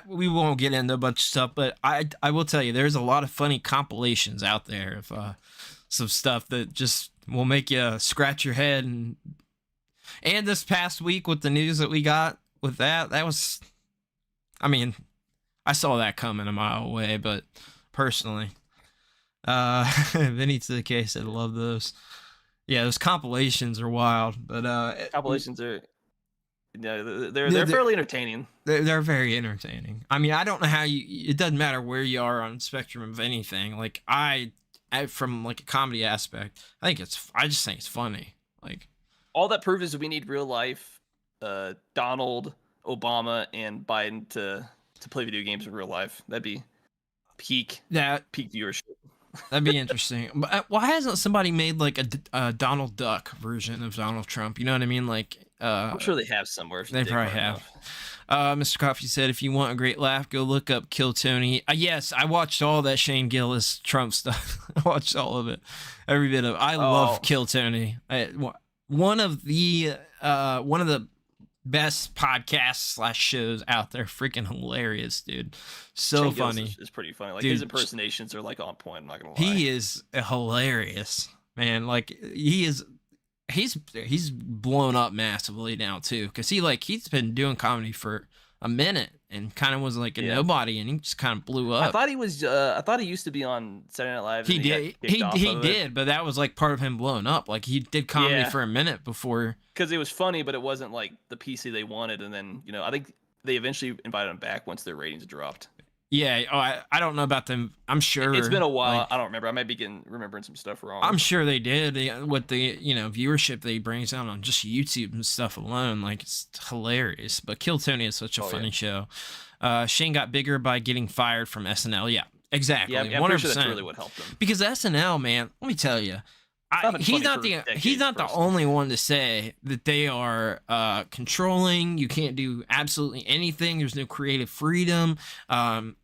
we won't get into a bunch of stuff, but I will tell you, there's a lot of funny compilations out there of some stuff that just will make you scratch your head. And this past week with the news that we got with that was, I mean, I saw that coming a mile away, but personally, Vinny to the K said, "Love those." Yeah, those compilations are wild, but compilations are. Yeah, they're fairly entertaining. They're very entertaining. I mean, I don't know how it doesn't matter where you are on the spectrum of anything. Like I from like a comedy aspect, I just think it's funny. Like all that proves is we need real life Donald, Obama, and Biden to play video games in real life. That'd be peak viewership. That'd be interesting. But why hasn't somebody made like a Donald Duck version of Donald Trump? You know what I mean? Like, I'm sure they have somewhere. They probably have. Mr. Coffee said, "If you want a great laugh, go look up Kill Tony." Yes, I watched all that Shane Gillis Trump stuff. I watched all of it, every bit of it. I love Kill Tony. One of the best podcasts / shows out there. Freaking hilarious, dude. So Shane funny. It's pretty funny. Like, dude, his impersonations are like on point. I'm not gonna lie. He is hilarious, man. Like he's blown up massively now too, because he's been doing comedy for a minute and kind of was like a nobody, and he just kind of blew up. I thought he used to be on Saturday Night Live. He did, but that was like part of him blowing up. Like he did comedy for a minute before, because it was funny, but it wasn't like the PC they wanted. And then I think they eventually invited him back once their ratings dropped. Yeah, I don't know about them. I'm sure it's been a while. Like, I don't remember. I might be remembering some stuff wrong. I'm sure they did. With the viewership they brings out on just YouTube and stuff alone, like it's hilarious. But Kill Tony is such a funny show. Shane got bigger by getting fired from SNL. Yeah, exactly. Yeah, I'm pretty sure that's really what helped him. Because SNL, man, let me tell you. He's not the only one to say that they are controlling. You can't do absolutely anything. There's no creative freedom.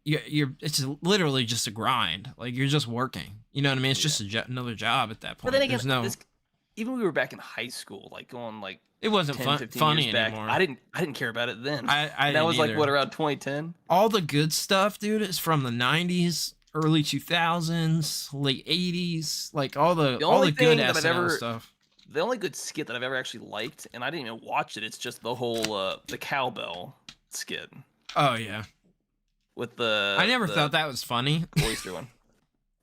It's literally just a grind. Like you're just working. You know what I mean? It's just another job at that point. But then again, even when we were back in high school, like going like it wasn't funny anymore. I didn't care about it then. That was like what, around 2010. All the good stuff, dude, is from the 90s. Early 2000s, late 80s, like all the good SNL stuff. The only good skit that I've ever actually liked, and I didn't even watch it, it's just the whole the cowbell skit. Oh yeah, with I never thought that was funny. Oyster one.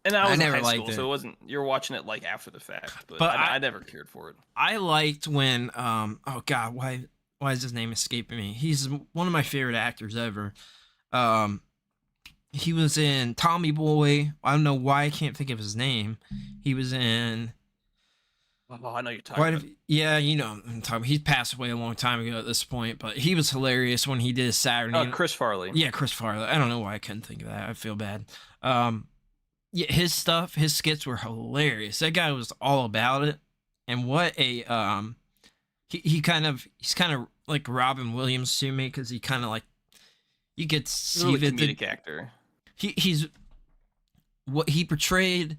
And I was in high school, so it wasn't. You're watching it like after the fact, but I never cared for it. I liked when oh god, why is his name escaping me? He's one of my favorite actors ever. He was in Tommy Boy. I don't know why I can't think of his name. He was in. Oh, I know you're talking about. Yeah, you know I'm talking. He passed away a long time ago at this point, but he was hilarious when he did Saturday. Oh, Chris Farley. Yeah, Chris Farley. I don't know why I couldn't think of that. I feel bad. Yeah, his skits were hilarious. That guy was all about it. And what a he's kind of like Robin Williams to me because he kind of like you get to see really comedic actor. He's what he portrayed.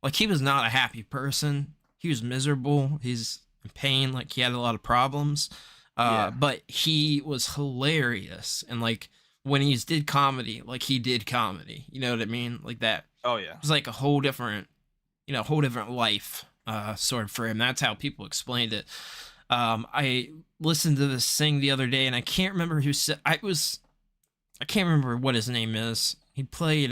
Like he was not a happy person. He was miserable. He's in pain. Like he had a lot of problems. But he was hilarious. And like when he did comedy, like he did comedy. You know what I mean? Like that. Oh yeah. It was like a whole different life sort of for him. That's how people explained it. I listened to this thing the other day and I can't remember who said I can't remember what his name is. He played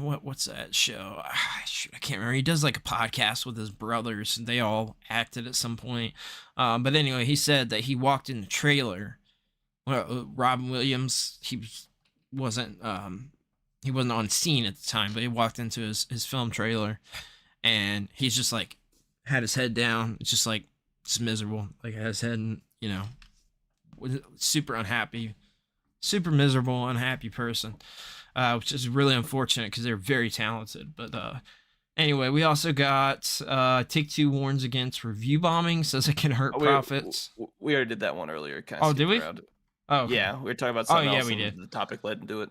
what's that show? Shoot, I can't remember. He does like a podcast with his brothers. And they all acted at some point. But anyway, he said that he walked in the trailer. Robin Williams, he wasn't on scene at the time, but he walked into his film trailer, and he's just like had his head down. It's just like just miserable. Like had his head, super unhappy, super miserable, unhappy person. Which is really unfortunate because they're very talented. But anyway, we also got Take-Two warns against review bombing, says it can hurt profits. We already did that one earlier. Did we? Oh, okay. Yeah, we were talking about something else. We did. The topic led into it.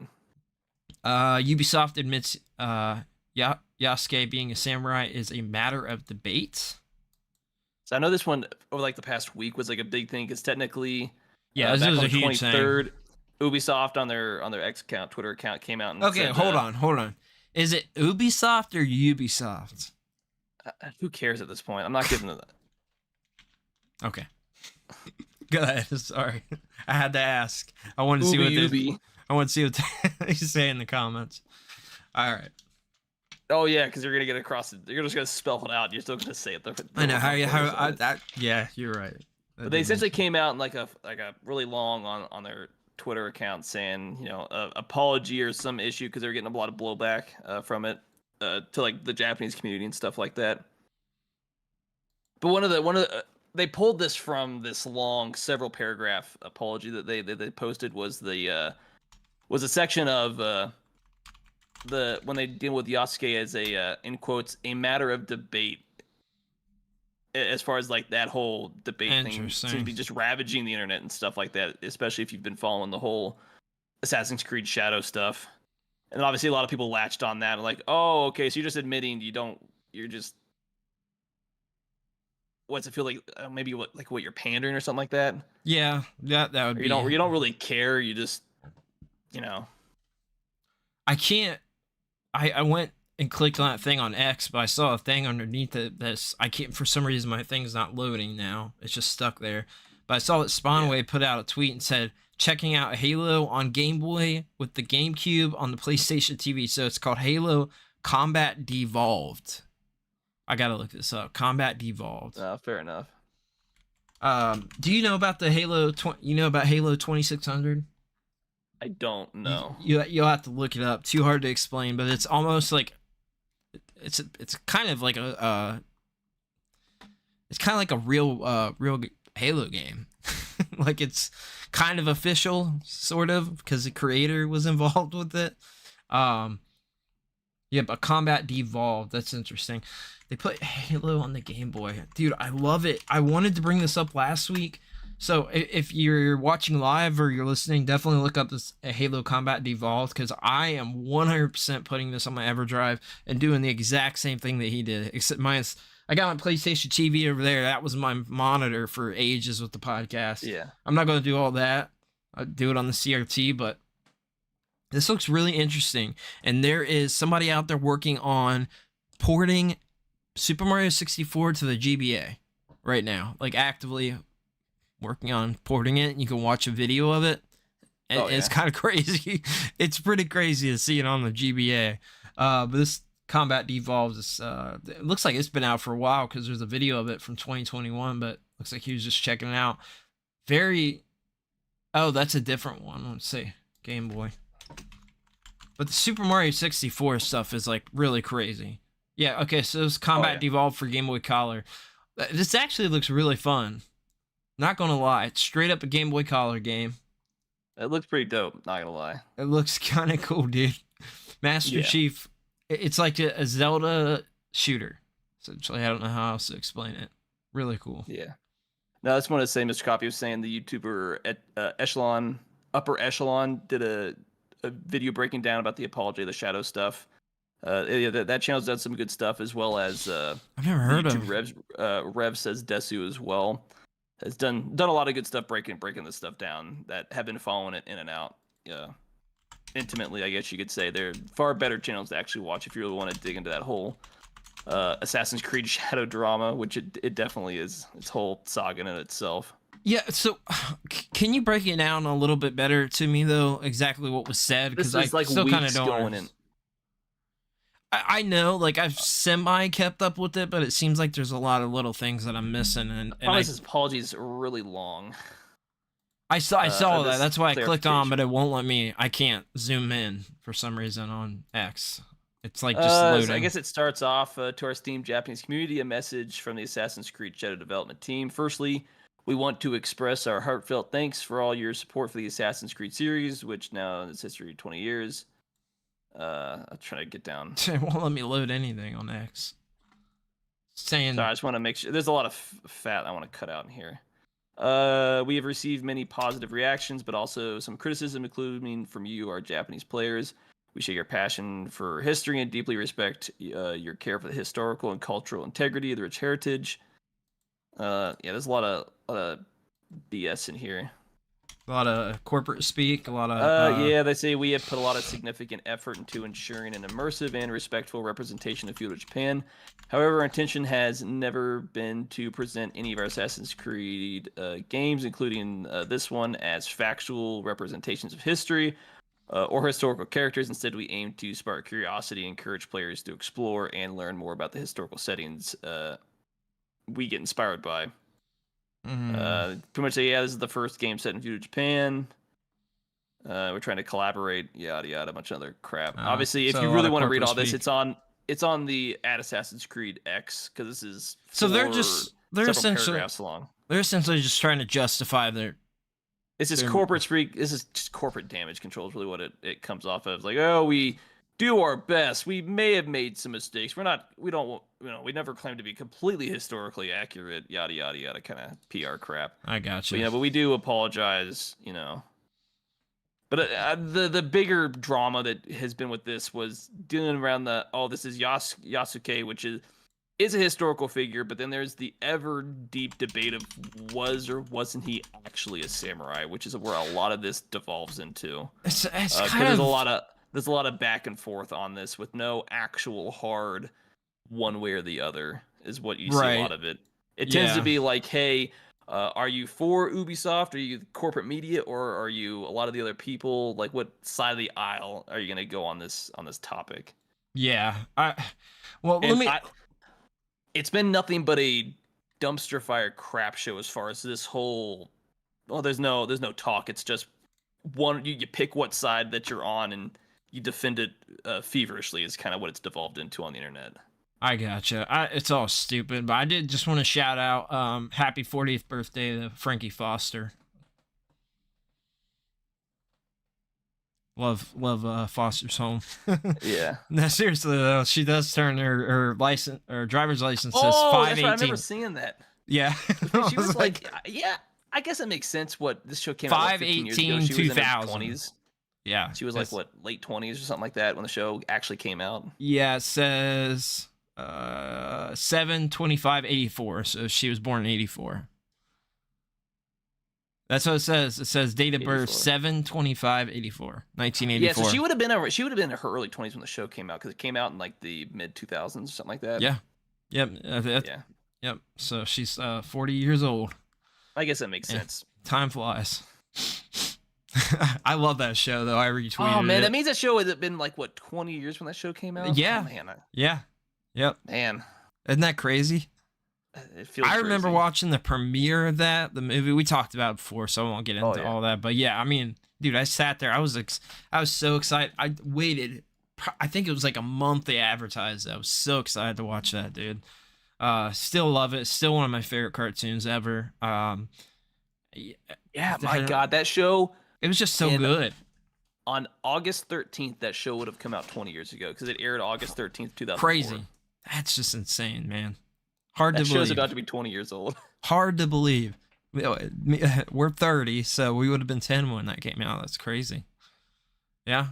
Ubisoft admits Yasuke being a samurai is a matter of debate. So I know this one over like the past week was like a big thing because technically, this is a huge thing. Ubisoft on their X account, Twitter account came out and said, hold on. Is it Ubisoft or Ubisoft? Who cares at this point? I'm not giving it that. Okay. Go ahead. Sorry. I had to ask. I wanted to see what they say in the comments. All right. Oh yeah, because you're gonna get across it. You're just gonna spell it out. You're still gonna say it. I know yeah, you're right. But they essentially came out in like a really long on their Twitter account saying, apology or some issue because they were getting a lot of blowback from it to like the Japanese community and stuff like that. But one of the they pulled this from this long several paragraph apology that they posted was a section of when they deal with Yasuke as a in quotes a matter of debate. As far as like that whole debate thing seems to be just ravaging the internet and stuff like that, especially if you've been following the whole Assassin's Creed Shadow stuff. And obviously a lot of people latched on that and like, oh, okay, so you're just admitting you're just, what's it feel like? Maybe what you're pandering or something like that. Yeah, that would be. You don't really care. You just, I can't. I went and clicked on that thing on X, but I saw a thing underneath it that's I can't, for some reason my thing's not loading now. It's just stuck there. But I saw that Spawnway put out a tweet and said, checking out Halo on Game Boy with the GameCube on the PlayStation TV. So it's called Halo Combat Devolved. I gotta look this up. Combat Devolved. Fair enough. Do you know about the Halo? You know about Halo 2600? I don't know. You'll have to look it up. Too hard to explain, but it's almost like it's kind of like a real Halo game. Like it's kind of official, sort of, because the creator was involved with it. But Combat Devolved, that's interesting. They put Halo on the Game Boy. Dude, I love it. I wanted to bring this up last week. So if you're watching live or you're listening, definitely look up this Halo Combat Devolved, because I am 100% putting this on my EverDrive and doing the exact same thing that he did. Except I got my PlayStation TV over there. That was my monitor for ages with the podcast. Yeah. I'm not going to do all that. I'll do it on the CRT, but this looks really interesting. And there is somebody out there working on porting Super Mario 64 to the GBA right now, like actively working on porting it. You can watch a video of it. And it's kind of crazy. It's pretty crazy to see it on the GBA. But this Combat Devolved is, it looks like it's been out for a while because there's a video of it from 2021, but looks like he was just checking it out. That's a different one. Let's see. Game Boy. But the Super Mario 64 stuff is like really crazy. Yeah, okay, so it's Combat Devolved for Game Boy Color. This actually looks really fun. Not gonna lie, it's straight up a Game Boy Color game. It looks pretty dope, not gonna lie. It looks kind of cool, dude. Master Chief, it's like a Zelda shooter. Essentially, I don't know how else to explain it. Really cool. Yeah. No, that's one of the same. Mr. Copy was saying the YouTuber at Upper Echelon did a video breaking down about the Apology of the Shadow stuff. That channel's done some good stuff, as well as I've never heard of Rev Says Desu as well. Has done a lot of good stuff breaking this stuff down that have been following it in and out. Yeah. Intimately, I guess you could say. They're far better channels to actually watch if you really want to dig into that whole Assassin's Creed Shadow drama, which it definitely is. Its whole saga in itself. Yeah, so can you break it down a little bit better to me, though, exactly what was said? Because I like still kind of don't. I know, like, I've semi-kept up with it, but it seems like there's a lot of little things that I'm missing. And his apologies are really long. I saw that. That's why I clicked on, but it won't let me. I can't zoom in for some reason on X. It's like just loading. So I guess it starts off to our esteemed Japanese community, a message from the Assassin's Creed Shadow development team. Firstly, we want to express our heartfelt thanks for all your support for the Assassin's Creed series, which now in its history 20 years. I'll try to get down. It won't let me load anything on X. Saying. Sorry, I just want to make sure. There's a lot of fat I want to cut out in here. We have received many positive reactions, but also some criticism, including from you, our Japanese players. We share your passion for history and deeply respect your care for the historical and cultural integrity of the rich heritage. There's a lot of BS in here. A lot of corporate speak, a lot of... they say we have put a lot of significant effort into ensuring an immersive and respectful representation of feudal Japan. However, our intention has never been to present any of our Assassin's Creed games, including this one, as factual representations of history or historical characters. Instead, we aim to spark curiosity and encourage players to explore and learn more about the historical settings we get inspired by. Pretty much say, this is the first game set in feudal Japan. We're trying to collaborate, yada yada, a bunch of other crap. Obviously, if you really want to read all this, it's on the Assassin's Creed X, because this is they're essentially long. They're essentially just trying to justify their. This is corporate speak. This is just corporate damage control is really what it comes off of. Like, oh, we do our best. We may have made some mistakes. We never claim to be completely historically accurate, yada, yada, yada, kind of PR crap. I got you. But we do apologize, But the bigger drama that has been with this was dealing around this is Yasuke, which is a historical figure, but then there's the ever deep debate of was or wasn't he actually a samurai, which is where a lot of this devolves into. It's kind of... There's a lot of back and forth on this with no actual hard one way or the other is what you see a lot of it. It tends to be like, hey, are you for Ubisoft? Are you corporate media, or are you a lot of the other people? Like, what side of the aisle are you going to go on this topic? Yeah. It's been nothing but a dumpster fire crap show as far as this whole. Well, there's no talk. It's just one. You pick what side that you're on and you defend it feverishly is kind of what it's devolved into on the internet. I gotcha. It's all stupid, but I did just want to shout out happy 40th birthday to Frankie Foster. Love Foster's home. Yeah. No, seriously though, she does turn her license or driver's license says 518. That's right. I remember seeing that. Yeah. She was like, yeah, I guess it makes sense. What this show came out 5/18/2000. She was in her 20s. Yeah. She was like late 20s or something like that when the show actually came out. Yeah, it says 7/25/84. So she was born in 84. That's what it says. It says date of birth 7/25/84, 1984. Yeah, so she would have been in her early 20s when the show came out, because it came out in like the mid 2000s or something like that. Yeah. Yep. Yep. So she's 40 years old. I guess that makes sense. Time flies. I love that show though. I retweeted it. Oh man, that means that show has been like 20 years when that show came out. Yeah. Oh, man. Yeah. Yep. Man, isn't that crazy? It feels. I remember watching the premiere of the movie. We talked about it before, so I won't get into all that. But yeah, I mean, dude, I sat there. I was so excited. I waited. I think it was like a month they advertised it. I was so excited to watch that, dude. Still love it. Still one of my favorite cartoons ever. Yeah, my God, that show. It was just so good. On August 13th, that show would have come out 20 years ago, because it aired August 13th, 2004. Crazy. That's just insane, man. Hard to believe. That show's about to be 20 years old. Hard to believe. We're 30, so we would have been 10 when that came out. That's crazy. Yeah.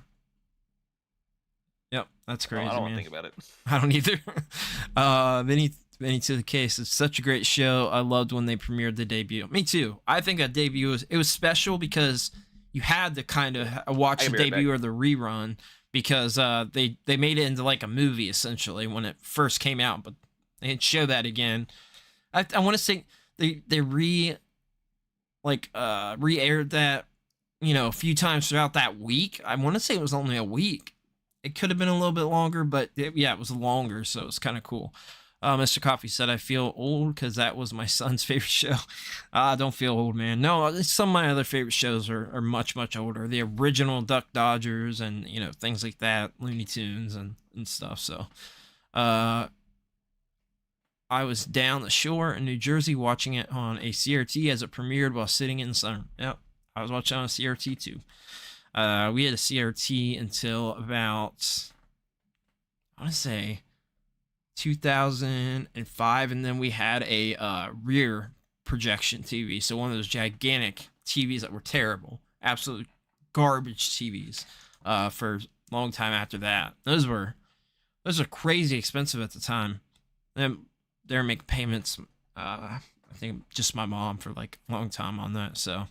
Yep, that's crazy. I don't want to think about it. I don't either. Many to the case. It's such a great show. I loved when they premiered the debut. Me too. I think that debut was special because you had to kind of watch the debut or the rerun because they made it into like a movie essentially when it first came out, but they didn't show that again. I want to say they re-aired that, a few times throughout that week. I want to say it was only a week. It could have been a little bit longer, but it was longer, so it's kind of cool. Mr. Coffee said, I feel old because that was my son's favorite show. I don't feel old, man. No, some of my other favorite shows are much, much older. The original Duck Dodgers and, things like that, Looney Tunes and stuff. So I was down the shore in New Jersey watching it on a CRT as it premiered while sitting in the sun. Yep, I was watching on a CRT too. We had a CRT until about, I want to say, 2005, and then we had a rear projection TV. So one of those gigantic TVs that were terrible, absolute garbage TVs for a long time after that. Those were crazy expensive at the time. And they were making payments, I think just my mom for like a long time on that. So,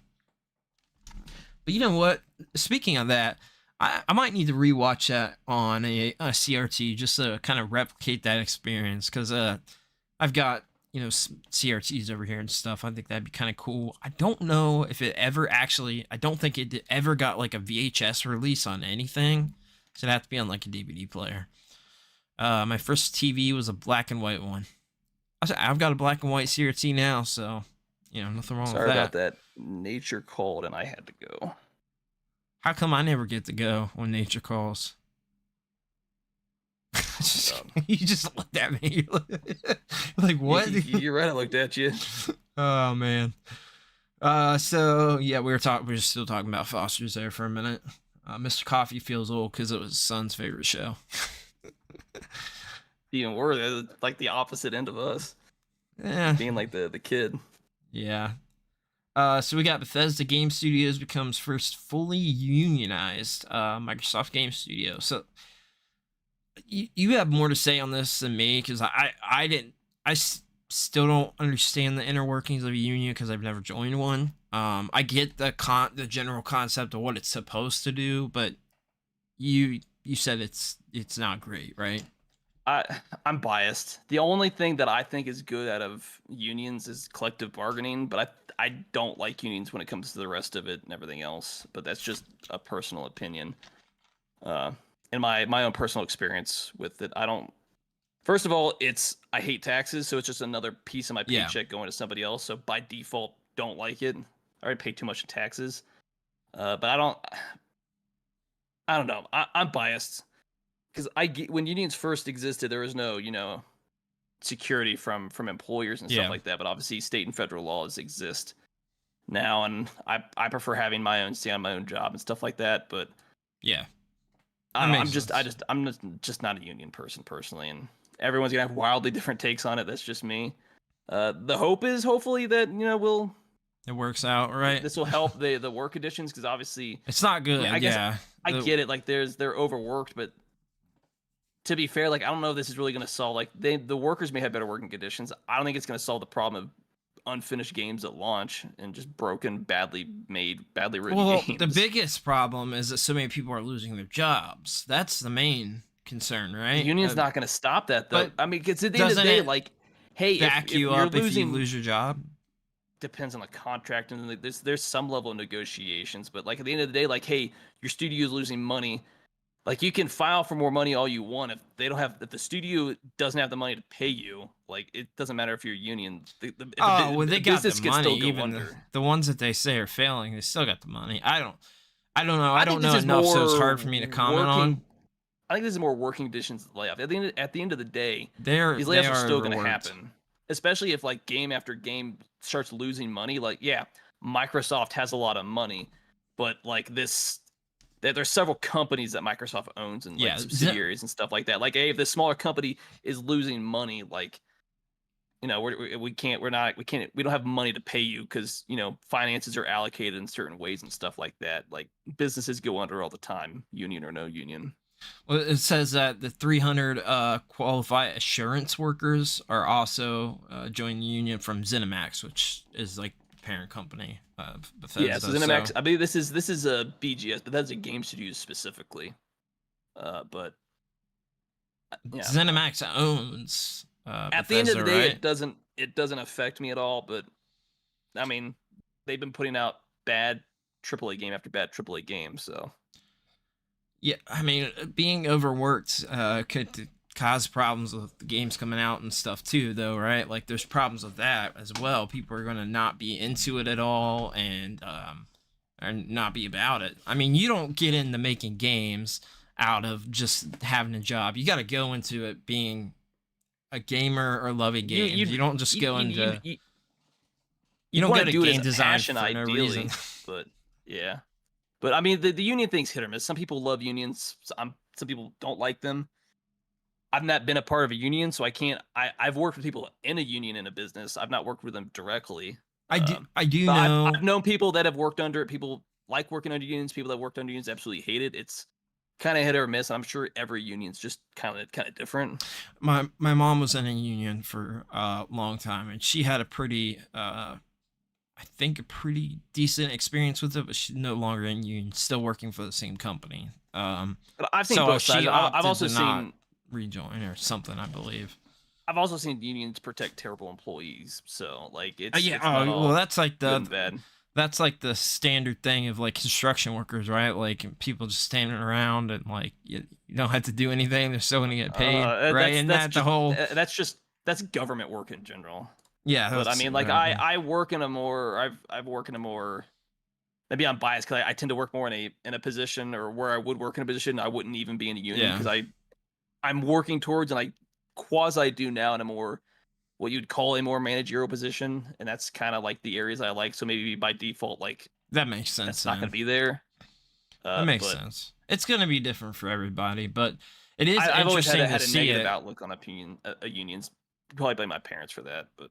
but you know what? Speaking of that, I might need to rewatch that on a CRT just to kind of replicate that experience because I've got CRTs over here and stuff. I think that'd be kind of cool. I don't know if it ever actually. I don't think it ever got like a VHS release on anything. So it'd have to be on like a DVD player. My first TV was a black and white one. I've got a black and white CRT now, so nothing wrong with that. Sorry about that. Nature called and I had to go. How come I never get to go when nature calls? You just looked at me. Like, what? You're right, I looked at you. Oh, man. So, yeah, we were still talking about Foster's there for a minute. Mr. Coffee feels old because it was his son's favorite show. Even worse, like the opposite end of us. Yeah. Being like the kid. Yeah. So we got Bethesda Game Studios becomes first fully unionized Microsoft Game Studio. So you have more to say on this than me because I still don't understand the inner workings of a union because I've never joined one. I get the general concept of what it's supposed to do, but you said it's not great, right? I'm biased. The only thing that I think is good out of unions is collective bargaining, but I don't like unions when it comes to the rest of it and everything else. But that's just a personal opinion. In my own personal experience with it, I don't. First of all, I hate taxes, so it's just another piece of my paycheck going to somebody else. So by default, don't like it. I already pay too much in taxes. But I don't know. I'm biased. Because when unions first existed, there was no, security from employers and stuff like that. But obviously, state and federal laws exist now, and I prefer having my own say on my own job and stuff like that. But yeah, I'm just not a union person personally, and everyone's gonna have wildly different takes on it. That's just me. The hope is hopefully that it works out, right? This will help the work conditions because obviously it's not good. I get it. Like they're overworked, but to be fair, like I don't know if this is really going to solve. Like the workers may have better working conditions. I don't think it's going to solve the problem of unfinished games at launch and just broken, badly made, badly written games. The biggest problem is that so many people are losing their jobs. That's the main concern, right? The union's not going to stop that, though. I mean, it's at the end of the day, like, hey, back you up if you lose your job. Depends on the contract, and there's some level of negotiations. But like at the end of the day, like, hey, your studio is losing money. Like you can file for more money all you want if the studio doesn't have the money to pay you. Like it doesn't matter if you're a union. They got the money. Even the ones that they say are failing, they still got the money. I don't know. I don't know enough, so it's hard for me to comment on. I think this is more working conditions of the layoff. At the end of the day, these layoffs are still going to happen. Especially if like game after game starts losing money. Like Microsoft has a lot of money, but like there's several companies that Microsoft owns and like subsidiaries and stuff like that. Like, hey, if this smaller company is losing money, like you know, we don't have money to pay you because, you know, finances are allocated in certain ways and stuff like that. Like businesses go under all the time, union or no union. Well, it says that the 300 qualified assurance workers are also joining the union from ZeniMax, which is like the parent company of Bethesda. Yeah, so ZeniMax. I believe this is a BGS, but that's a game studios specifically. But yeah, ZeniMax owns. At Bethesda, the end of the day, right? it doesn't affect me at all. But I mean, they've been putting out bad AAA game after bad AAA game, so. Yeah, I mean, being overworked could cause problems with the games coming out and stuff too, though, right? Like, there's problems with that as well. People are going to not be into it at all and or not be about it. I mean, you don't get into making games out of just having a job. You got to go into it being a gamer or loving games. You don't just go into. You don't go to game design for no reason. But yeah. But I mean, the union thing's hit or miss. Some people love unions. Some people don't like them. I've not been a part of a union, so I can't. I've worked with people in a union in a business. I've not worked with them directly. I do know. I've known people that have worked under it. People like working under unions. People that worked under unions absolutely hate it. It's kind of hit or miss. I'm sure every union's just kind of different. My mom was in a union for a long time, and she had a pretty I think a pretty decent experience with it, but she's no longer in union, still working for the same company. But I've seen both sides. I've also seen rejoin or something, I believe. I've also seen unions protect terrible employees. So like it's that's like bad. That's like the standard thing of like construction workers, right? Like people just standing around and like you don't have to do anything. They're still gonna get paid, right? And that's government work in general. Yeah, but I mean, like I work in a more I've worked in a more, maybe I'm biased because I tend to work more in a position, or where I would work in a position I wouldn't even be in a union, because I'm working towards, and I quasi do now, in a more, what you'd call a more managerial position, and that's kind of like the areas I like. So maybe by default, like that makes sense. It's not going to be there. That makes sense. It's going to be different for everybody, but it is I've always interesting had to a see negative it. outlook on a union's. Probably blame my parents for that, but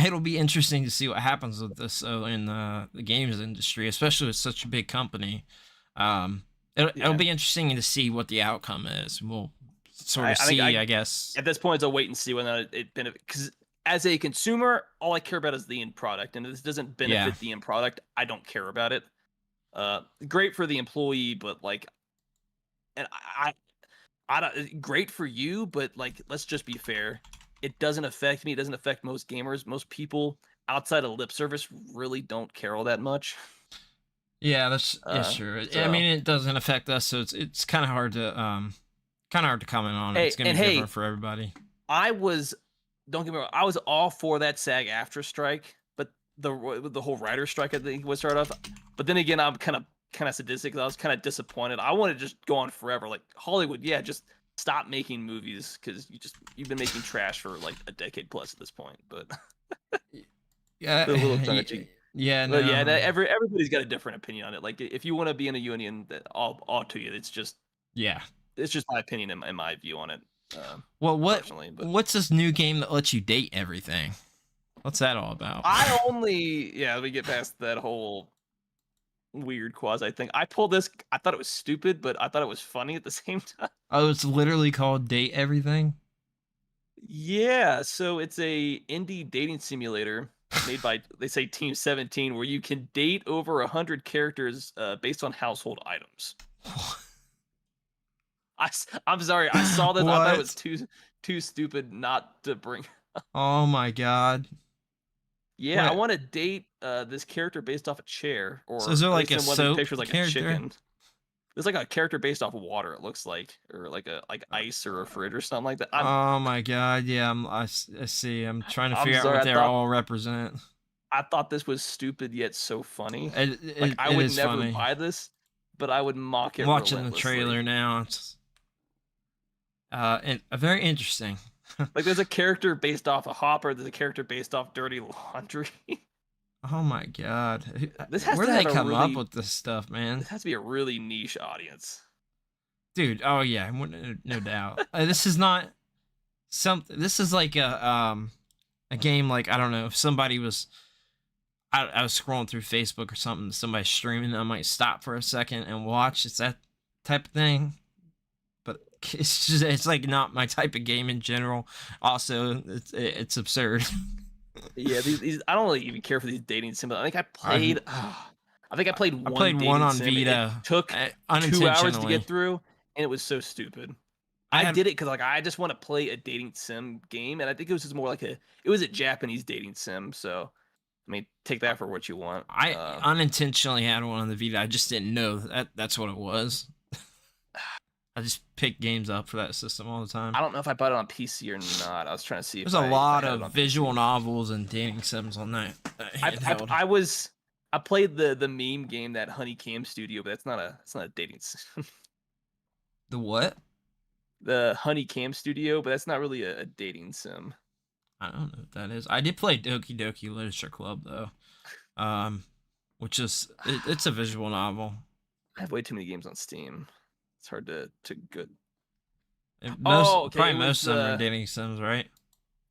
it'll be interesting to see what happens with this in the games industry, especially with such a big company. It'll be interesting to see what the outcome is. We'll sort of I guess. At this point, it's a wait and see whether it benefits. Because as a consumer, all I care about is the end product, and if this doesn't benefit the end product, I don't care about it. Great for the employee, but like, and I don't. Great for you, but like, let's just be fair. It doesn't affect me. It doesn't affect most gamers. Most people outside of lip service really don't care all that much. Yeah, that's true. So, I mean, it doesn't affect us, so it's kind of hard to comment on it. It's gonna be different for everybody. Don't get me wrong, I was all for that SAG-AFTRA strike, but the whole writer strike, I think, would start off. But then again, I'm kind of sadistic. I was kind of disappointed. I want to just go on forever, like Hollywood. Yeah, just stop making movies, because you've been making trash for like a decade plus at this point. But yeah, a little tongue-in-cheek. Yeah, no. But yeah, everybody's got a different opinion on it. Like, if you want to be in a union, all to you. It's just it's just my opinion and my view on it. Well, what's this new game that lets you date everything? What's that all about? We get past that whole weird quasi thing. I pulled this. I thought it was stupid, but I thought it was funny at the same time. Oh, it's literally called Date Everything? Yeah, so it's a indie dating simulator made by, they say, Team 17, where you can date over 100 characters based on household items. I'm sorry, I saw this. I thought it was too stupid not to bring. Oh my god. Yeah, what? I want to date this character based off a chair, or so is there like a soap pictures like character? A chicken. There's like a character based off of water, it looks like, or like ice or a fridge or something like that. Oh my god, yeah, I see. I'm trying to figure out what they all represent. I thought this was stupid yet so funny. I would never buy this, but I would mock it. I'm watching the trailer now. It's very interesting. Like, there's a character based off a Hopper. There's a character based off Dirty Laundry. Oh my god! Where do they come up with this stuff, man? This has to be a really niche audience, dude. Oh yeah, no doubt. This is not something. This is like a a game like, I don't know, if somebody was, I was scrolling through Facebook or something, somebody streaming, I might stop for a second and watch. It's that type of thing. But it's like not my type of game in general. Also, it's absurd. Yeah, these I don't really even care for these dating sims. I think I played one on sim. Vita. It took 2 hours to get through, and it was so stupid. I did it because like I just want to play a dating sim game, and I think it was just more like it was a Japanese dating sim. So, I mean, take that for what you want. I unintentionally had one on the Vita. I just didn't know that's what it was. I just pick games up for that system all the time. I don't know if I bought it on PC or not. I was trying to see. There's a lot of visual novels and dating sims on that. I played the meme game, that Honey Cam Studio, but it's not a dating sim. The what? The Honey Cam Studio, but that's not really a dating sim. I don't know what that is. I did play Doki Doki Literature Club though, which is it's a visual novel. I have way too many games on Steam. It's hard to good. Probably most of them are dating sims, right?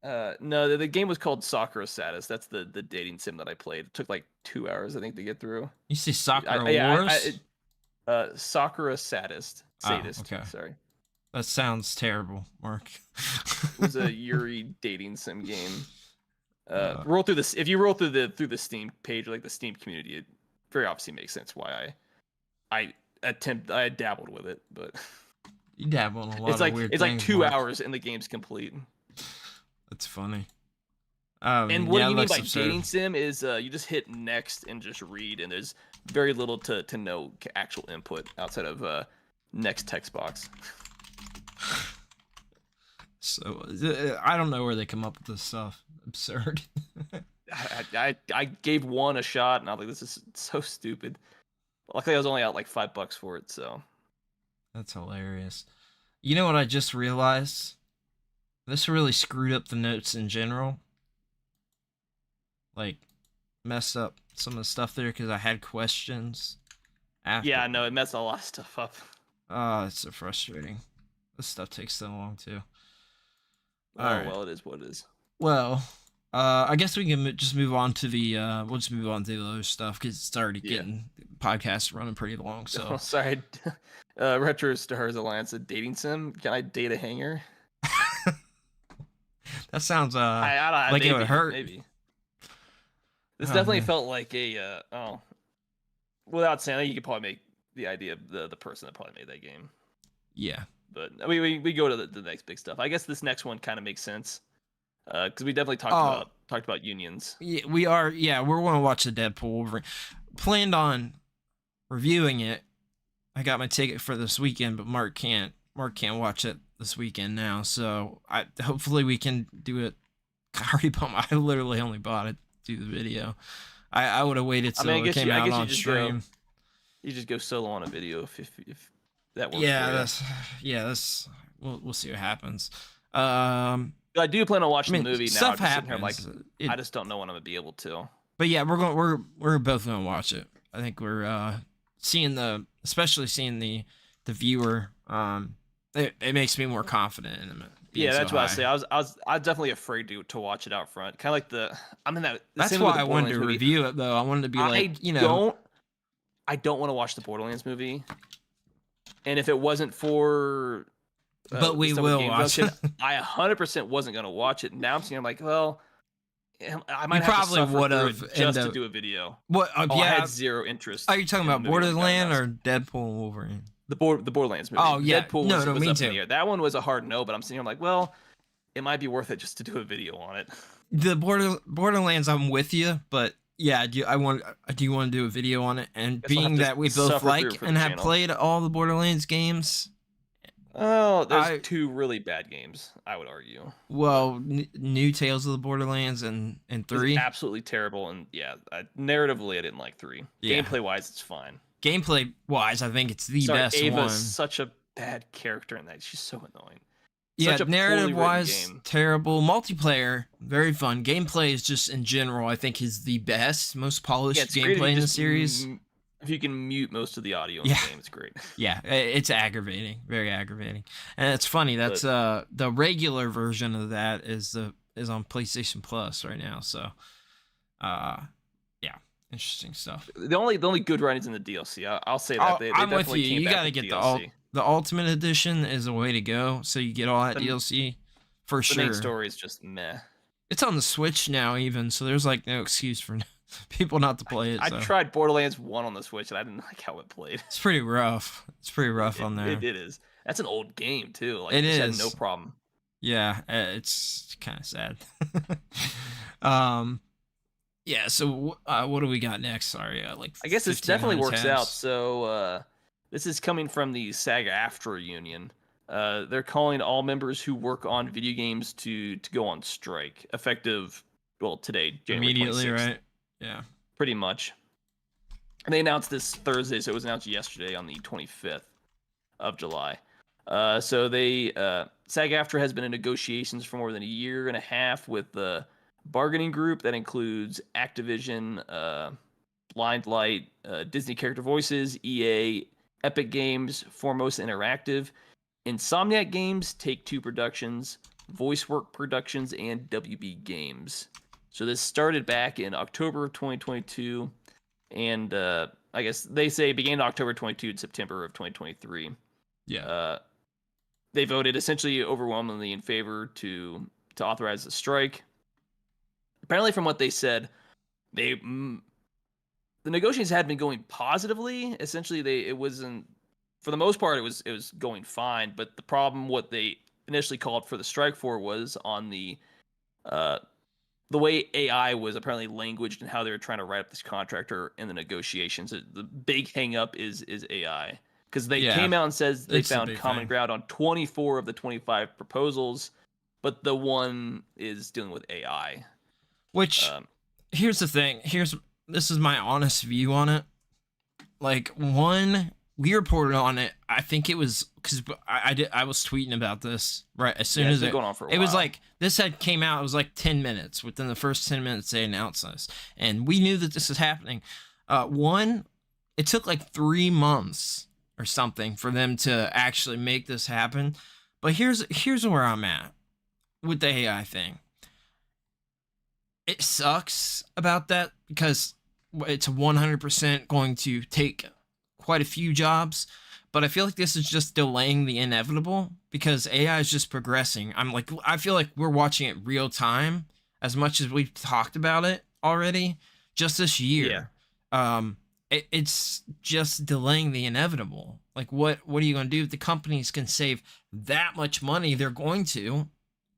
No, the game was called Sakura Sadist. That's the dating sim that I played. It took like 2 hours, I think, to get through. You see Sakura Wars? Sakura Sadist. Sadist. Okay. Sorry. That sounds terrible, Mark. It was a Yuri dating sim game. Roll through this. If you roll through the Steam page, or like the Steam community, it very obviously makes sense why I dabbled with it, but you dabble in a lot of weird things. It's like 2 hours and the game's complete. That's funny. And what do you mean by dating sim is you just hit next and just read, and there's very little to no actual input outside of next text box. So I don't know where they come up with this stuff. Absurd. I gave one a shot, and I was like, this is so stupid. Luckily, I was only out like $5 for it, so. That's hilarious. You know what I just realized? This really screwed up the notes in general. Like, messed up some of the stuff there because I had questions after. Yeah, no, it messed a lot of stuff up. Oh, it's so frustrating. This stuff takes so long, too. Well, it is what it is. Well, I guess we can just move on to we'll just move on to the other stuff because it's already getting podcasts running pretty long. So oh, sorry, Retro Stars Alliance, a dating sim. Can I date a hanger? That sounds like maybe, it would hurt. Maybe. This definitely felt like a without saying, you could probably make the idea of the person that probably made that game. Yeah, but we go to the next big stuff. I guess this next one kind of makes sense. Because we definitely talked about unions. Yeah, we are. Yeah, we're going to watch the Deadpool Wolverine. Planned on reviewing it. I got my ticket for this weekend, but Mark can't can't watch it this weekend now. So hopefully we can do it. I already bought. I literally only bought it to do the video. I would have waited till it came out on stream. You just go solo on a video if that works. Yeah, that's we'll see what happens. I do plan on watching the movie now. Stuff happens. I just don't know when I'm gonna be able to. But yeah, we're both gonna watch it. I think we're especially seeing the viewer. It makes me more confident in it. Yeah, that's what I say. I was definitely afraid to watch it out front. Kind of like I'm in that. That's why I wanted to review it though. I wanted to be I don't want to watch the Borderlands movie, and if it wasn't for. But we will watch it. I 100% wasn't going to watch it. Now I'm seeing, I'm like, well, I might probably would have just to do a video. What? I had zero interest. Are you talking about Borderlands or Deadpool Wolverine? The Borderlands movie. Oh yeah, Deadpool was up in the air. That one was a hard no, but I'm sitting here like, well, it might be worth it just to do a video on it. The Borderlands, I'm with you, but yeah, I do want to do a video on it, and being that we both like and have played all the Borderlands games. Oh, there's two really bad games, I would argue. Well, New Tales of the Borderlands and 3. Absolutely terrible, and yeah, narratively, I didn't like 3. Yeah. Gameplay-wise, it's fine. Gameplay-wise, I think it's the best Ava's one. Such a bad character in that. She's so annoying. Yeah, narrative-wise, terrible. Multiplayer, very fun. Gameplay is just, in general, I think is the best, most polished gameplay in the series. If you can mute most of the audio in the game, it's great. Yeah, it's aggravating, very aggravating. And it's funny, that's the regular version of that is is on PlayStation Plus right now. So, yeah, interesting stuff. The only good writing's in the DLC. I'll say that. I'm with you. You got to get the Ultimate Edition is a way to go. So you get all that DLC for sure. The main story is just meh. It's on the Switch now, even, so there's like no excuse for people not to play it. I tried Borderlands 1 on the Switch, and I didn't like how it played. It's pretty rough. It's pretty rough on there. It is. That's an old game too. Like, it is. Had no problem. Yeah, it's kind of sad. Yeah. So what do we got next? Sorry, I guess this definitely works out. So this is coming from the SAG-AFTRA union. They're calling all members who work on video games to go on strike, effective, today, January immediately, 26th. right? Yeah, pretty much. And they announced this Thursday, so it was announced yesterday on the 25th of July. So they SAG-AFTRA has been in negotiations for more than a year and a half with the bargaining group that includes Activision, Blindlight, Disney Character Voices, EA, Epic Games, Foremost Interactive, Insomniac Games, Take-Two Productions, VoiceWork Productions, and WB Games. So this started back in October of 2022, and I guess they say began in October 22 to September of 2023. Yeah. They voted essentially overwhelmingly in favor to authorize the strike. Apparently, from what they said, the negotiations had been going positively. Essentially, it wasn't, for the most part, it was going fine. But the problem, what they initially called for the strike for, was on the way AI was apparently languaged and how they were trying to write up this contractor in the negotiations. The big hang up is AI, because they came out and says they found common ground on 24 of the 25 proposals, but the one is dealing with AI. Which, here's the thing. This is my honest view on it. Like, one, we reported on it. I think it was because I was tweeting about this right as soon as it's been going on for a while. It was like this came out. It was like 10 minutes. Within the first 10 minutes, they announced this, and we knew that this was happening. One, it took like 3 months or something for them to actually make this happen. But here's where I'm at with the AI thing. It sucks about that because it's 100% going to take quite a few jobs, but I feel like this is just delaying the inevitable because AI is just progressing. I feel like we're watching it real time as much as we've talked about it already just this year. Yeah. It's just delaying the inevitable. Like, what are you going to do? If the companies can save that much money, they're going to,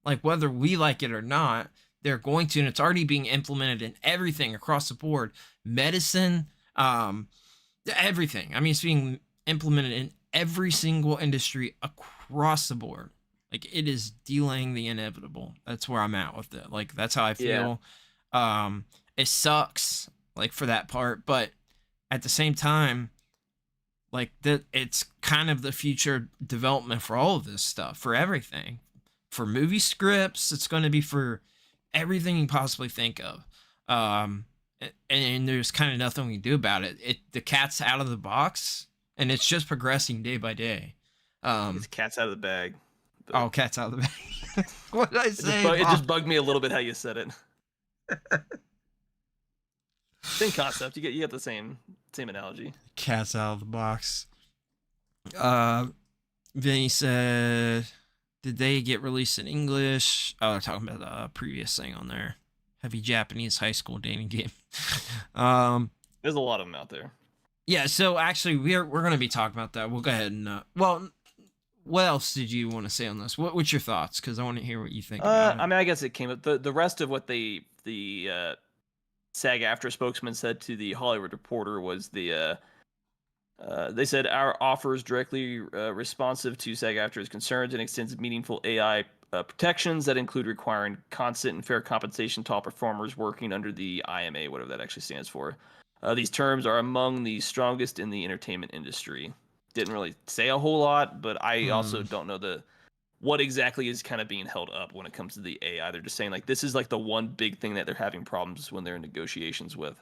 like, whether we like it or not, they're going to, and it's already being implemented in everything across the board. Medicine, everything. I mean, it's being implemented in every single industry across the board. Like, it is delaying the inevitable. That's where I'm at with it. Like, that's how I feel. Yeah. It sucks, like, for that part, but at the same time, like, that it's kind of the future development for all of this stuff, for everything. For movie scripts, it's going to be for everything you possibly think of. And there's kind of nothing we can do about it. The cat's out of the box, and it's just progressing day by day. It's cat's out of the bag. Oh, cat's out of the bag. What did I say? It just bugged me a little bit how you said it. Same concept. You get the same analogy. Cat's out of the box. Vinny said, did they get released in English? Oh, they're talking about the previous thing on there. Heavy Japanese high school dating game. There's a lot of them out there. Yeah, so actually we're going to be talking about that. We'll go ahead and what else did you want to say on this? What's your thoughts? Because I want to hear what you think about it. I mean, I guess it came up. The rest of what the SAG-AFTRA spokesman said to the Hollywood Reporter was they said our offer is directly responsive to SAG-AFTRA's concerns and extends meaningful AI protections that include requiring constant and fair compensation to all performers working under the IMA, whatever that actually stands for. These terms are among the strongest in the entertainment industry. Didn't really say a whole lot, but I also don't know what exactly is kind of being held up when it comes to the AI. They're just saying, like, this is like the one big thing that they're having problems when they're in negotiations with.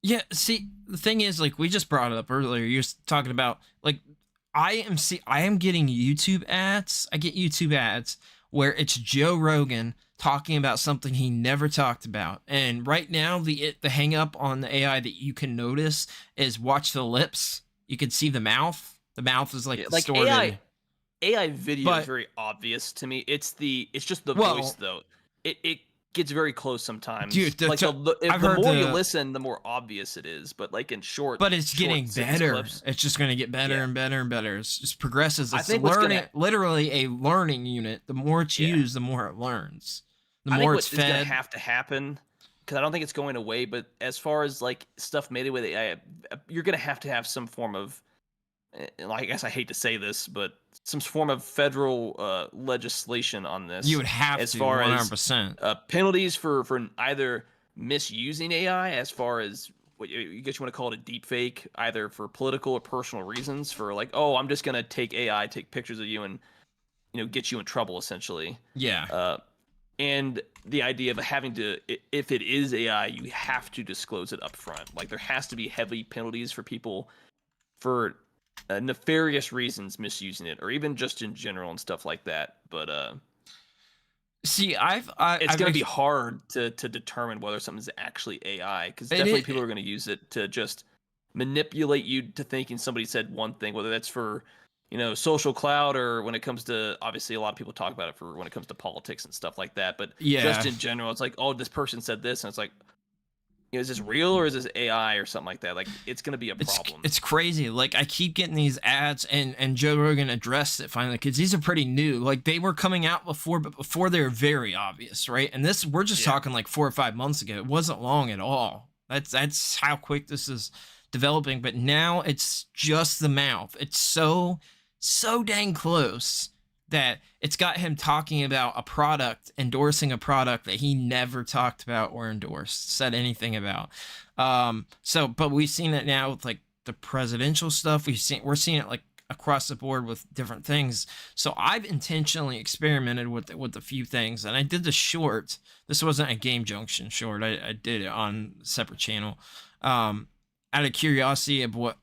Yeah, see, the thing is, like, we just brought it up earlier. You're talking about, like, I am getting YouTube ads. I get YouTube ads where it's Joe Rogan talking about something he never talked about. And right now, the hang up on the AI that you can notice is watch the lips. You can see the mouth. The mouth is like distorted. AI video is very obvious to me. It's just the voice though. It gets very close sometimes. Dude, the more you listen, the more obvious it is. But like in short, but it's getting better. Clips, it's just going to get better and better and better. It just progresses. It's literally a learning unit. The more it's used, the more it learns. The more it's fed. What's going to have to happen, because I don't think it's going away. But as far as like stuff made with AI, you're going to have some form of, I guess I hate to say this, but some form of federal legislation on this. You would have as to, far 100%. As penalties for either misusing AI, as far as what you guess you want to call it a deep fake, either for political or personal reasons, for like, oh, I'm just gonna take pictures of you and get you in trouble essentially. Yeah. And the idea of having to, if it is AI, you have to disclose it up front. Like there has to be heavy penalties for people for nefarious reasons misusing it, or even just in general and stuff like that. But see, it's going to be hard to determine whether something's actually AI, because definitely people are going to use it to just manipulate you to thinking somebody said one thing, whether that's for social clout, or when it comes to, obviously a lot of people talk about it for when it comes to politics and stuff like that. But just in general, it's like, oh, this person said this, and it's like, is this real or is this AI or something like that? Like, it's going to be a problem. It's crazy. Like, I keep getting these ads, and Joe Rogan addressed it finally, because these are pretty new. Like, they were coming out before, but before they were very obvious, right? And this, we're just talking like 4 or 5 months ago. It wasn't long at all. That's how quick this is developing. But now it's just the mouth. It's so dang close that it's got him talking about a product, endorsing a product that he never talked about or said anything about. But we've seen it now with like the presidential stuff. We're seeing it like across the board with different things. So I've intentionally experimented with a few things, and I did the short. This wasn't a Game Junction short. I did it on a separate channel, out of curiosity of what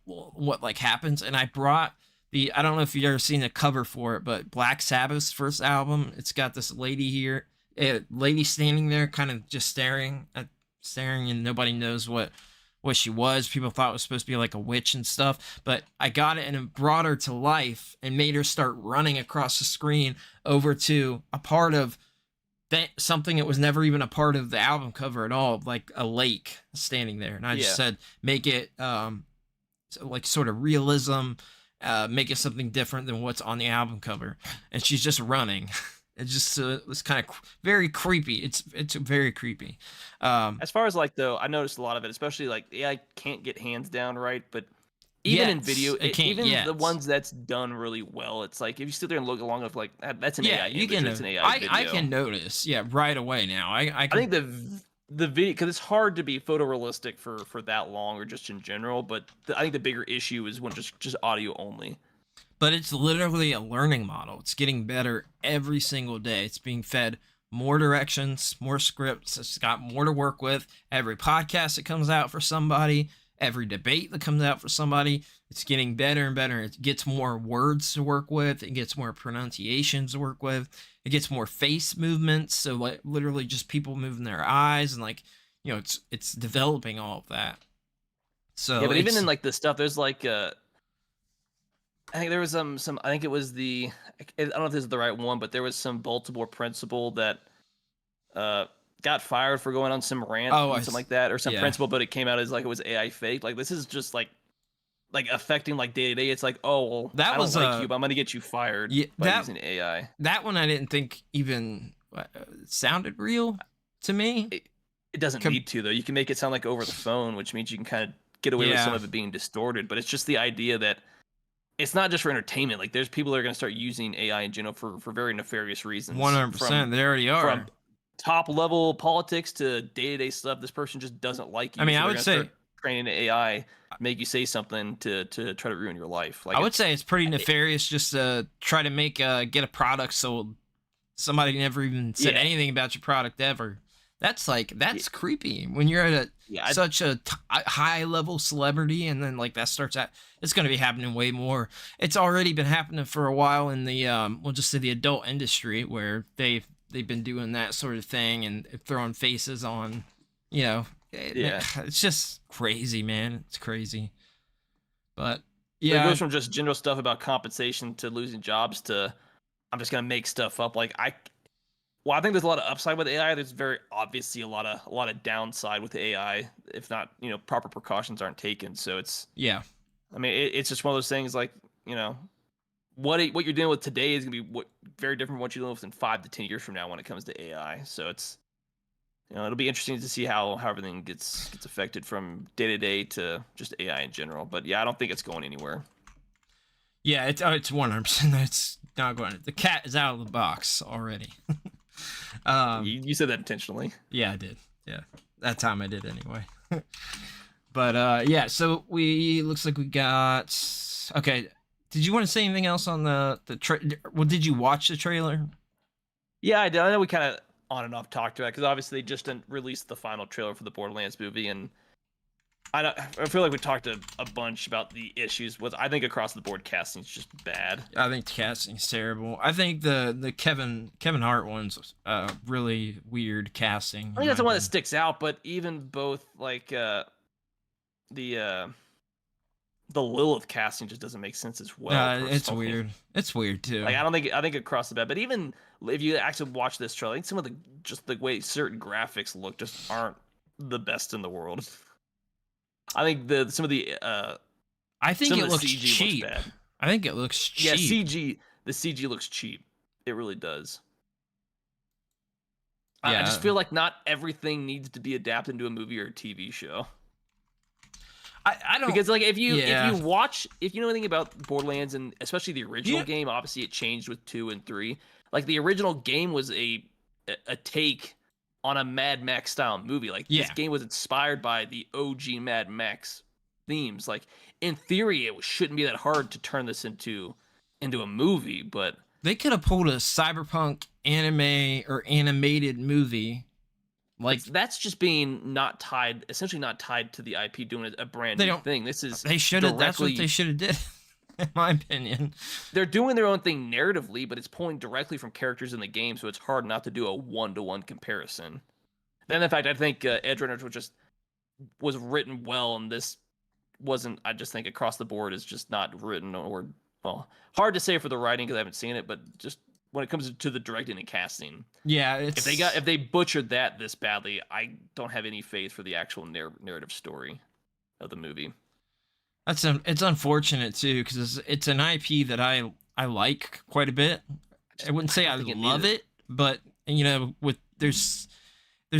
like happens. And I brought I don't know if you've ever seen the cover for it, but Black Sabbath's first album, it's got this lady standing there kind of just staring, and nobody knows what she was. People thought it was supposed to be like a witch and stuff, but I got it and it brought her to life and made her start running across the screen over to a part of something that was never even a part of the album cover at all, like a lake standing there. And I just said, make it like sort of realism, make it something different than what's on the album cover. And she's just running. It's just it's kind of very creepy. It's very creepy. As far as like, though, I noticed a lot of it, especially like AI can't get hands down right, but even in video, the ones that's done really well, it's like if you sit there and look along with like that's an AI image, it's an AI video. I can notice right away now. I think the video, because it's hard to be photorealistic for that long or just in general, but I think the bigger issue is when just audio only. But it's literally a learning model. It's getting better every single day. It's being fed more directions, more scripts. It's got more to work with. Every podcast that comes out for somebody, every debate that comes out for somebody, it's getting better and better. It gets more words to work with. It gets more pronunciations to work with. It gets more face movements. So like literally just people moving their eyes, and like, it's developing all of that. So yeah, but even in like the stuff, there's like I think there was some I think it was I don't know if this is the right one, but there was some Baltimore principal that got fired for going on some rant or something like that, or some principal, but it came out as like it was AI fake. Like this is just like affecting like day to day. It's like, oh, well, I don't like you, but I'm gonna get you fired by using AI. That one I didn't think even sounded real to me. It doesn't need to, though. You can make it sound like over the phone, which means you can kind of get away with some of it being distorted. But it's just the idea that it's not just for entertainment. Like there's people that are going to start using AI in general for very nefarious reasons. 100%. They already are. From top level politics to day to day stuff. This person just doesn't like you. I mean, I would say training the AI make you say something to try to ruin your life. Like I would say it's pretty nefarious just to try to make get a product sold. Somebody never even said anything about your product ever. That's creepy when you're at such a high level celebrity, and then like that starts at, it's going to be happening way more. It's already been happening for a while in the we'll just say the adult industry, where they've they've been doing that sort of thing and throwing faces on, you know, it's just crazy, man. It's crazy. But yeah, it goes from just general stuff about compensation to losing jobs to I'm just gonna make stuff up. Like I think there's a lot of upside with AI. There's very obviously a lot of downside with AI if not, you know, proper precautions aren't taken. So it's I mean, it's just one of those things like, you know, what you're dealing with today is gonna be very different from what you're dealing with in 5 to 10 years from now when it comes to AI. So it's, you know, it'll be interesting to see how everything gets affected from day to day to just AI in general. But yeah, I don't think it's going anywhere. Yeah, it's 100%. It's not going. The cat is out of the box already. You said that intentionally. Yeah, I did. Yeah, that time I did anyway. But yeah, so looks like we got. Okay, did you want to say anything else on the well, did you watch the trailer? Yeah, I did. I know we kind of on and off talked about it because obviously they just released the final trailer for the Borderlands movie, and I feel like we talked a bunch about the issues with. I think across the board casting is just bad. I think the casting's terrible. I think the Kevin Hart one's really weird casting. I think that's the one that sticks out. But even both like the Lilith casting just doesn't make sense as well. It's weird. It's weird too. Like I think across the board, but even if you actually watch this trailer, I think some of the way certain graphics look just aren't the best in the world. I think I think it looks cheap. I think it looks cheap. Yeah, the CG looks cheap. It really does. Yeah. I just feel like not everything needs to be adapted into a movie or a TV show. I don't, because like if you know anything about Borderlands and especially the original game, obviously it changed with 2 and 3. Like the original game was a take on a Mad Max style movie. Like this game was inspired by the OG Mad Max themes. Like in theory, it shouldn't be that hard to turn this into a movie, but they could have pulled a cyberpunk anime or animated movie. Like that's just being essentially not tied to the IP, doing a brand new thing. This is they should have. That's what they should have did, in my opinion. They're doing their own thing narratively, but it's pulling directly from characters in the game, so it's hard not to do a 1-to-1 comparison. Then, in fact, I think Edge Runners was written well, and this wasn't. I just think across the board is just not written or hard to say for the writing because I haven't seen it, but just. When it comes to the directing and casting, if they butchered that this badly, I don't have any faith for the actual narrative story of the movie. It's unfortunate too because it's an IP that I like quite a bit. I wouldn't say I love it, but you know, there's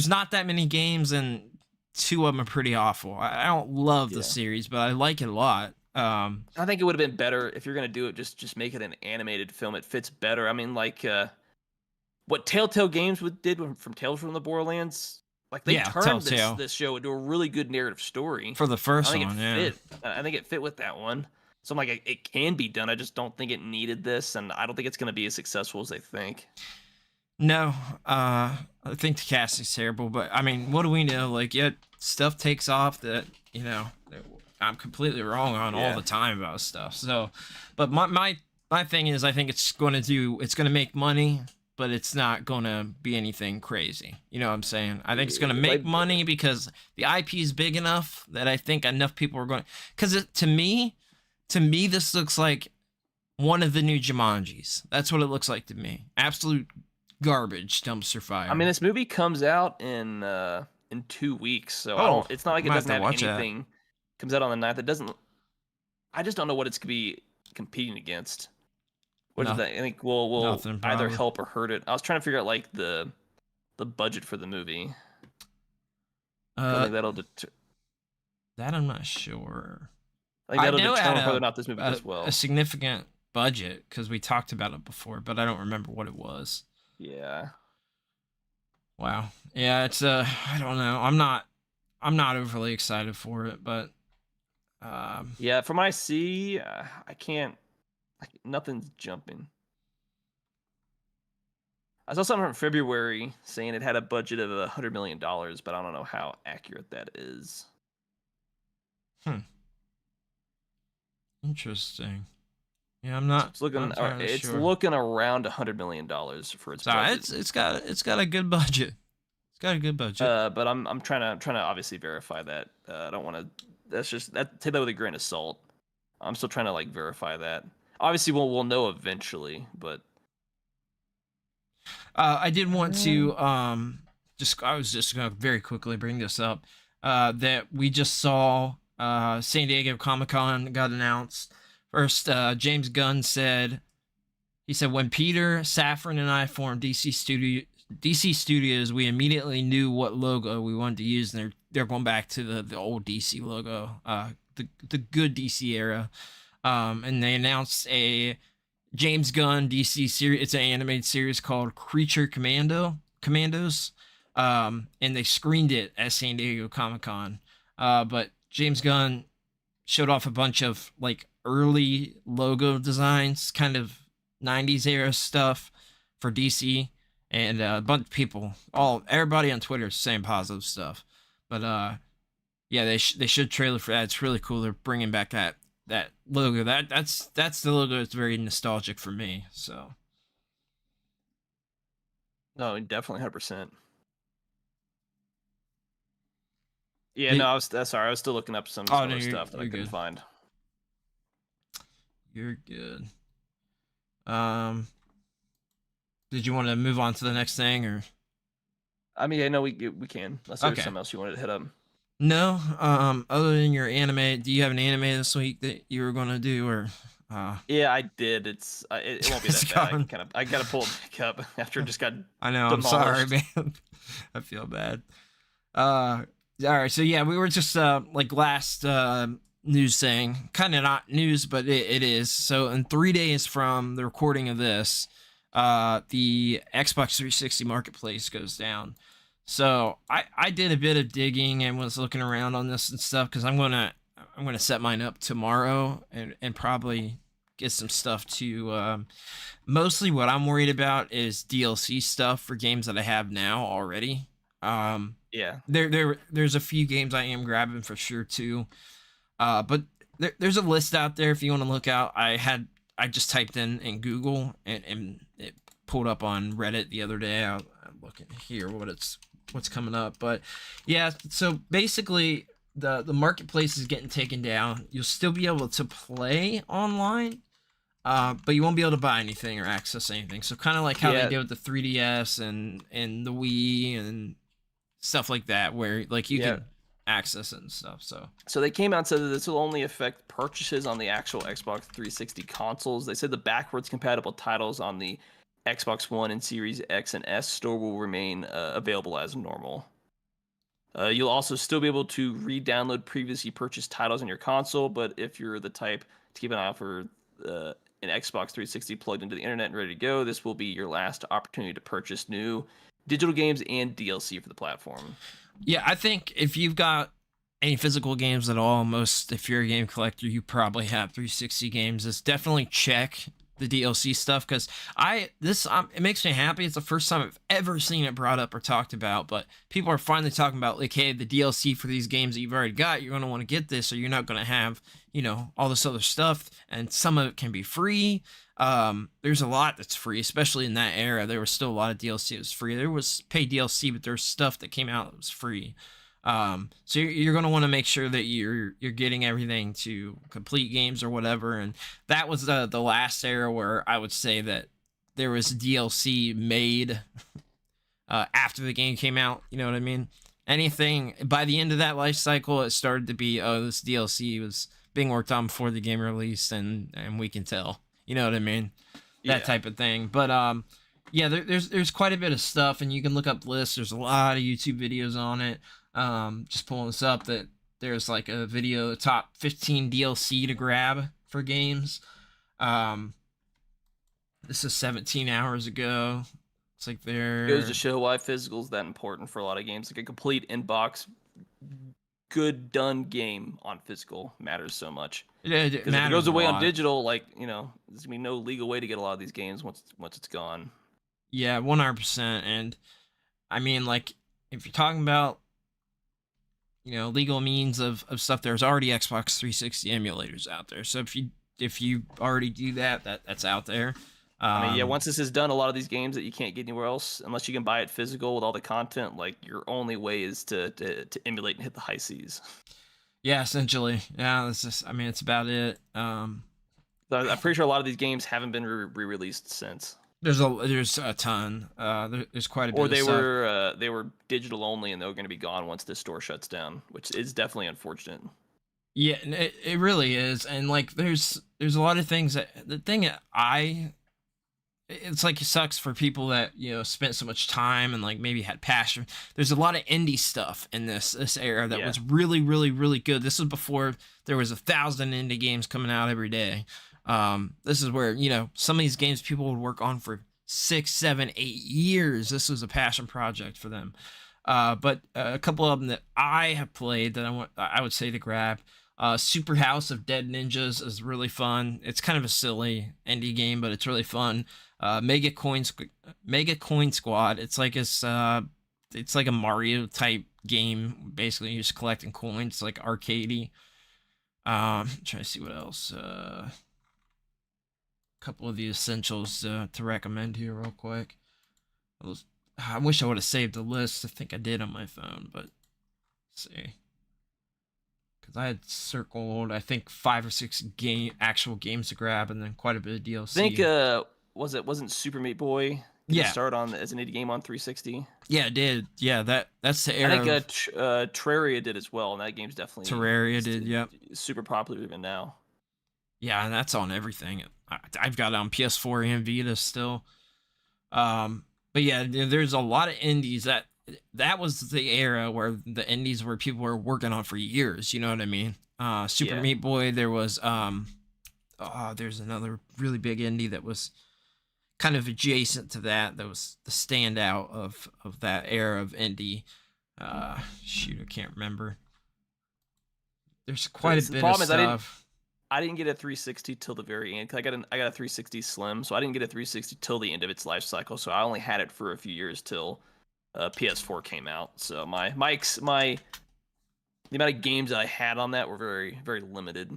not that many games and 2 of them are pretty awful. I don't love the series, but I like it a lot. I think it would have been better if you're gonna do it. Just make it an animated film. It fits better. I mean, like what Telltale Games did from Tales from the Borderlands. Like they turned this show into a really good narrative story for the first one. I think it fit with that one. So I'm like, it can be done. I just don't think it needed this, and I don't think it's gonna be as successful as they think. No, I think the casting's terrible. But I mean, what do we know? Like, stuff takes off that you know. I'm completely wrong on all the time about stuff. So, but my thing is, I think it's going to make money, but it's not going to be anything crazy. You know what I'm saying? I think it's going to make money because the IP is big enough that I think enough people are going. Because to me, this looks like one of the new Jumanjis. That's what it looks like to me. Absolute garbage, dumpster fire. I mean, this movie comes out in 2 weeks, so it's not like it doesn't have anything. That. Comes out on the 9th. It doesn't. I just don't know what it's gonna be competing against. What is that? I think will either help or hurt it. I was trying to figure out like the budget for the movie. That I'm not sure. I think that'll determine whether or not this movie does well. A significant budget because we talked about it before, but I don't remember what it was. Yeah. Wow. Yeah, it's I don't know. I'm not overly excited for it, but. From what I see, I can't. Nothing's jumping. I saw something from February saying it had a budget of $100 million, but I don't know how accurate that is. Interesting. Yeah, I'm not. It's looking. It's sure. looking around $100 million for its budget. It's got a good budget. It's got a good budget. But I'm trying to obviously verify that. I don't want to. Take that with a grain of salt. I'm still trying to like verify that. Obviously, we'll know eventually, but I did want to I was just gonna very quickly bring this up. That we just saw San Diego Comic-Con got announced. First, James Gunn said, when Peter Safran and I formed DC Studios, we immediately knew what logo we wanted to use, and they're going back to the old DC logo, the good DC era. And they announced a James Gunn DC series. It's an animated series called Creature Commandos. And they screened it at San Diego Comic-Con. But James Gunn showed off a bunch of like early logo designs, kind of 90s era stuff for DC, and a bunch of people, everybody on Twitter is saying positive stuff. But yeah, they should trailer for that. It's really cool. They're bringing back that logo. That's the logo that's very nostalgic for me. So no, definitely 100%. Yeah, no, I was still looking up some other stuff that I couldn't find. You're good. Did you want to move on to the next thing, or? I mean, I know we can. Unless there's something else you wanted to hit up. No. Other than your anime, do you have an anime this week that you were gonna do, or? Yeah, I did. It won't be that bad. I gotta pull it back up after it just got. I know. Demolished. I'm sorry, man. I feel bad. All right. So yeah, we were just like last news thing, kind of not news, but it is. So in 3 days from the recording of this, the Xbox 360 marketplace goes down. So I did a bit of digging and was looking around on this and stuff, because I'm gonna set mine up tomorrow and probably get some stuff to mostly what I'm worried about is DLC stuff for games that I have now already. Yeah, there's a few games I am grabbing for sure too. But there's a list out there if you want to look out. I just typed in Google and it pulled up on Reddit the other day. I'm looking here what's coming up. But yeah, so basically the marketplace is getting taken down. You'll still be able to play online, but you won't be able to buy anything or access anything. So kind of like how they did with the 3DS and the Wii and stuff like that, where like you can access it and stuff. So they came out and said that this will only affect purchases on the actual Xbox 360 consoles. They said the backwards compatible titles on the Xbox One and Series X and S store will remain available as normal. You'll also still be able to re-download previously purchased titles on your console, but if you're the type to keep an eye out for an Xbox 360 plugged into the internet and ready to go, this will be your last opportunity to purchase new digital games and DLC for the platform. Yeah, I think if you've got any physical games at all, if you're a game collector, you probably have 360 games. It's definitely check the DLC stuff, because it makes me happy. It's the first time I've ever seen it brought up or talked about, but people are finally talking about like, hey, the DLC for these games that you've already got, you're going to want to get this, or you're not going to have, all this other stuff, and some of it can be free. There's a lot that's free, especially in that era. There was still a lot of DLC that was free. There was paid DLC, but there's stuff that came out that was free. So you're going to want to make sure that you're getting everything to complete games or whatever. And that was the last era where I would say that there was DLC made after the game came out. You know what I mean? Anything by the end of that life cycle, it started to be, this DLC was being worked on before the game released, and we can tell. You know what I mean? That type of thing. But yeah, there's quite a bit of stuff, and you can look up lists. There's a lot of YouTube videos on it. Just pulling this up, that there's like a video, top 15 DLC to grab for games. This is 17 hours ago. It's like there goes to show why physical's that important for a lot of games. Like a complete inbox, good done game on physical matters so much. It if it goes away on digital, like there's gonna be no legal way to get a lot of these games once it's gone. Yeah, 100%. And I mean, like, if you're talking about legal means of stuff, there's already Xbox 360 emulators out there. So if you if you already do that's out there. I mean, yeah, once this is done, a lot of these games that you can't get anywhere else, unless you can buy it physical with all the content, like your only way is to emulate and hit the high seas. Yeah, essentially. Yeah, that's just, I mean, it's about it. So I'm pretty sure a lot of these games haven't been re-released since. There's a ton. There's quite a bit. Or they were digital only, and they're going to be gone once this store shuts down, which is definitely unfortunate. Yeah, it really is, and like there's a lot of things it's like it sucks for people that, you know, spent so much time and like maybe had passion. There's a lot of indie stuff in this era that was really, really, really good. This was before there was 1,000 indie games coming out every day. This is where, you know, some of these games people would work on for 6, 7, 8 years. This was a passion project for them. But a couple of them that I have played that I would say to grab. Super House of Dead Ninjas is really fun. It's kind of a silly indie game, but it's really fun. Mega Coin Squad. It's like a Mario type game. Basically, you're just collecting coins, like arcadey. Trying to see what else. Couple of the essentials to recommend here real quick. I wish I would have saved the list. I think I did on my phone, but let's see. Because I had circled, I think 5 or 6 actual games to grab, and then quite a bit of DLC. I think wasn't Super Meat Boy? Start on as an indie game on 360. Yeah, it did. Yeah, that's the era. I think Terraria did as well, and that game's definitely Yep, super popular even now. Yeah, and that's on everything. I've got it on PS4 and Vita still. But yeah, there's a lot of indies that was the era where the indies where people were working on for years. You know what I mean? Super Meat Boy. There was there's another really big indie that was kind of adjacent to that. That was the standout of that era of indie. Shoot, I can't remember. There's quite a bit of stuff. I didn't get a 360 till the very end. I got a 360 Slim, so I didn't get a 360 till the end of its life cycle. So I only had it for a few years till PS4 came out. So the amount of games that I had on that were very, very limited.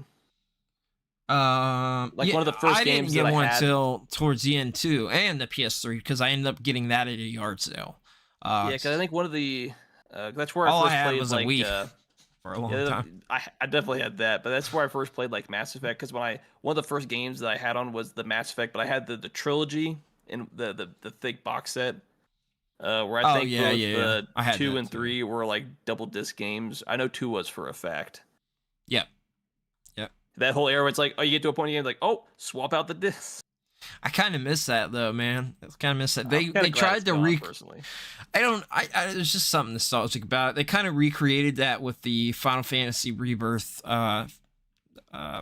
One of the first games that I had. I didn't get one till towards the end too, and the PS3 because I ended up getting that at a yard sale. Because I think one of the that's where I first played was like a Wii. For a long time. I definitely had that, but that's where I first played like Mass Effect because one of the first games that I had on was the Mass Effect, but I had the trilogy and the thick box set where I think the 2 and 3 were like double disc games. I know 2 was for a fact. Yep. That whole era, it's like, oh, you get to a point in the game like, oh, swap out the discs. I kind of miss that though, man. I kind of miss that. They tried to personally. There's just something nostalgic about it. They kind of recreated that with the Final Fantasy Rebirth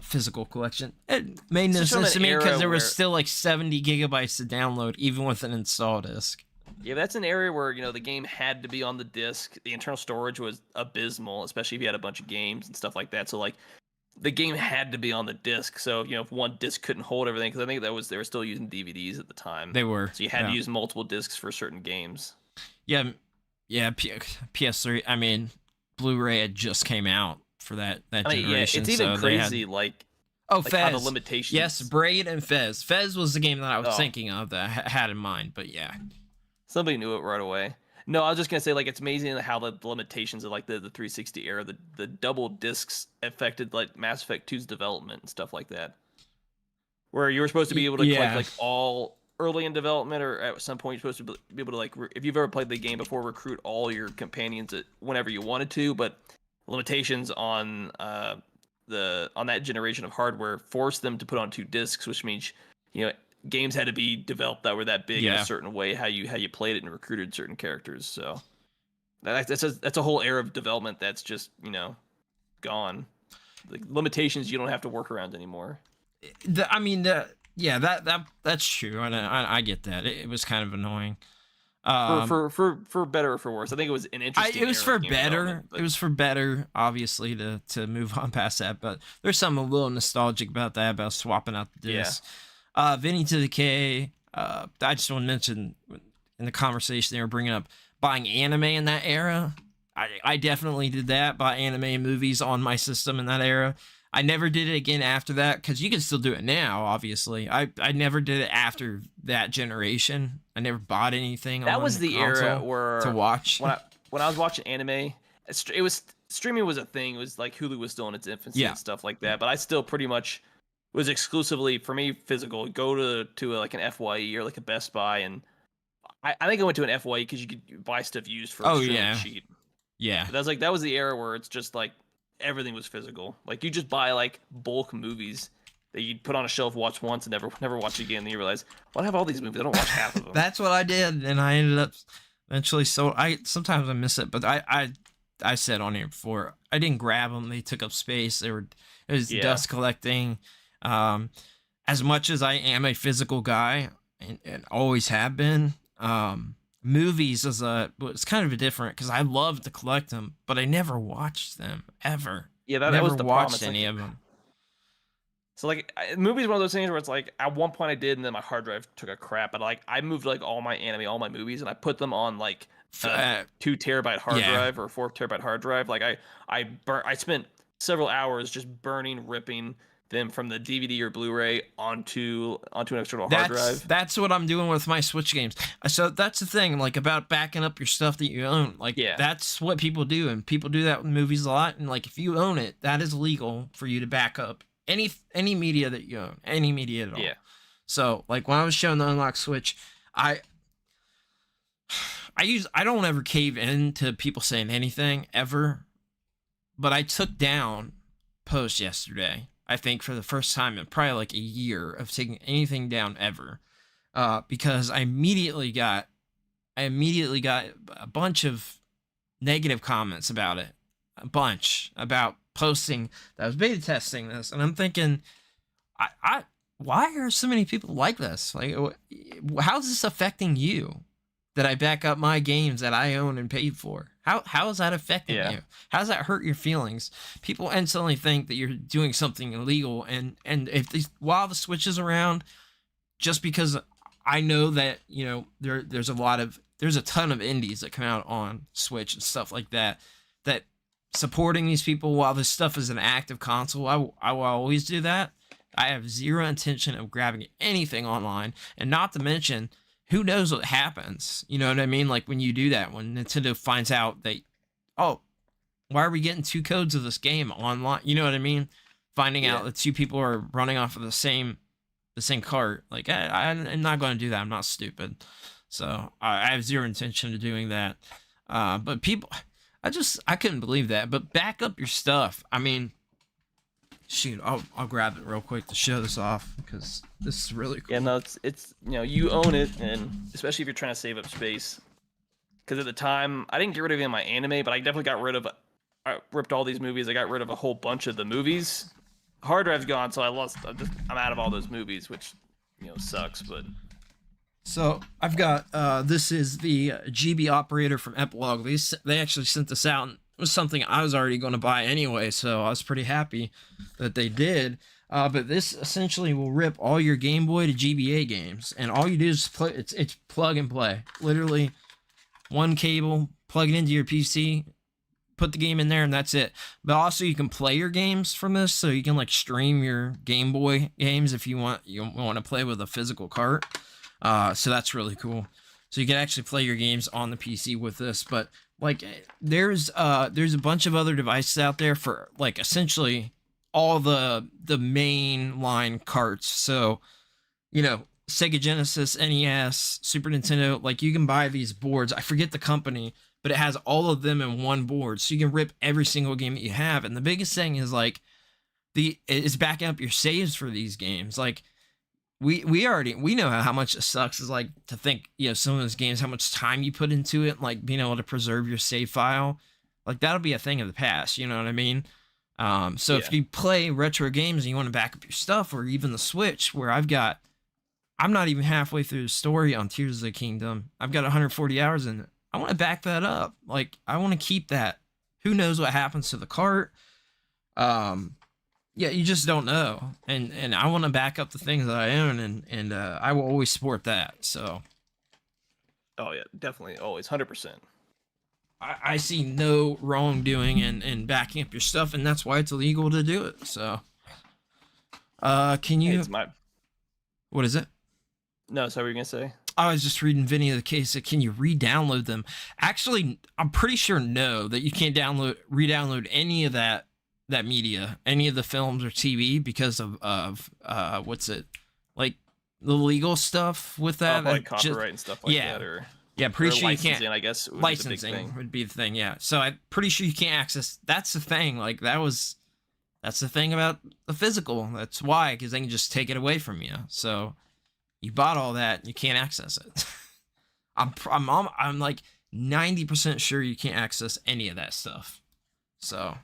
physical collection. It made no sense to me because there was still like 70 gigabytes to download, even with an install disc. Yeah, that's an area where, you know, the game had to be on the disc. The internal storage was abysmal, especially if you had a bunch of games and stuff like that. So like, the game had to be on the disc, so you know if one disc couldn't hold everything, because I think they were still using DVDs at the time. They were, so you had to use multiple discs for certain games. Yeah, PS3. I mean, Blu-ray had just came out for that generation. Yeah, it's even crazy. Fez. How the limitations. Yes, Braid and Fez. Fez was the game that I was thinking of that I had in mind, but yeah, somebody knew it right away. No, I was just gonna say, like, it's amazing how the limitations of like the 360 era, the double discs affected like Mass Effect 2's development and stuff like that. Where you were supposed to be able to collect like all early in development, or at some point you're supposed to be able to like, if you've ever played the game before, recruit all your companions whenever you wanted to, but limitations on that generation of hardware forced them to put on 2 discs, which means, you know, games had to be developed that were that big in a certain way, how you played it and recruited certain characters. So that's a whole era of development that's just, you know, gone. The limitations you don't have to work around anymore. That's true. I get that. It was kind of annoying. For better or for worse, I think it was an interesting. It was for better. It was for better, obviously, to move on past that. But there's something a little nostalgic about that, about swapping out the discs. Vinny to the K. I just want to mention in the conversation they were bringing up buying anime in that era. I definitely did that. Buy anime movies on my system in that era. I never did it again after that, because you can still do it now, obviously. I never did it after that generation. I never bought anything that on was the era where to watch. When I was watching anime, it was streaming was a thing. It was like Hulu was still in its infancy and stuff like that. But I still pretty much was exclusively, for me, physical. Go to like an FYE or like a Best Buy, and I think I went to an FYE because you could buy stuff used for extremely cheap. Yeah. But that was the era where it's just like everything was physical. Like you just buy like bulk movies that you'd put on a shelf, watch once, and never watch again. And you realize, well, I have all these movies. I don't watch half of them. That's what I did, and I ended up eventually. So sometimes I miss it, but I said on here before, I didn't grab them. They took up space. It was dust collecting. As much as I am a physical guy and always have been, movies it's kind of different, because I love to collect them, but I never watched them ever. Yeah, that was the problem. Watched any of them. So like movies, one of those things where it's like at one point I did, and then my hard drive took a crap. But like I moved like all my anime, all my movies, and I put them on like a 2 terabyte hard drive or 4 terabyte hard drive. Like I spent several hours just ripping them from the DVD or Blu-ray onto an external hard drive. That's what I'm doing with my Switch games. So that's the thing, like, about backing up your stuff that you own. Like, that's what people do, and people do that with movies a lot. And like, if you own it, that is legal for you to back up any media that you own, any media at all. Yeah. So like when I was showing the unlocked Switch, I don't ever cave in to people saying anything ever, but I took down post yesterday, I think, for the first time in probably like a year of taking anything down ever, because I immediately got a bunch of negative comments about it, a bunch about posting that I was beta testing this, and I'm thinking, why are so many people like this? Like, how's this affecting you? That I back up my games that I own and paid for. How is that affecting you? How does that hurt your feelings? People instantly think that you're doing something illegal, and while the Switch is around, just because I know that, you know, there's a ton of indies that come out on Switch and stuff like that supporting these people while this stuff is an active console, I will always do that. I have zero intention of grabbing anything online, and not to mention, who knows what happens? You know what I mean? Like when you do that, when Nintendo finds out that, oh, why are we getting 2 codes of this game online? You know what I mean? Finding out that 2 people are running off of the same cart. Like, I'm not going to do that. I'm not stupid. So I have zero intention of doing that. But people, I couldn't believe that. But back up your stuff. I mean, shoot, I'll grab it real quick to show this off, because this is really cool. Yeah, no, it's you know, you own it, and especially if you're trying to save up space. Because at the time, I didn't get rid of any of my anime, but I definitely I ripped all these movies. I got rid of a whole bunch of the movies. Hard drive's gone, so I'm out of all those movies, which, you know, sucks. But so I've got this is the GB operator from Epilogue. They actually sent this out, and it was something I was already going to buy anyway, so I was pretty happy that they did. But this essentially will rip all your Game Boy to GBA games, and all you do is play. It's plug and play. Literally, one cable, plug it into your PC, put the game in there, and that's it. But also, you can play your games from this, so you can like stream your Game Boy games if you want. You want to play with a physical cart. So that's really cool. So you can actually play your games on the PC with this. But like, there's a bunch of other devices out there for like essentially all the main line carts. So, you know, Sega Genesis, NES, Super Nintendo, like you can buy these boards. I forget the company, but it has all of them in one board. So you can rip every single game that you have. And the biggest thing is like is backing up your saves for these games. Like we know how much it sucks, is like to think, you know, some of those games, how much time you put into it, like being able to preserve your save file. Like that'll be a thing of the past. You know what I mean? So if you play retro games and you want to back up your stuff, or even the Switch, where I'm not even halfway through the story on Tears of the Kingdom. I've got 140 hours in it. I want to back that up. Like, I want to keep that. Who knows what happens to the cart? Yeah, you just don't know. And I want to back up the things that I own, and I will always support that. So. Oh yeah, definitely, always, 100%. I see no wrongdoing in backing up your stuff, and that's why it's illegal to do it. So, can you? It's my. What is it? No, sorry, what were you gonna say? I was just reading Vinny the case. Can you re-download them? Actually, I'm pretty sure no, that you can't re-download any of that media, any of the films or TV because of what's it, like the legal stuff with that, like copyright and stuff like that, or pretty sure you can't. I guess Licensing would be the thing, yeah. So I'm pretty sure you can't access. That's the thing. Like that's the thing about the physical. That's why, because they can just take it away from you. So you bought all that, and you can't access it. I'm like 90% sure you can't access any of that stuff. So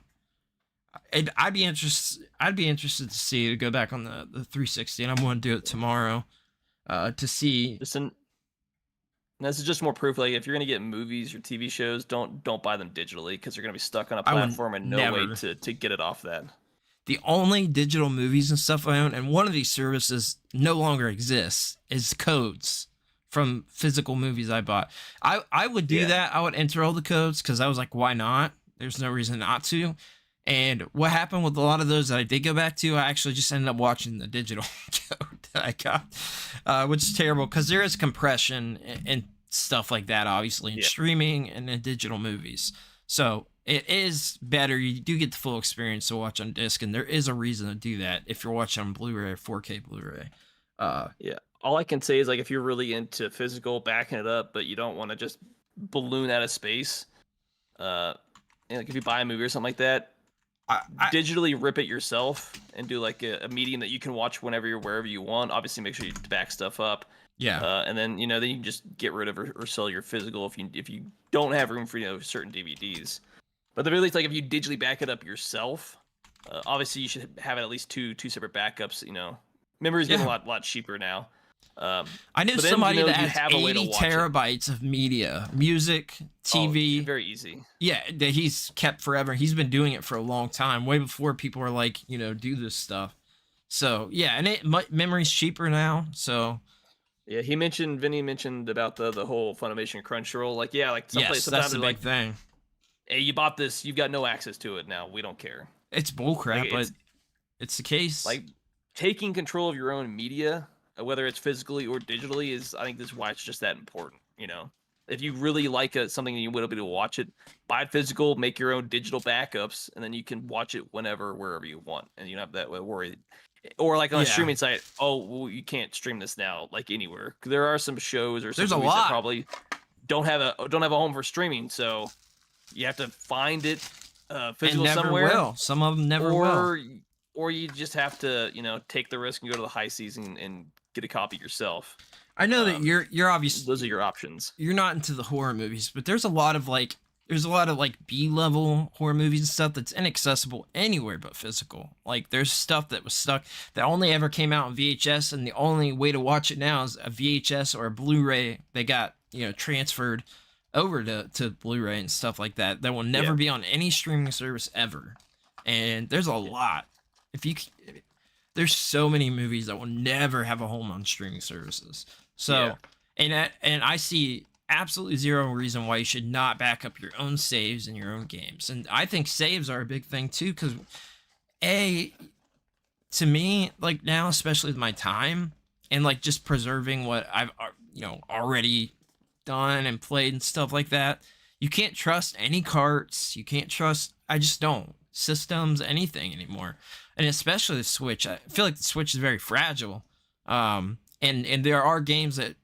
I'd be interested to see, to go back on the 360, and I'm going to do it tomorrow to see. Listen, this is just more proof. Like, if you're gonna get movies or TV shows, don't buy them digitally, because you're gonna be stuck on a platform and no way to get it off that. The only digital movies and stuff I own, and one of these services no longer exists, is codes from physical movies I bought. I would do that. I would enter all the codes, because I was like, why not? There's no reason not to. And what happened with a lot of those that I did go back to, I actually just ended up watching the digital code that I got, which is terrible, because there is compression and stuff like that, obviously, in streaming and in digital movies. So it is better. You do get the full experience to watch on disc, and there is a reason to do that if you're watching on Blu-ray or 4K Blu-ray. All I can say is, like, if you're really into physical, backing it up, but you don't want to just balloon out of space, and like if you buy a movie or something like that, digitally rip it yourself and do like a medium that you can watch wherever you want. Obviously, make sure you back stuff up. And then then you can just get rid of or sell your physical if you don't have room for certain DVDs. But the very least, like, if you digitally back it up yourself, obviously you should have at least two separate backups. Memory's getting a lot cheaper now. I know somebody that has 80 terabytes of media, music, TV. Very easy. Yeah, that he's kept forever. He's been doing it for a long time, way before people were like, do this stuff. So yeah, and memory's cheaper now. So yeah, Vinny mentioned about the whole Funimation Crunchyroll. Like, sometimes that's the big thing. Hey, you bought this, you've got no access to it now. We don't care. It's bullcrap, but it's the case. Like, taking control of your own media, whether it's physically or digitally, I think this is why it's just that important. If you really like something and you want to be able to watch it, buy it physical, make your own digital backups, and then you can watch it wherever you want, and you don't have that worry. Or like on a streaming site, you can't stream this now, like, anywhere. There are some shows or some movies that probably don't have a home for streaming, so you have to find it physical somewhere. Will. Some of them never will. Or you just have to, take the risk and go to the high season and get a copy yourself. I know that you're obviously, those are your options. You're not into the horror movies, but there's a lot of B-level horror movies and stuff that's inaccessible anywhere but physical. Like, there's stuff that was stuck that only ever came out on VHS, and the only way to watch it now is a VHS or a Blu-ray. They got transferred over to Blu-ray and stuff like that will never be on any streaming service ever. And there's a lot. There's so many movies that will never have a home on streaming services. So and I see absolutely zero reason why you should not back up your own saves and your own games. And I think saves are a big thing too, because to me, like, now, especially with my time and like just preserving what I've already done and played and stuff like that, you can't trust any carts. You can't trust, I just don't, systems, anything anymore. And especially the Switch. I feel like the Switch is very fragile. And there are games that,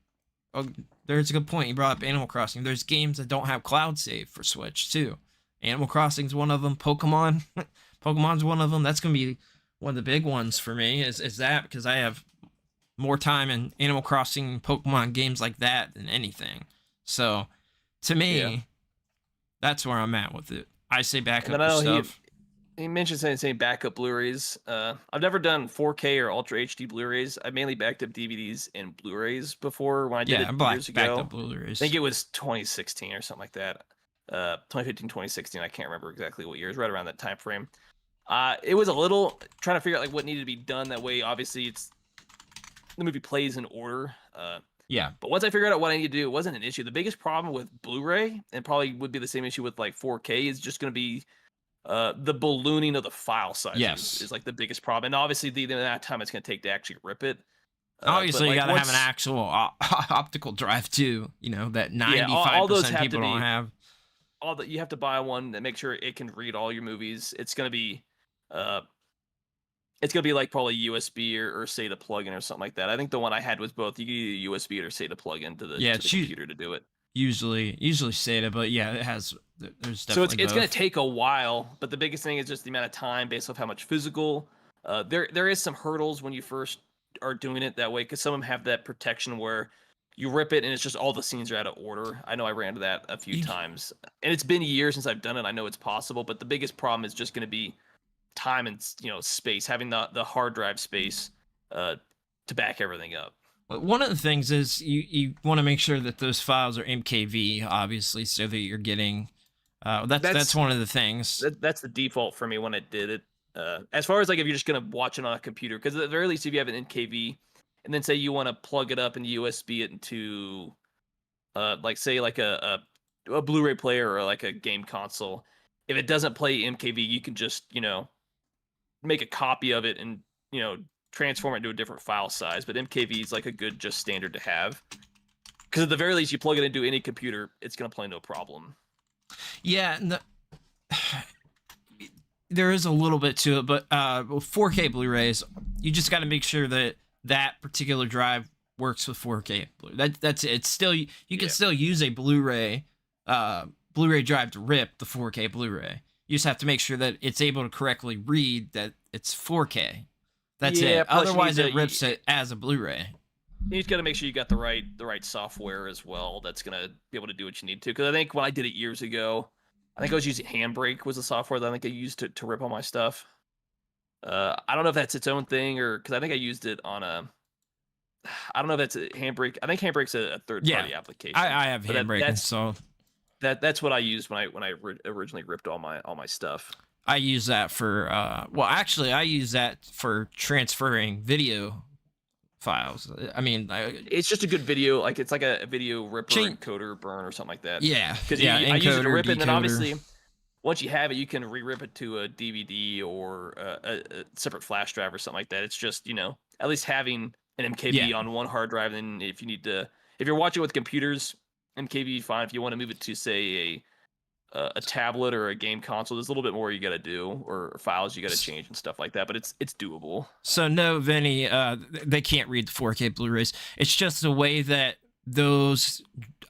there's a good point. You brought up Animal Crossing. There's games that don't have cloud save for Switch too. Animal Crossing's one of them. Pokemon's one of them. That's going to be one of the big ones for me is that, because I have more time in Animal Crossing, Pokemon games like that than anything. So to me, that's where I'm at with it. I say back up stuff. He mentioned saying backup Blu-rays. I've never done 4K or Ultra HD Blu-rays. I mainly backed up DVDs and Blu-rays before when I did it years ago. Backed up Blu-rays. I think it was 2016 or something like that. 2015, 2016. I can't remember exactly what year. It was right around that time frame. It was a little trying to figure out like what needed to be done. That way, obviously, the movie plays in order. Yeah. But once I figured out what I need to do, it wasn't an issue. The biggest problem with Blu-ray, and probably would be the same issue with like 4K, is just going to be the ballooning of the file size is like the biggest problem. And obviously the amount of time it's going to take to actually rip it. Obviously, you got to have an actual optical drive too. You know that 95% people don't have. You have to buy one that make sure it can read all your movies. It's gonna be like probably USB or SATA plug-in or something like that. I think the one I had was both. You can either USB or SATA plug-in to the computer to do it. Usually SATA, but yeah, it has. There's definitely it's both. Gonna take a while, but the biggest thing is just the amount of time based off how much physical. There is some hurdles when you first are doing it that way, because some of them have that protection where you rip it and it's just all the scenes are out of order. I know I ran into that a few times, and it's been years since I've done it. I know it's possible, but the biggest problem is just going to be time and space, having the hard drive space to back everything up. One of the things is you want to make sure that those files are MKV, obviously, so that you're getting that's one of the things. That's the default for me when I did it. As far as like if you're just gonna watch it on a computer, because at the very least, if you have an NKV, and then say you want to plug it up and USB it into, like say like a Blu-ray player or like a game console, if it doesn't play MKV, you can just make a copy of it and transform it into a different file size. But MKV is like a good just standard to have, because at the very least, you plug it into any computer, it's gonna play no problem. Yeah. There is a little bit to it, but 4K Blu-rays, you just got to make sure that particular drive works with 4K. That's it. It's still you can still use a Blu-ray drive to rip the 4K Blu-ray. You just have to make sure that it's able to correctly read that it's 4K. That's it. Otherwise, it rips it as a Blu-ray. You just got to make sure you got the right software as well. That's gonna be able to do what you need to. Because I think when I did it years ago, I think I was using Handbrake was the software that I think I used to rip all my stuff. I don't know if that's its own thing, or because I think I used it on I don't know if that's a Handbrake. I think Handbrake's a third-party application. I have Handbrake, so that's what I used when I originally ripped all my stuff. I use that for I use that for transferring video files. I mean, it's just a good video. Like it's like a video ripper, encoder, burn, or something like that. Yeah, because I use it to rip it, and then obviously once you have it, you can re-rip it to a DVD or a separate flash drive or something like that. It's just at least having an MKV on one hard drive. And if you're watching with computers, MKV fine. If you want to move it to say a tablet or a game console, there's a little bit more you got to do, or files you got to change and stuff like that, but it's doable. So no, Vinny, they can't read the 4K Blu-rays. It's just the way that those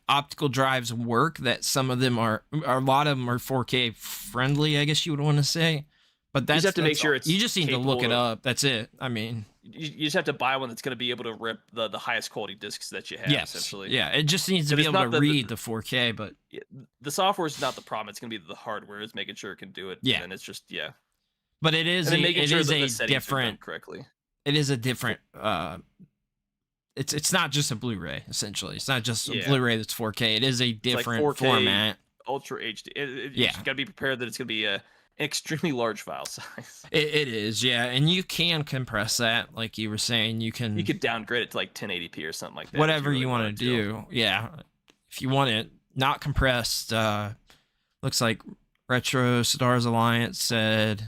optical drives work, that some of them a lot of them are 4K friendly, I guess you would want to say. But you just have to make sure you just need to look it up. That's it. I mean, you just have to buy one that's going to be able to rip the highest quality discs that you have. Essentially. Yeah, it just needs to be able to read the 4K. But the software is not the problem. It's going to be the hardware is making sure it can do it. Yeah, and it's just But it is a different. Correctly. It is a different. It's not just a Blu-ray. Essentially, it's not just a Blu-ray that's 4K. It is a different like 4K, format. Ultra HD. You got to be prepared that it's going to be extremely large file size. It is, yeah, and you can compress that, like you were saying. You could downgrade it to like 1080p or something like that. Whatever you want to do, yeah. If you want it not compressed, looks like Retro Stars Alliance said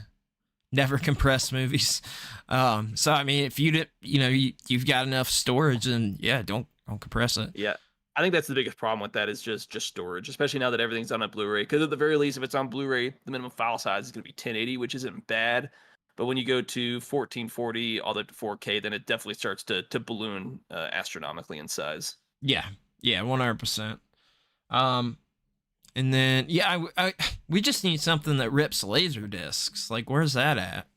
never compress movies. So I mean, if you've got enough storage, then don't compress it. Yeah. I think that's the biggest problem with that is just storage, especially now that everything's on a Blu-ray. Because at the very least, if it's on Blu-ray, the minimum file size is going to be 1080, which isn't bad. But when you go to 1440 all the way to 4K, then it definitely starts to balloon astronomically in size. Yeah, 100%. And then we just need something that rips laser discs. Like, where's that at?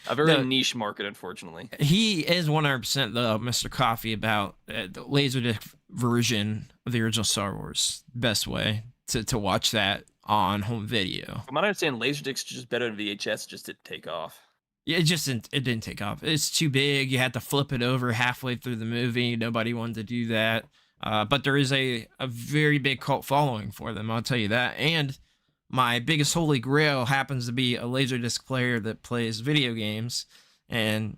A very niche market, unfortunately. He is 100% the Mr. Coffee about the Laserdisc version of the original Star Wars. Best way to watch that on home video. From what I understand, Laserdisc is just better than VHS. Just didn't take off. Yeah, it didn't take off. It's too big. You had to flip it over halfway through the movie. Nobody wanted to do that. But there is a very big cult following for them. I'll tell you that. And my biggest holy grail happens to be a Laserdisc player that plays video games and,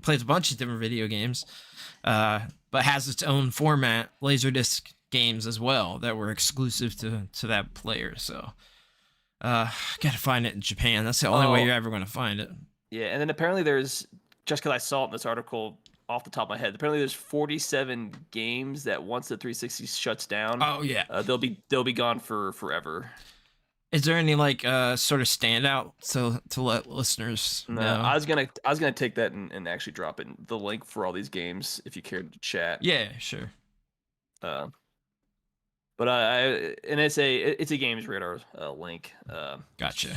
plays a bunch of different video games. But but has its own format, Laserdisc games as well that were exclusive to that player. So gotta find it in Japan. That's the only way you're ever going to find it. Yeah, and then apparently there's, just because I saw it in this article off the top of my head, apparently there's 47 games that once the 360 shuts down, they'll be gone for forever. Is there any like sort of standout to let listeners know? I was gonna take that and actually drop in the link for all these games if you cared to chat. Yeah, sure. But it's a Games Radar link. Gotcha.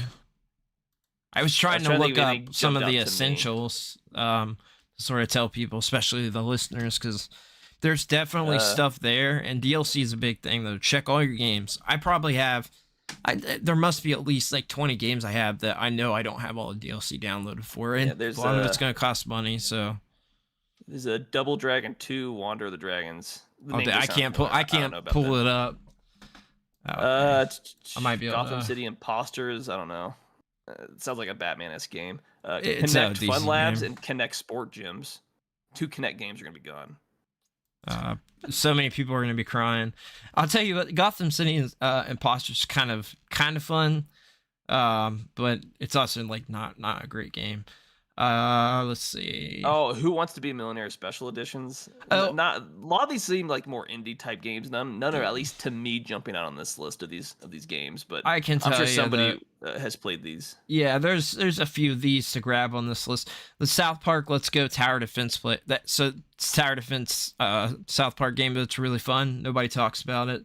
I was trying to look up some of the essentials, to sort of tell people, especially the listeners, because there's definitely stuff there, and DLC is a big thing though. Check all your games. I probably have. There must be at least like 20 games I have that I know I don't have all the DLC downloaded for, and a lot of it's going to cost money. So there's a Double Dragon 2: Wander of the Dragons. I can't pull it up. I might be able Gotham City Imposters. I don't know. It sounds like a Batman-esque game. It's Connect Fun Labs and Connect Sport Gyms. 2 Connect games are going to be gone. So many people are going to be crying. I'll tell you what, Gotham City Imposters kind of fun, but it's also like not a great game. Let's see. Oh, Who Wants to Be a Millionaire special editions? Not a lot of these seem like more indie type games. None are, at least to me, jumping out on this list of these games. But I can tell I'm sure you somebody has played these. Yeah, there's a few of these to grab on this list. The South Park Let's Go Tower Defense it's Tower Defense South Park game, but it's really fun. Nobody talks about it.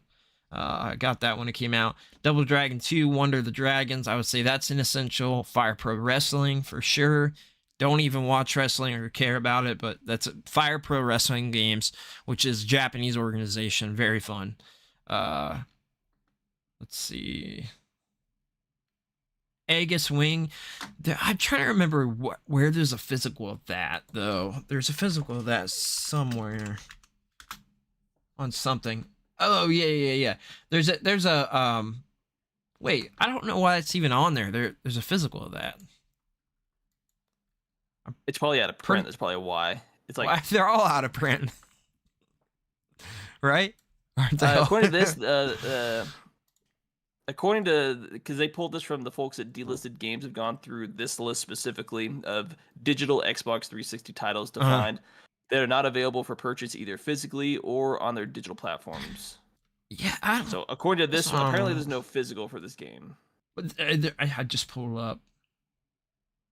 I got that when it came out. Double Dragon 2: Wonder of the Dragons. I would say that's an essential. Fire Pro Wrestling for sure. Don't even watch wrestling or care about it, but that's Fire Pro Wrestling Games, which is a Japanese organization. Very fun. Let's see. Aegis Wing. I'm trying to remember where there's a physical of that, though. There's a physical of that somewhere on something. Oh, yeah. There's a wait, I don't know why it's even on there. There's a physical of that. It's probably out of print. That's probably why. It's like they're all out of print, right? According to this, because they pulled this from the folks at Delisted Games, have gone through this list specifically of digital Xbox 360 titles to find that are not available for purchase either physically or on their digital platforms. Yeah. So according to this one, apparently there's no physical for this game. But I just pulled it up.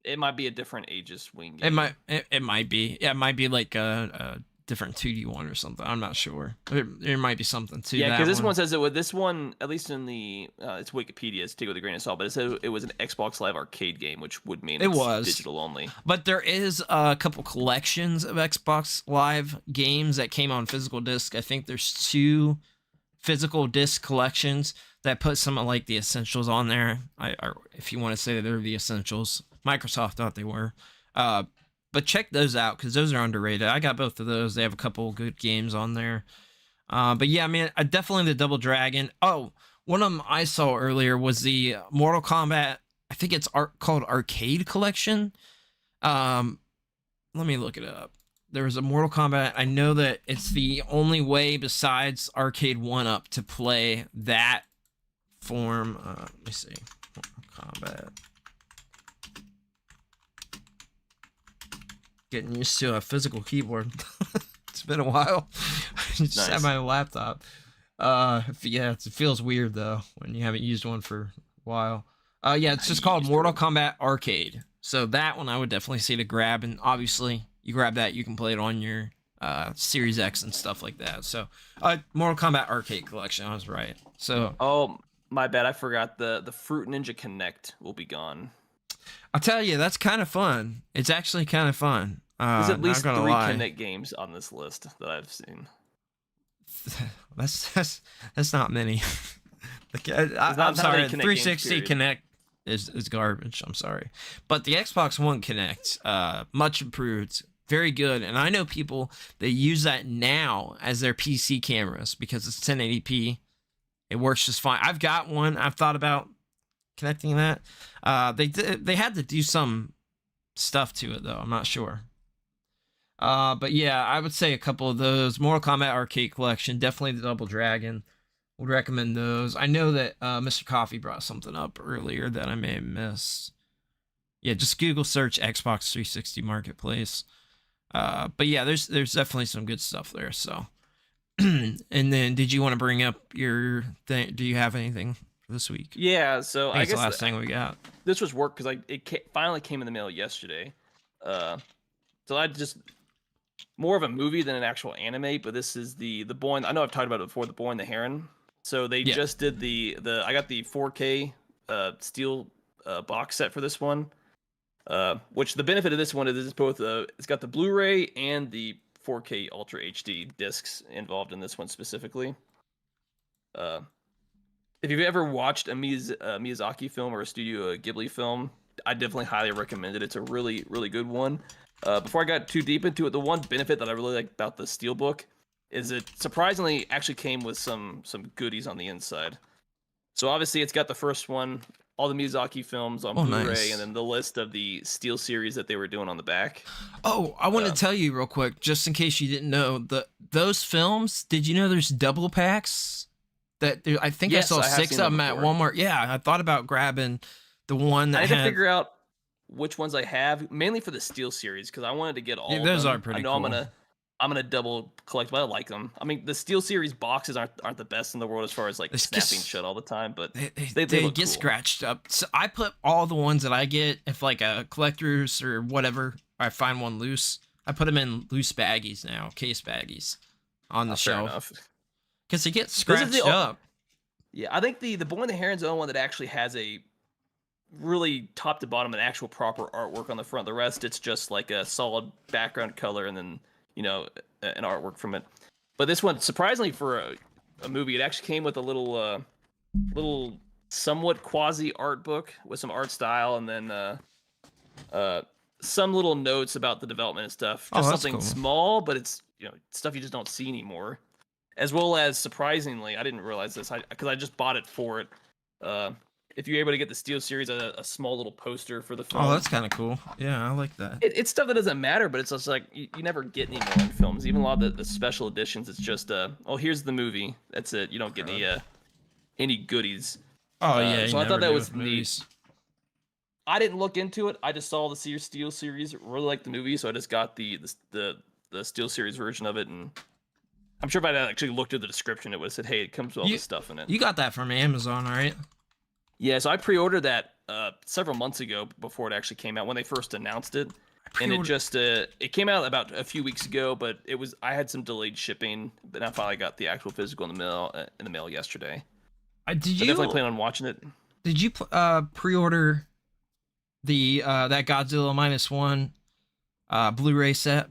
It might be a different Aegis Wing game. It might be. Yeah, it might be like a different 2D one or something. I'm not sure. There might be something to that. Yeah, because this one says that with this one, at least in the it's Wikipedia, so take it with a grain of salt, but it said it was an Xbox Live Arcade game, which would mean it's digital only. But there is a couple collections of Xbox Live games that came on physical disc. I think there's 2 physical disc collections that put some of like the essentials on there. If you want to say that they're the essentials. Microsoft thought they were. But check those out because those are underrated. I got both of those. They have a couple good games on there. But yeah, man, definitely the Double Dragon. Oh, one of them I saw earlier was the Mortal Kombat. I think it's called Arcade Collection. Let me look it up. There was a Mortal Kombat. I know that it's the only way besides Arcade 1-Up to play that form. Let me see. Mortal Kombat. Getting used to a physical keyboard. It's been a while. Just have my laptop. It feels weird though when you haven't used one for a while. It's just called Mortal Kombat Arcade. So that one I would definitely say to grab, and obviously you grab that, you can play it on your Series X and stuff like that. So Mortal Kombat Arcade Collection, I was right. So oh my bad, I forgot the Fruit Ninja Connect will be gone. I'll tell you, that's kind of fun. It's actually kind of fun. There's at least 3 Connect games on this list that I've seen. That's not many. I'm sorry, 360 Connect is garbage. I'm sorry, but the Xbox One Connect, much improved, very good. And I know people that use that now as their PC cameras because it's 1080p. It works just fine. I've got one. I've thought about connecting that. They had to do some stuff to it though. I'm not sure. But yeah, I would say a couple of those. Mortal Kombat Arcade Collection, definitely the Double Dragon. Would recommend those. I know that Mr. Coffee brought something up earlier that I may have missed. Yeah, just Google search Xbox 360 Marketplace. But yeah, there's definitely some good stuff there. So, and then did you want to bring up your thing? Do you have anything for this week? Yeah, so I guess the last thing we got. This was work because finally came in the mail yesterday. So I just more of a movie than an actual anime, but this is the Boy. I know I've talked about it before. The Boy and the Heron. So they just did the I got the 4K steel box set for this one. Which the benefit of this one is it's both it's got the Blu-ray and the 4K Ultra HD discs involved in this one specifically. If you've ever watched a Miyazaki film or a Studio Ghibli film, I definitely highly recommend it. It's a really, really good one. Before I got too deep into it, the one benefit that I really like about the Steelbook is it surprisingly actually came with some goodies on the inside. So obviously it's got the first one, all the Miyazaki films on Blu-ray, nice. And then the list of the Steel series that they were doing on the back. Oh, I want to tell you real quick, just in case you didn't know, those films, did you know there's double packs? I think I saw 6 of them at Walmart. Yeah, I thought about grabbing the one that I had to figure out which ones I have, mainly for the Steel series, because I wanted to get all of them. Those are pretty cool. I'm gonna double collect, but I like them. I mean, the Steel series boxes aren't the best in the world as far as like snapping shut all the time, but they get cool. Scratched up. So I put all the ones that I get, if like a collector's or whatever, I find one loose, I put them in loose baggies now, case baggies on the shelf. Because they get scratched up. Yeah, I think the Boy and the Heron's the only one that actually has a really top to bottom an actual proper artwork on the front. The rest, it's just like a solid background color and then an artwork from it. But this one, surprisingly for a movie, it actually came with a little somewhat quasi art book with some art style and then some little notes about the development and stuff. Just something small, but it's stuff you just don't see anymore. As well as, surprisingly, I didn't realize this because I just bought it for it. If you're able to get the Steel series, a small little poster for the film. Oh, that's kind of cool. Yeah, I like that. It's stuff that doesn't matter, but it's just like you never get anymore in films. Even a lot of the special editions, it's just here's the movie. That's it. You don't get any goodies. Oh yeah. So I thought that was neat. I didn't look into it. I just saw the Steel series. Really liked the movie, so I just got the Steel series version of it, and I'm sure if I actually looked at the description, it would have said, "Hey, it comes with all this stuff in it." You got that from Amazon, right? Yeah, so I pre-ordered that several months ago before it actually came out when they first announced it, and it came out about a few weeks ago, but I had some delayed shipping, but I finally got the actual physical in the mail yesterday. I definitely plan on watching it. Did you pre-order the that Godzilla -1 Blu-ray set?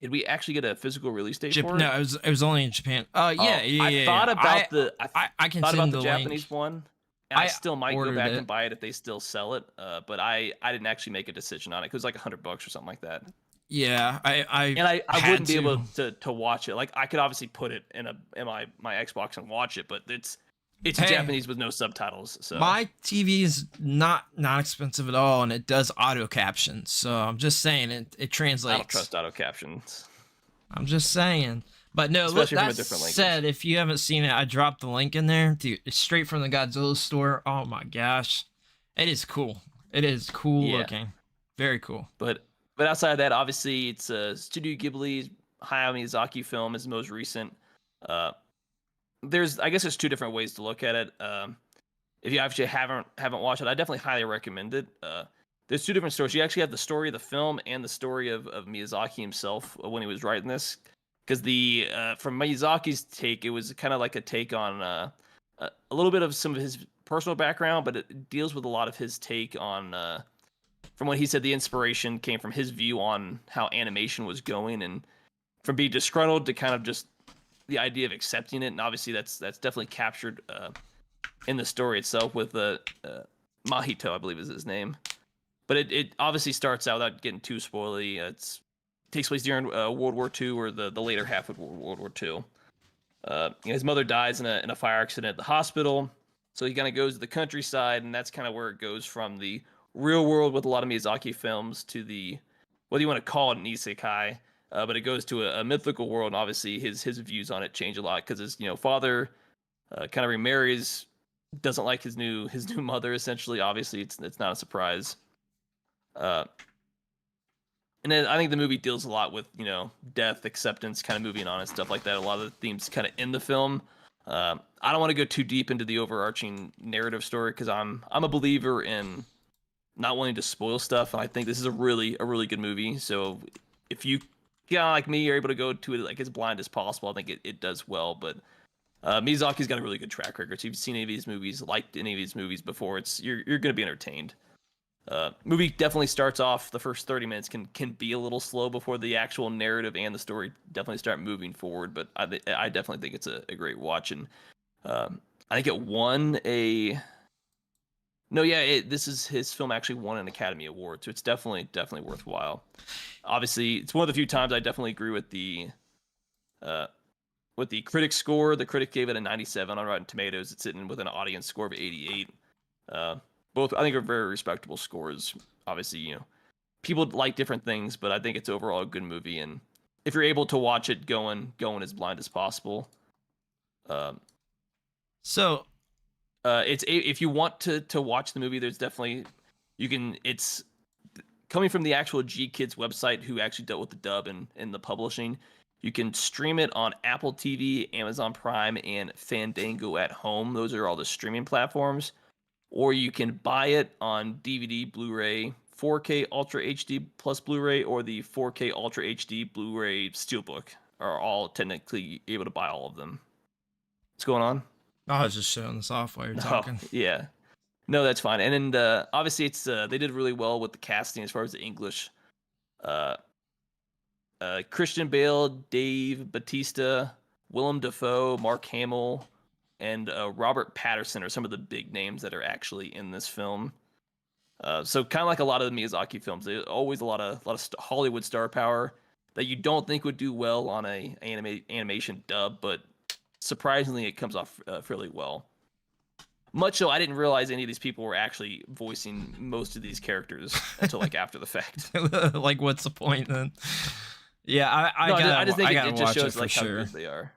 Did we actually get a physical release date for it? No, it was only in Japan. Yeah. I thought about I can send the Japanese one. And I still might go back and buy it if they still sell it. But I didn't actually make a decision on it. It was like $100 or something like that. Yeah, I wouldn't be able to watch it. Like I could obviously put it in my Xbox and watch it, but it's Japanese with no subtitles. So my TV is not expensive at all, and it does auto captions. So I'm just saying it translates. I don't trust auto captions. I'm just saying. But no, especially look, from a different language. Said, if you haven't seen it, I dropped the link in there. Dude, it's straight from the Godzilla store. Oh my gosh. It is cool. It is cool looking. Very cool. But outside of that, obviously, it's Studio Ghibli's Hayao Miyazaki film is the most recent. I guess there's two different ways to look at it. If you actually haven't watched it, I definitely highly recommend it. There's two different stories. You actually have the story of the film and the story of Miyazaki himself when he was writing this. Because from Miyazaki's take, it was kind of like a take on a little bit of some of his personal background, but it deals with a lot of his take on, from what he said, the inspiration came from his view on how animation was going, and from being disgruntled to kind of just the idea of accepting it. And obviously that's definitely captured in the story itself with Mahito, I believe is his name. But it obviously starts out without getting too spoily. Takes place during World War II or the later half of World War II. His mother dies in a fire accident at the hospital, so he kind of goes to the countryside, and that's kind of where it goes from the real world with a lot of Miyazaki films to the whether you want to call it an isekai, but it goes to a mythical world, and obviously his views on it change a lot because his father kind of remarries, doesn't like his new mother essentially. Obviously, it's not a surprise. And then I think the movie deals a lot with death, acceptance, kind of moving on and stuff like that. A lot of the themes kind of in the film. I don't want to go too deep into the overarching narrative story because I'm a believer in not wanting to spoil stuff, and I think this is a really good movie. So if you like me are able to go to it like as blind as possible, I think it does well. But Miyazaki's got a really good track record. So if you've seen any of these movies, liked any of these movies before, you're gonna be entertained. Movie definitely starts off, the first 30 minutes can be a little slow before the actual narrative and the story definitely start moving forward, but I definitely think it's a great watch. And I think it won this is his film actually won an Academy Award, so it's definitely worthwhile. Obviously, it's one of the few times I definitely agree with the critic score. The critic gave it a 97 on Rotten Tomatoes. It's sitting with an audience score of 88. Both I think are very respectable scores. Obviously, people like different things, but I think it's overall a good movie. And if you're able to watch it going as blind as possible, it's if you want to watch the movie, there's definitely it's coming from the actual G Kids website who actually dealt with the dub and the publishing. You can stream it on Apple TV, Amazon Prime, and Fandango at Home. Those are all the streaming platforms. Or you can buy it on DVD, Blu-ray, 4K Ultra HD plus Blu-ray, or the 4K Ultra HD Blu-ray Steelbook are all technically able to buy all of them. What's going on? I was just showing the software you're talking. Yeah. No, that's fine. And then obviously it's they did really well with the casting as far as the English. Christian Bale, Dave Bautista, Willem Dafoe, Mark Hamill, and Robert Pattinson are some of the big names that are actually in this film. So kind of like a lot of the Miyazaki films, there's always a lot of Hollywood star power that you don't think would do well on a animation dub, but surprisingly it comes off fairly well. Much so, I didn't realize any of these people were actually voicing most of these characters until like after the fact. Like, what's the point then? Yeah, I just think it just shows like how good they are.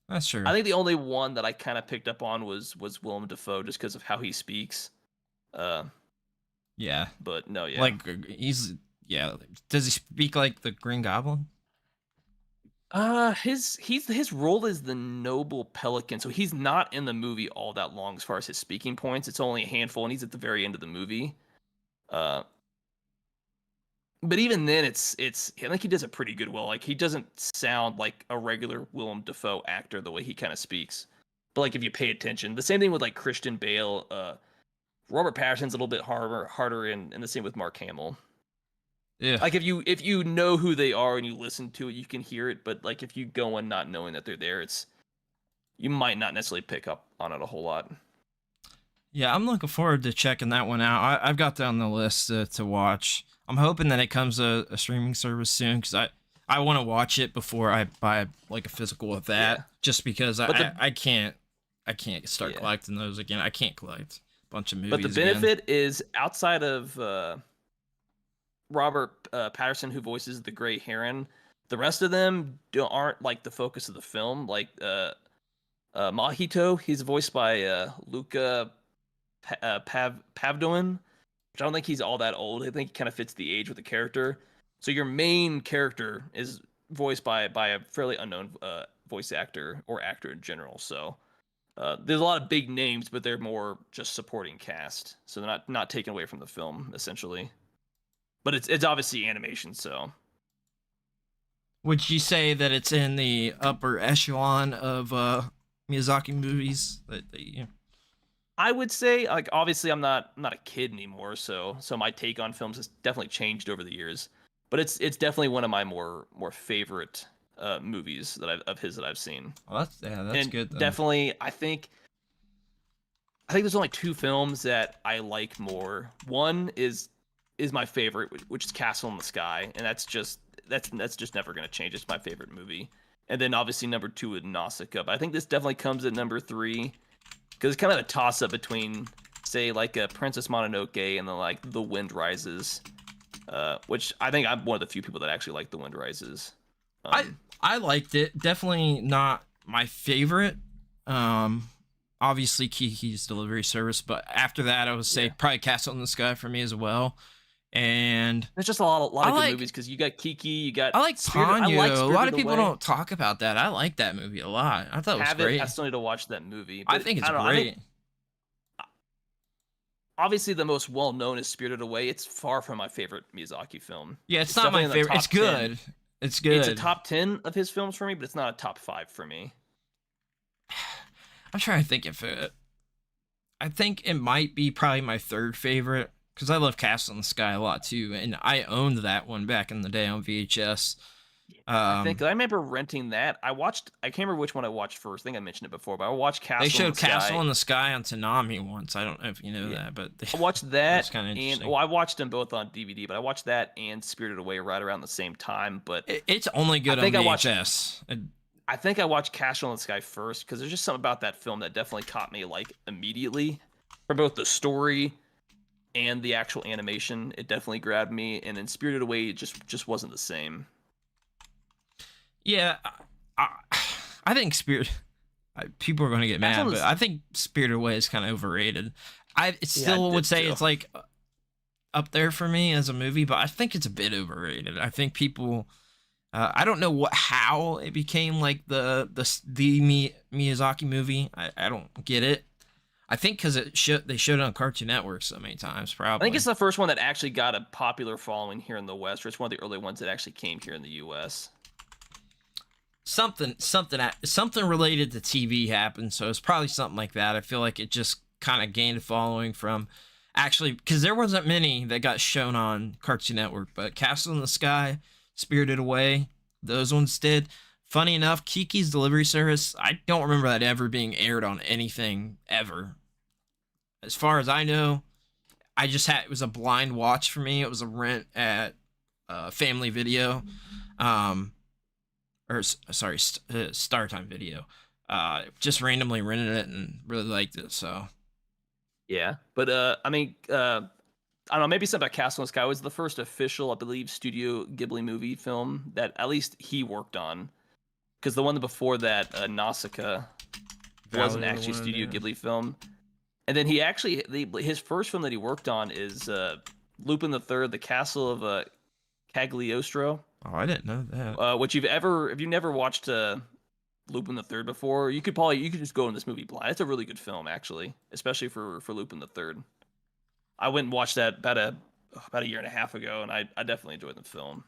That's true. I think the only one that I kind of picked up on was Willem Dafoe just because of how he speaks. Yeah. But no, yeah. Like does he speak like the Green Goblin? His role is the Noble Pelican, so he's not in the movie all that long as far as his speaking points. It's only a handful, and he's at the very end of the movie. But even then, it's I think he does it pretty good. Well, like he doesn't sound like a regular Willem Dafoe actor the way he kind of speaks. But like if you pay attention, the same thing with like Christian Bale, Robert Pattinson's a little bit harder, and the same with Mark Hamill. Yeah. Like if you know who they are and you listen to it, you can hear it. But like if you go in not knowing that they're there, you might not necessarily pick up on it a whole lot. Yeah, I'm looking forward to checking that one out. I've got that on the list to watch. I'm hoping that it comes to a streaming service soon because I want to watch it before I buy like a physical of that. Yeah. Just because I can't start collecting those again. I can't collect a bunch of movies. But the benefit is outside of Robert Pattinson, who voices the Grey Heron, the rest of them aren't like the focus of the film. Like Mahito, he's voiced by Luca Pavdoin, which I don't think he's all that old. I think he kind of fits the age with the character. So your main character is voiced by a fairly unknown voice actor or actor in general. So there's a lot of big names, but they're more just supporting cast. So they're not taken away from the film, essentially. But it's obviously animation, so. Would you say that it's in the upper echelon of Miyazaki movies that I would say, like, obviously I'm not a kid anymore, so my take on films has definitely changed over the years. But it's definitely one of my more favorite movies that I've seen. Well, that's good. Then. Definitely, I think there's only two films that I like more. One is my favorite, which is Castle in the Sky, and that's just never gonna change. It's my favorite movie. And then obviously number 2 is Nausicaa. But I think this definitely comes at number 3. Because it's kind of a toss-up between, say, like a Princess Mononoke and then, like, The Wind Rises. which I think I'm one of the few people that actually like The Wind Rises. I liked it. Definitely not my favorite. Obviously Kiki's Delivery Service, but after that I would say probably Castle in the Sky for me as well. And there's just a lot of good movies because you got Kiki, you got I like Ponyo. A lot of people don't talk about that. I like that movie a lot. I thought it was great. I still need to watch that movie. I think it's great. Obviously, the most well-known is Spirited Away. It's far from my favorite Miyazaki film. Yeah, it's not my favorite. It's good. 10. It's good. It's a top 10 of his films for me, but it's not a top 5 for me. I'm trying to think if I think it might be probably my third favorite because I love Castle in the Sky a lot too, and I owned that one back in the day on VHS. I remember renting that. I can't remember which one I watched first. I think I mentioned it before, but I watched Castle. They showed Castle in the Sky on Toonami once. I don't know if you know that, but I watched that. Kind of interesting. I watched them both on DVD, but I watched that and Spirited Away right around the same time. But it's only good on VHS. I think I watched Castle in the Sky first because there's just something about that film that definitely caught me like immediately, from both the story and the actual animation. It definitely grabbed me, and then Spirited Away just wasn't the same. Yeah, I think people are going to get mad, but I think Spirited Away is kind of overrated. I still would say it's like up there for me as a movie, but I think it's a bit overrated. I think people, I don't know how it became like the Miyazaki movie. I don't get it. I think because they showed it on Cartoon Network so many times, probably. I think it's the first one that actually got a popular following here in the West, or it's one of the early ones that actually came here in the U.S. Something related to TV happened, so it's probably something like that. I feel like it just kind of gained a following from actually because there wasn't many that got shown on Cartoon Network, but Castle in the Sky, Spirited Away, those ones did. Funny enough, Kiki's Delivery Service, I don't remember that ever being aired on anything ever. As far as I know, it was a blind watch for me. It was a rent at Family Video. StarTime Video. Just randomly rented it and really liked it. So, yeah, but I don't know. Maybe something about Castle in the Sky was the first official, I believe, Studio Ghibli movie film that at least he worked on. Because the one before that, Nausicaa, wasn't actually a Studio Ghibli film. And then his first film that he worked on is Lupin the Third, The Castle of Cagliostro. Oh, I didn't know that. If you never watched Lupin the Third before, you could just go in this movie blind. It's a really good film, actually, especially for Lupin the Third. I went and watched that about a year and a half ago, and I definitely enjoyed the film.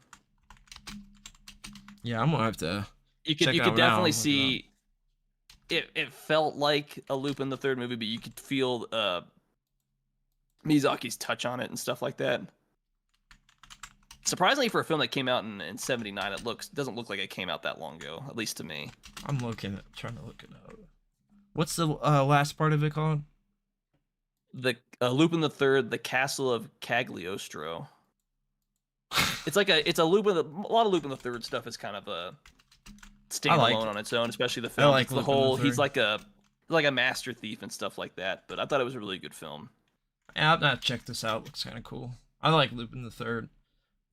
Yeah, I'm gonna have to. You could definitely see it felt like a Lupin the Third movie, but you could feel Miyazaki's touch on it and stuff like that. Surprisingly, for a film that came out in 79, doesn't look like it came out that long ago, at least to me. I'm trying to look it up. What's the last part of it called? The Lupin the Third, The Castle of Cagliostro. It's a Lupin. A lot of Lupin the Third stuff is kind of a standalone on its own, especially the film. Like the whole, he's like a master thief and stuff like that. But I thought it was a really good film. Yeah, I've not checked this out. Looks kind of cool. I like Lupin the Third.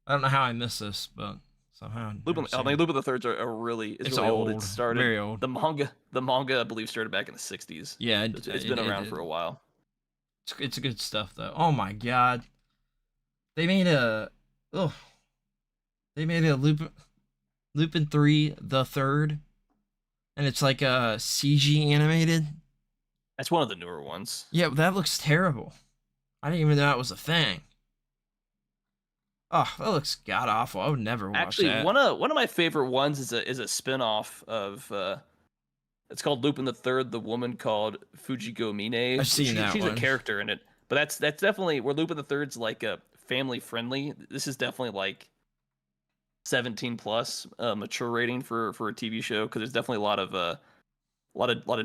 I don't know how I missed this, but somehow. Lupin the Thirds are really old. It started very old. The manga I believe started back in the 60s. Yeah, it's been around for a while. It's good stuff though. Oh my god, they made a Lupin 3 the Third, and it's like a CG animated. That's one of the newer ones. Yeah, that looks terrible. I didn't even know that was a thing. Oh, that looks god awful. I would never watch that. Actually, one of my favorite ones is a spinoff of it's called Lupin the Third, The Woman Called Fujiko Mine. I've seen that She's one. a character in it, but that's definitely where Lupin the Third's like a family friendly. This is definitely like 17 plus mature rating for a TV show because there's definitely a lot of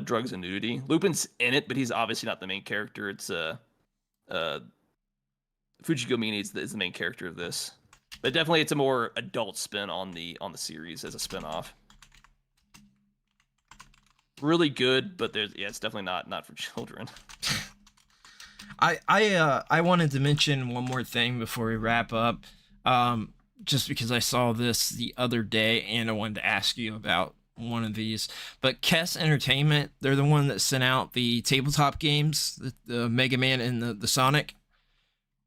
drugs and nudity. Lupin's in it, but he's obviously not the main character. It's Fujiko Mine is the main character of this, but definitely it's a more adult spin on the series as a spinoff. Really good, but it's definitely not for children. I wanted to mention one more thing before we wrap up. Just because I saw this the other day and I wanted to ask you about one of these. But Kess Entertainment, they're the one that sent out the tabletop games, the Mega Man and the Sonic.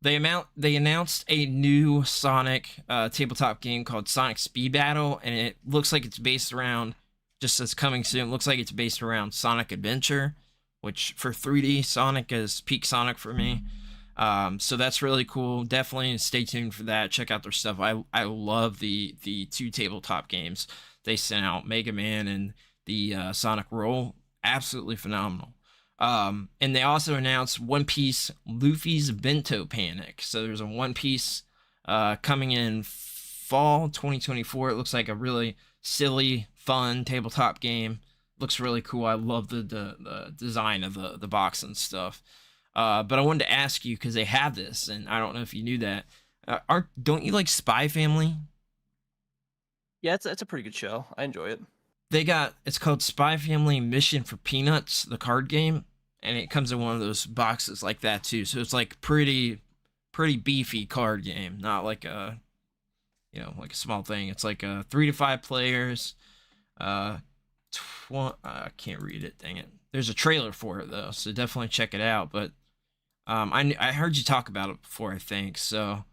They announced a new Sonic tabletop game called Sonic Speed Battle, and it looks like it's based around, just as coming soon, looks like it's based around Sonic Adventure, which for 3D Sonic is peak Sonic for me. So that's really cool. Definitely stay tuned for that. Check out their stuff. I love the two tabletop games they sent out, Mega Man and the Sonic Roll. Absolutely phenomenal. And they also announced One Piece Luffy's Bento Panic. So there's a One Piece coming in fall 2024. It looks like a really silly, fun tabletop game. Looks really cool. I love the design of the box and stuff. But I wanted to ask you, because they have this, and I don't know if you knew that. Don't you like Spy Family? Yeah, it's a pretty good show. I enjoy it. It's called Spy Family Mission for Peanuts, the card game, and it comes in one of those boxes like that too. So it's like pretty beefy card game, not like a like a small thing. It's like 3 to 5 players. I can't read it, dang it. There's a trailer for it though, so definitely check it out. But I heard you talk about it before, I think. So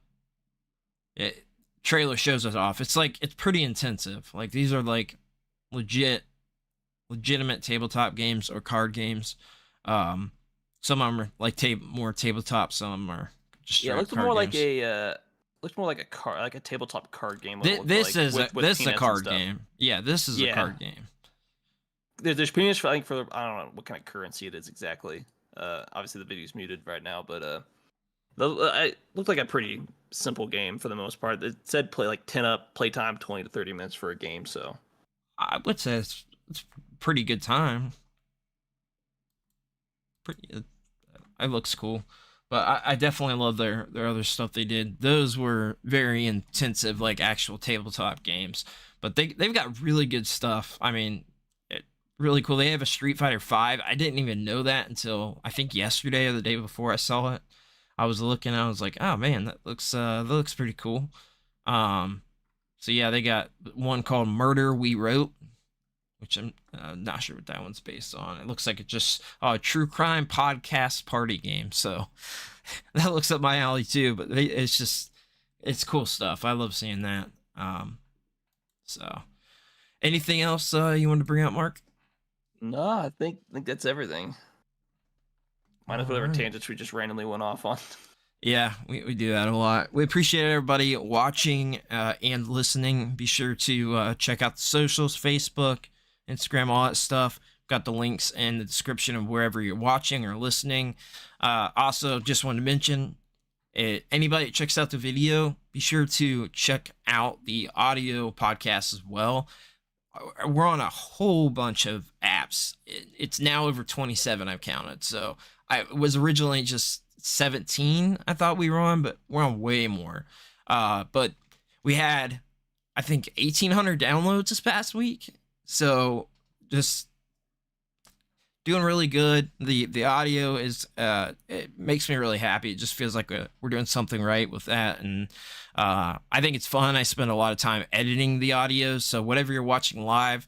trailer shows us off. It's pretty intensive. Like, these are like legitimate tabletop games or card games. Some of them are like more tabletop, some are just it looks more like a card, like a tabletop card game. This is a card game. Yeah, this is a card game. There's peanuts for, I don't know what kind of currency it is exactly. Obviously the video's muted right now, but it looked like a pretty simple game for the most part. It said play like 10 up, playtime 20 to 30 minutes for a game. So I would say it's pretty good time. It looks cool, but I definitely love their other stuff they did. Those were very intensive, like actual tabletop games. But they've got really good stuff. I mean, really cool. They have a Street Fighter 5. I didn't even know that until I think yesterday or the day before I saw it. I was looking, I was like, oh man, that looks pretty cool. So yeah, they got one called Murder We Wrote, which I'm not sure what that one's based on. It looks like it's just a true crime podcast party game. So that looks up my alley too, but it's cool stuff. I love seeing that. So anything else you want to bring up, Mark? No, I think that's everything. Minus whatever tangents we just randomly went off on. Yeah, we do that a lot. We appreciate everybody watching and listening. Be sure to check out the socials, Facebook, Instagram, all that stuff. Got the links in the description of wherever you're watching or listening. Also, just wanted to mention, anybody that checks out the video, be sure to check out the audio podcast as well. We're on a whole bunch of apps. It's now over 27, I've counted. So I was originally just 17 I thought we were on, but we're on way more. But we had, I think, 1,800 downloads this past week. So just doing really good. The audio is it makes me really happy. It just feels like we're doing something right with that, and I think it's fun. I spend a lot of time editing the audio, so whatever you're watching live,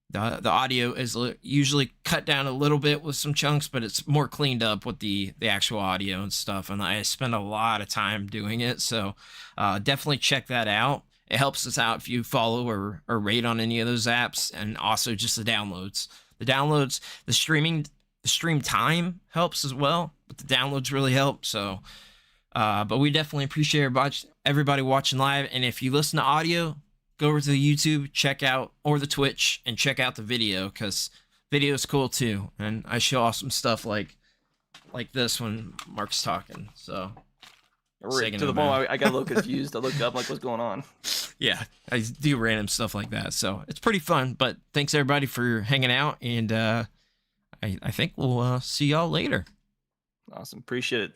the audio is usually cut down a little bit with some chunks, but it's more cleaned up with the actual audio and stuff, and I spend a lot of time doing it. So definitely check that out. It helps us out if you follow or rate on any of those apps, and also just the downloads. The stream time helps as well, but the downloads really help. So, but we definitely appreciate everybody watching live. And if you listen to audio, go over to the YouTube, or the Twitch, and check out the video, because video is cool too. And I show off some stuff like this when Mark's talking. So to the point I got a little confused. I looked up like, what's going on? Yeah, I do random stuff like that, so it's pretty fun. But thanks everybody for hanging out, and I think we'll see y'all later. Awesome, appreciate it.